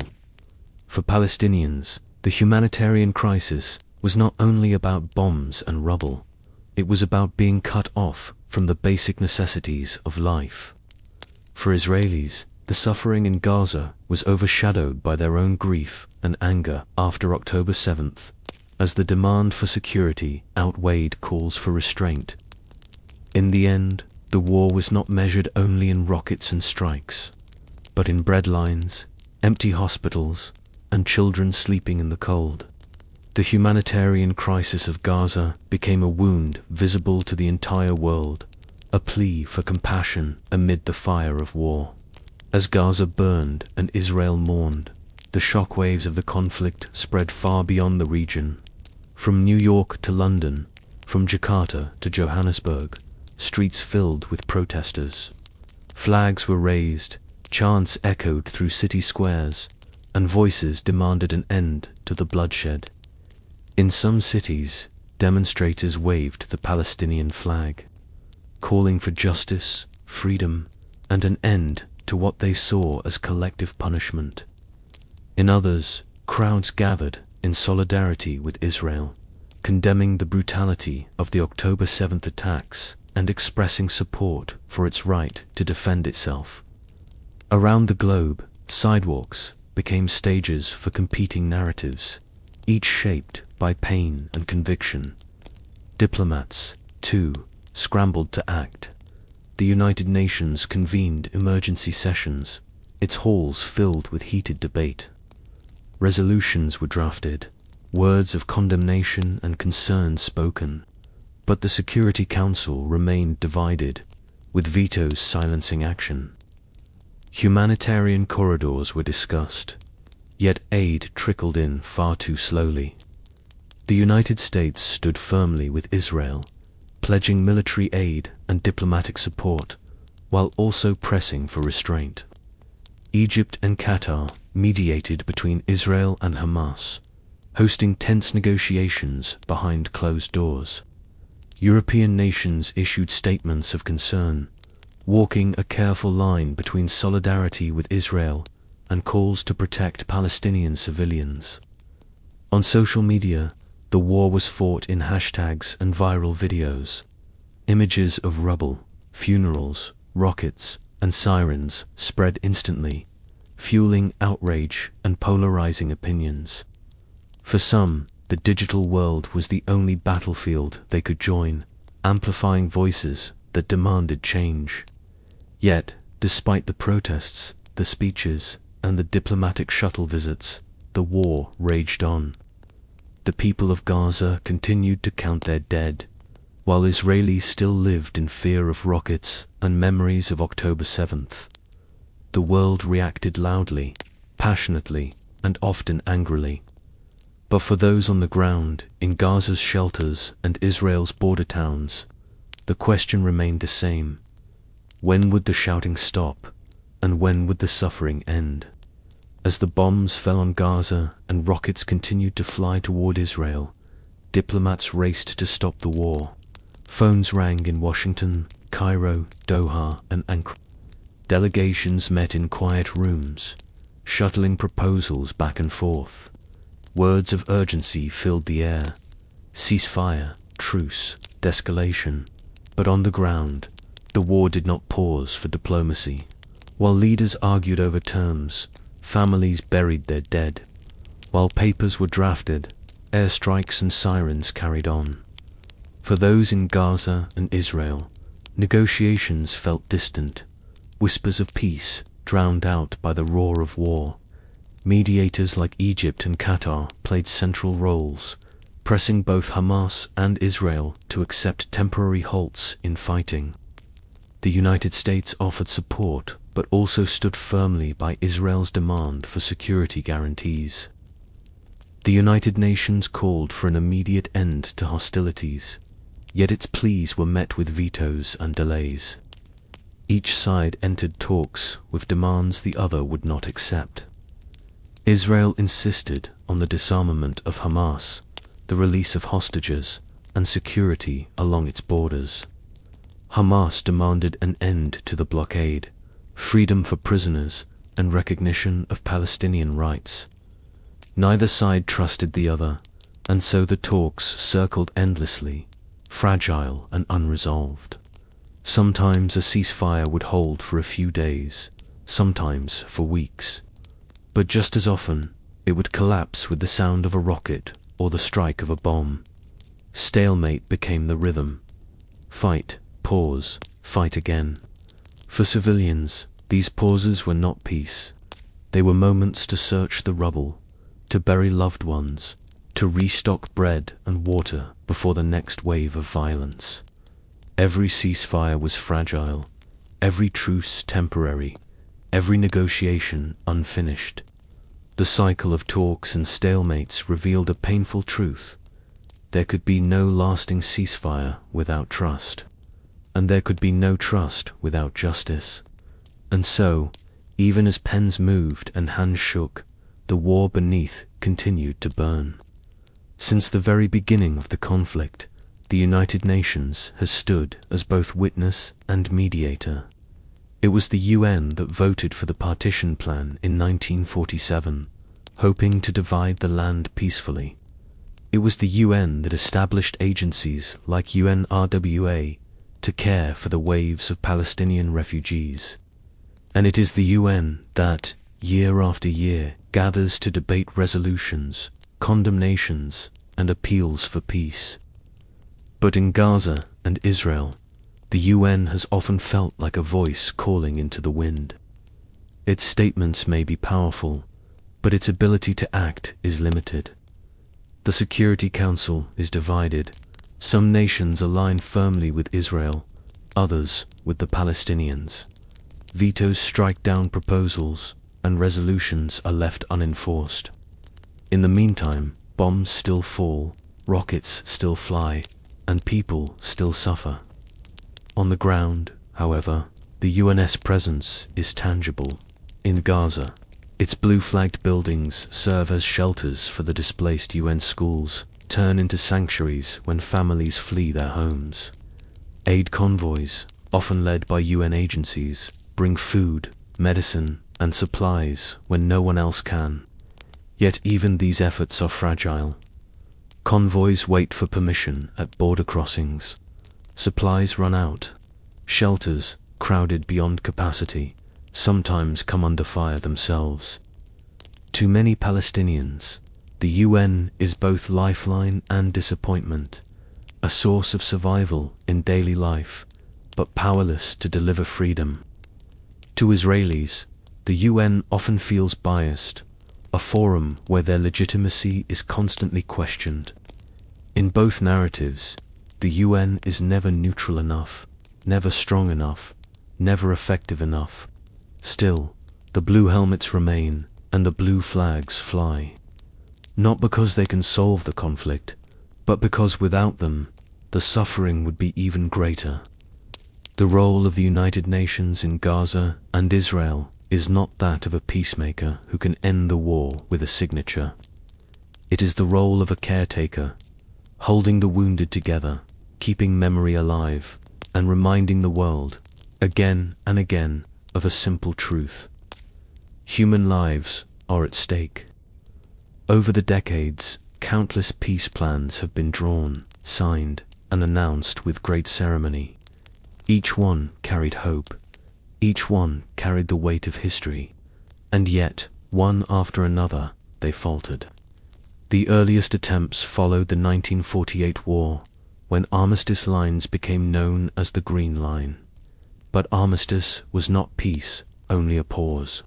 For Palestinians, the humanitarian crisis was not only about bombs and rubble. It was about being cut off from the basic necessities of life. For Israelis, the suffering in Gaza was overshadowed by their own grief and anger after October 7th, as the demand for security outweighed calls for restraint. In the end, the war was not measured only in rockets and strikes, but in bread lines, empty hospitals, and children sleeping in the cold. The humanitarian crisis of Gaza became a wound visible to the entire world, a plea for compassion amid the fire of war. As Gaza burned and Israel mourned, the shockwaves of the conflict spread far beyond the region. From New York to London, from Jakarta to Johannesburg, streets filled with protesters. Flags were raised, chants echoed through city squares, and voices demanded an end to the bloodshed. In some cities, demonstrators waved the Palestinian flag, calling for justice, freedom, and an end to what they saw as collective punishment. In others, crowds gathered in solidarity with Israel, condemning the brutality of the October 7th attacks and expressing support for its right to defend itself. Around the globe, sidewalks became stages for competing narratives, each shaped by pain and conviction. Diplomats, too, scrambled to act. The United Nations convened emergency sessions, its halls filled with heated debate. Resolutions were drafted, words of condemnation and concern spoken, but the Security Council remained divided, with vetoes silencing action. Humanitarian corridors were discussed, yet aid trickled in far too slowly. The United States stood firmly with Israel, pledging military aid and diplomatic support, while also pressing for restraint. Egypt and Qatar mediated between Israel and Hamas, hosting tense negotiations behind closed doors. European nations issued statements of concern, walking a careful line between solidarity with Israel and calls to protect Palestinian civilians. On social media, the war was fought in hashtags and viral videos. Images of rubble, funerals, rockets, and sirens spread instantly, fueling outrage and polarizing opinions. For some, the digital world was the only battlefield they could join, amplifying voices that demanded change. Yet, despite the protests, the speeches, and the diplomatic shuttle visits, the war raged on. The people of Gaza continued to count their dead, while Israelis still lived in fear of rockets and memories of October 7th. The world reacted loudly, passionately, and often angrily. But for those on the ground, in Gaza's shelters and Israel's border towns, the question remained the same. When would the shouting stop, and when would the suffering end? As the bombs fell on Gaza and rockets continued to fly toward Israel, diplomats raced to stop the war. Phones rang in Washington, Cairo, Doha, and Ankara. Delegations met in quiet rooms, shuttling proposals back and forth. Words of urgency filled the air. Ceasefire, truce, de-escalation. But on the ground, the war did not pause for diplomacy. While leaders argued over terms, families buried their dead. While papers were drafted, airstrikes and sirens carried on. For those in Gaza and Israel, negotiations felt distant, whispers of peace drowned out by the roar of war. Mediators like Egypt and Qatar played central roles, pressing both Hamas and Israel to accept temporary halts in fighting. The United States offered support, but also stood firmly by Israel's demand for security guarantees. The United Nations called for an immediate end to hostilities, yet its pleas were met with vetoes and delays. Each side entered talks with demands the other would not accept. Israel insisted on the disarmament of Hamas, the release of hostages, and security along its borders. Hamas demanded an end to the blockade, freedom for prisoners, and recognition of Palestinian rights. Neither side trusted the other, and so the talks circled endlessly, fragile and unresolved. Sometimes a ceasefire would hold for a few days, sometimes for weeks. But just as often, it would collapse with the sound of a rocket or the strike of a bomb. Stalemate became the rhythm. Fight, pause, fight again. For civilians, these pauses were not peace. They were moments to search the rubble, to bury loved ones, to restock bread and water before the next wave of violence. Every ceasefire was fragile, every truce temporary, every negotiation unfinished. The cycle of talks and stalemates revealed a painful truth. There could be no lasting ceasefire without trust, and there could be no trust without justice. And so, even as pens moved and hands shook, the war beneath continued to burn. Since the very beginning of the conflict, the United Nations has stood as both witness and mediator. It was the UN that voted for the partition plan in 1947, hoping to divide the land peacefully. It was the UN that established agencies like UNRWA to care for the waves of Palestinian refugees. And it is the UN that, year after year, gathers to debate resolutions, condemnations, and appeals for peace. But in Gaza and Israel, the UN has often felt like a voice calling into the wind. Its statements may be powerful, but its ability to act is limited. The Security Council is divided. Some nations align firmly with Israel, others with the Palestinians. Vetoes strike down proposals, and resolutions are left unenforced. In the meantime, bombs still fall, rockets still fly, and people still suffer. On the ground, however, the UN's presence is tangible. In Gaza, its blue-flagged buildings serve as shelters for the displaced UN schools, turn into sanctuaries when families flee their homes. Aid convoys, often led by UN agencies, bring food, medicine, and supplies when no one else can. Yet even these efforts are fragile. Convoys wait for permission at border crossings. Supplies run out. Shelters, crowded beyond capacity, sometimes come under fire themselves. To many Palestinians, the UN is both lifeline and disappointment, a source of survival in daily life, but powerless to deliver freedom. To Israelis, the UN often feels biased, a forum where their legitimacy is constantly questioned. In both narratives, the UN is never neutral enough, never strong enough, never effective enough. Still, the blue helmets remain and the blue flags fly. Not because they can solve the conflict, but because without them, the suffering would be even greater. The role of the United Nations in Gaza and Israel is not that of a peacemaker who can end the war with a signature. It is the role of a caretaker, holding the wounded together, keeping memory alive, and reminding the world, again and again, of a simple truth. Human lives are at stake. Over the decades, countless peace plans have been drawn, signed, and announced with great ceremony. Each one carried hope. Each one carried the weight of history. And yet, one after another, they faltered. The earliest attempts followed the 1948 war, when armistice lines became known as the Green Line. But armistice was not peace, only a pause.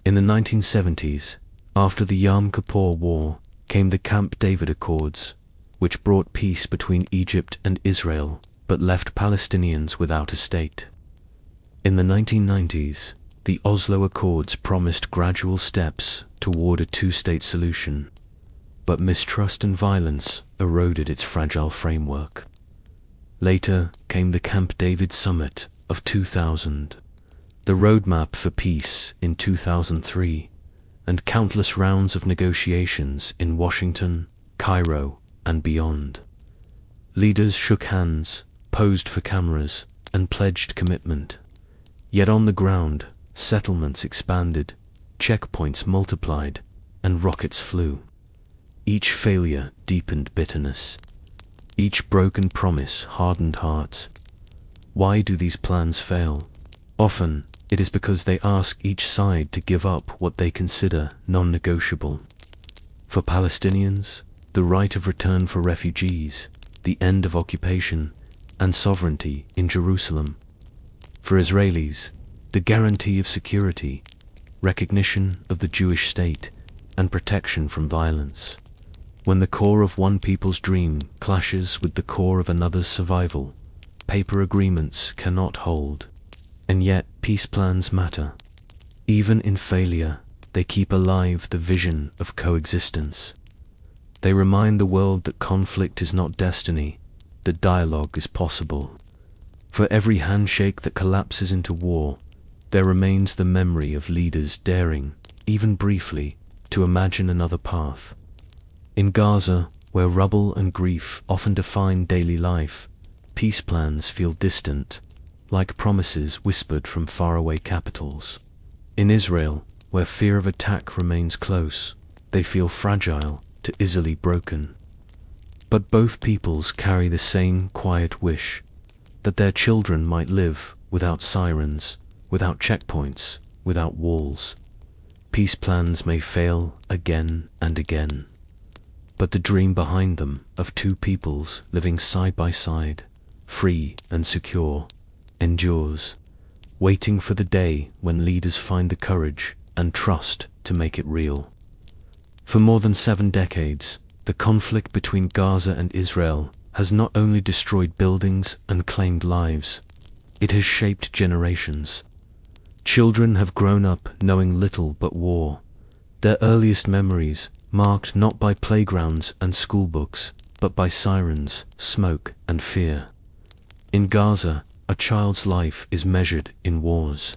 In the 1970s, after the Yom Kippur War, came the Camp David Accords, which brought peace between Egypt and Israel, but left Palestinians without a state. In the 1990s, the Oslo Accords promised gradual steps toward a two-state solution, but mistrust and violence eroded its fragile framework. Later came the Camp David Summit of 2000, the roadmap for peace in 2003, and countless rounds of negotiations in Washington, Cairo, and beyond. Leaders shook hands, posed for cameras, and pledged commitment. Yet on the ground, settlements expanded, checkpoints multiplied, and rockets flew. Each failure deepened bitterness. Each broken promise hardened hearts. Why do these plans fail? Often, it is because they ask each side to give up what they consider non-negotiable. For Palestinians, the right of return for refugees, the end of occupation, and sovereignty in Jerusalem. For Israelis, the guarantee of security, recognition of the Jewish state, and protection from violence. When the core of one people's dream clashes with the core of another's survival, paper agreements cannot hold. And yet, peace plans matter. Even in failure, they keep alive the vision of coexistence. They remind the world that conflict is not destiny, that dialogue is possible. For every handshake that collapses into war, there remains the memory of leaders daring, even briefly, to imagine another path. In Gaza, where rubble and grief often define daily life, peace plans feel distant, like promises whispered from faraway capitals. In Israel, where fear of attack remains close, they feel fragile to easily broken. But both peoples carry the same quiet wish, that their children might live without sirens, without checkpoints, without walls. Peace plans may fail again and again, but the dream behind them of two peoples living side by side, free and secure, endures, waiting for the day when leaders find the courage and trust to make it real. For more than 7 decades, the conflict between Gaza and Israel has not only destroyed buildings and claimed lives, it has shaped generations. Children have grown up knowing little but war, their earliest memories marked not by playgrounds and schoolbooks, but by sirens, smoke, and fear. In Gaza, a child's life is measured in wars.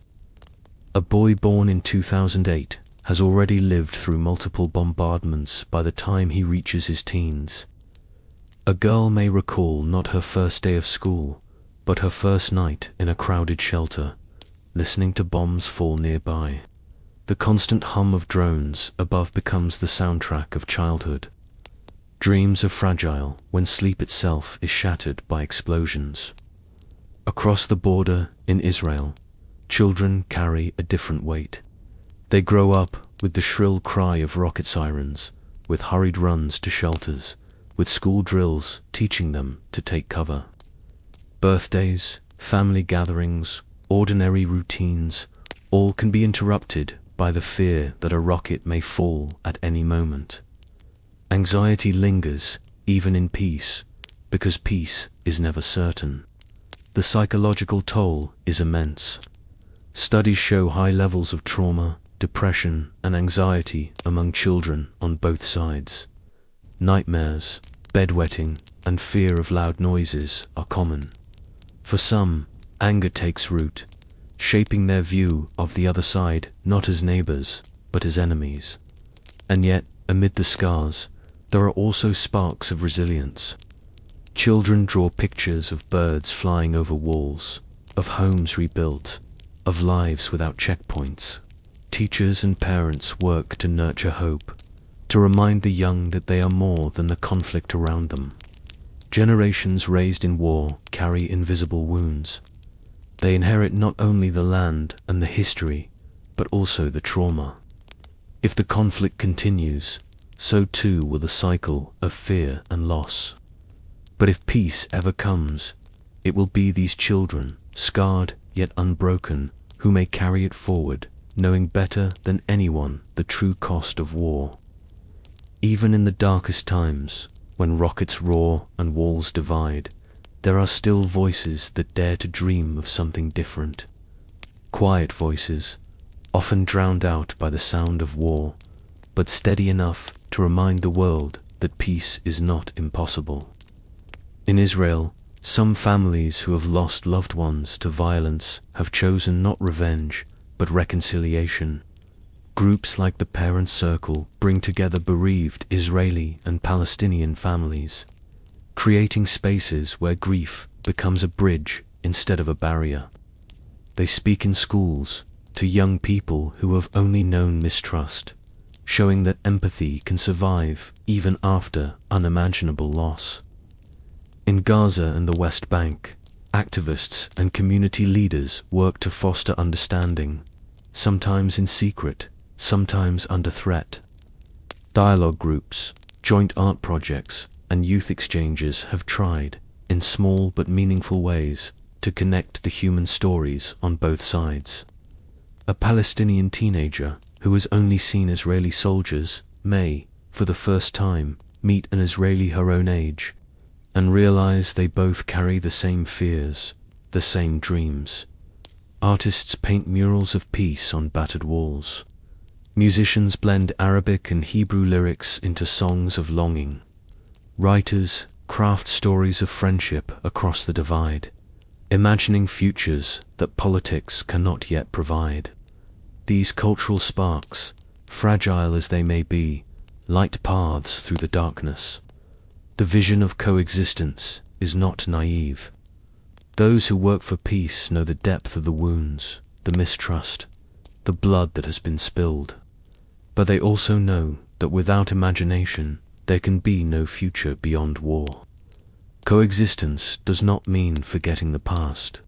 A boy born in 2008 has already lived through multiple bombardments by the time he reaches his teens. A girl may recall not her first day of school, but her first night in a crowded shelter, listening to bombs fall nearby. The constant hum of drones above becomes the soundtrack of childhood. Dreams are fragile when sleep itself is shattered by explosions. Across the border in Israel, children carry a different weight. They grow up with the shrill cry of rocket sirens, with hurried runs to shelters, with school drills teaching them to take cover. Birthdays, family gatherings, ordinary routines, all can be interrupted by the fear that a rocket may fall at any moment. Anxiety lingers, even in peace, because peace is never certain. The psychological toll is immense. Studies show high levels of trauma, depression, and anxiety among children on both sides. Nightmares, bedwetting, and fear of loud noises are common. For some, anger takes root, shaping their view of the other side not as neighbors, but as enemies. And yet, amid the scars, there are also sparks of resilience. Children draw pictures of birds flying over walls, of homes rebuilt, of lives without checkpoints. Teachers and parents work to nurture hope, to remind the young that they are more than the conflict around them. Generations raised in war carry invisible wounds. They inherit not only the land and the history, but also the trauma. If the conflict continues, so too will the cycle of fear and loss. But if peace ever comes, it will be these children, scarred yet unbroken, who may carry it forward, knowing better than anyone the true cost of war. Even in the darkest times, when rockets roar and walls divide, there are still voices that dare to dream of something different. Quiet voices, often drowned out by the sound of war, but steady enough to remind the world that peace is not impossible. In Israel, some families who have lost loved ones to violence have chosen not revenge, but reconciliation. Groups like the Parents' Circle bring together bereaved Israeli and Palestinian families, creating spaces where grief becomes a bridge instead of a barrier. They speak in schools to young people who have only known mistrust, showing that empathy can survive even after unimaginable loss. In Gaza and the West Bank, activists and community leaders work to foster understanding, sometimes in secret, sometimes under threat. Dialogue groups, joint art projects, and youth exchanges have tried, in small but meaningful ways, to connect the human stories on both sides. A Palestinian teenager who has only seen Israeli soldiers may, for the first time, meet an Israeli her own age, and realize they both carry the same fears, the same dreams. Artists paint murals of peace on battered walls. Musicians blend Arabic and Hebrew lyrics into songs of longing. Writers craft stories of friendship across the divide, imagining futures that politics cannot yet provide. These cultural sparks, fragile as they may be, light paths through the darkness. The vision of coexistence is not naive. Those who work for peace know the depth of the wounds, the mistrust, the blood that has been spilled. But they also know that without imagination, there can be no future beyond war. Coexistence does not mean forgetting the past.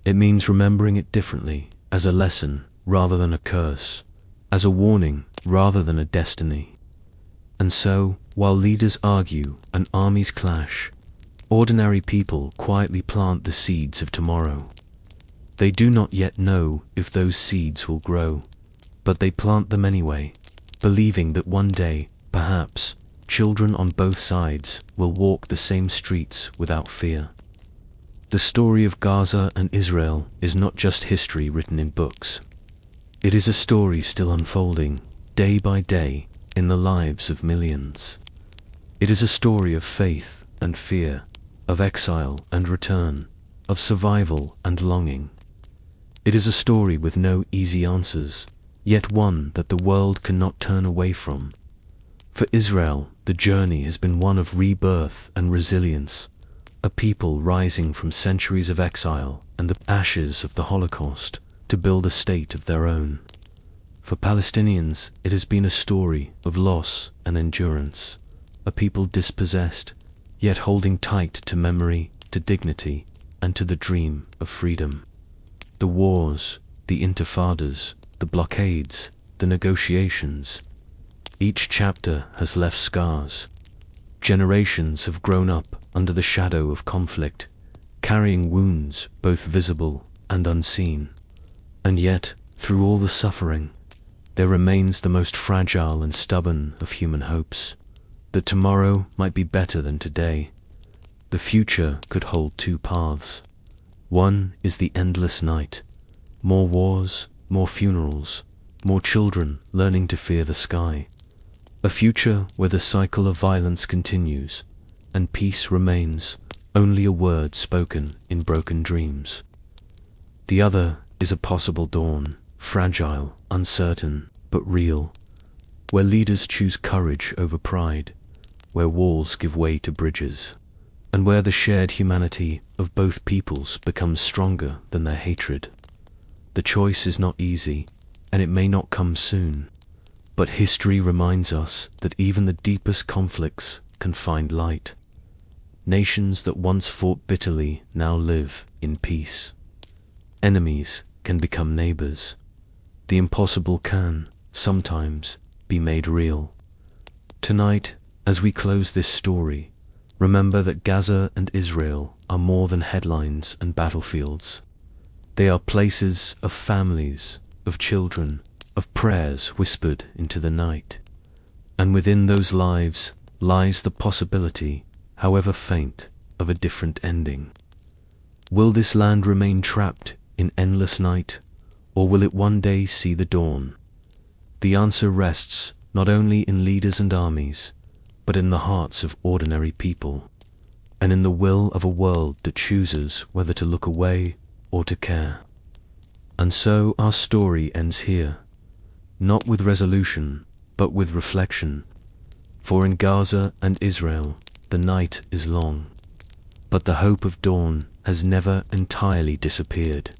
It means remembering it differently, as a lesson rather than a curse, as a warning rather than a destiny. And so, while leaders argue and armies clash, ordinary people quietly plant the seeds of tomorrow. They do not yet know if those seeds will grow, but they plant them anyway, believing that one day, perhaps, children on both sides will walk the same streets without fear. The story of Gaza and Israel is not just history written in books. It is a story still unfolding, day by day, in the lives of millions. It is a story of faith and fear, of exile and return, of survival and longing. It is a story with no easy answers, yet one that the world cannot turn away from. For Israel, the journey has been one of rebirth and resilience, a people rising from centuries of exile and the ashes of the Holocaust to build a state of their own. For Palestinians, it has been a story of loss and endurance, a people dispossessed, yet holding tight to memory, to dignity, and to the dream of freedom. The wars, the intifadas, the blockades, the negotiations, each chapter has left scars. Generations have grown up under the shadow of conflict, carrying wounds both visible and unseen. And yet, through all the suffering, there remains the most fragile and stubborn of human hopes, that tomorrow might be better than today. The future could hold two paths. One is the endless night. More wars, more funerals, more children learning to fear the sky. A future where the cycle of violence continues, and peace remains only a word spoken in broken dreams. The other is a possible dawn, fragile, uncertain, but real, where leaders choose courage over pride, where walls give way to bridges, and where the shared humanity of both peoples becomes stronger than their hatred. The choice is not easy, and it may not come soon, but history reminds us that even the deepest conflicts can find light. Nations that once fought bitterly now live in peace. Enemies can become neighbors. The impossible can, sometimes, be made real. Tonight, as we close this story, remember that Gaza and Israel are more than headlines and battlefields. They are places of families, of children, of prayers whispered into the night. And within those lives lies the possibility, however faint, of a different ending. Will this land remain trapped in endless night, or will it one day see the dawn? The answer rests not only in leaders and armies, but in the hearts of ordinary people, and in the will of a world that chooses whether to look away or to care. And so our story ends here, not with resolution, but with reflection. For in Gaza and Israel, the night is long, but the hope of dawn has never entirely disappeared.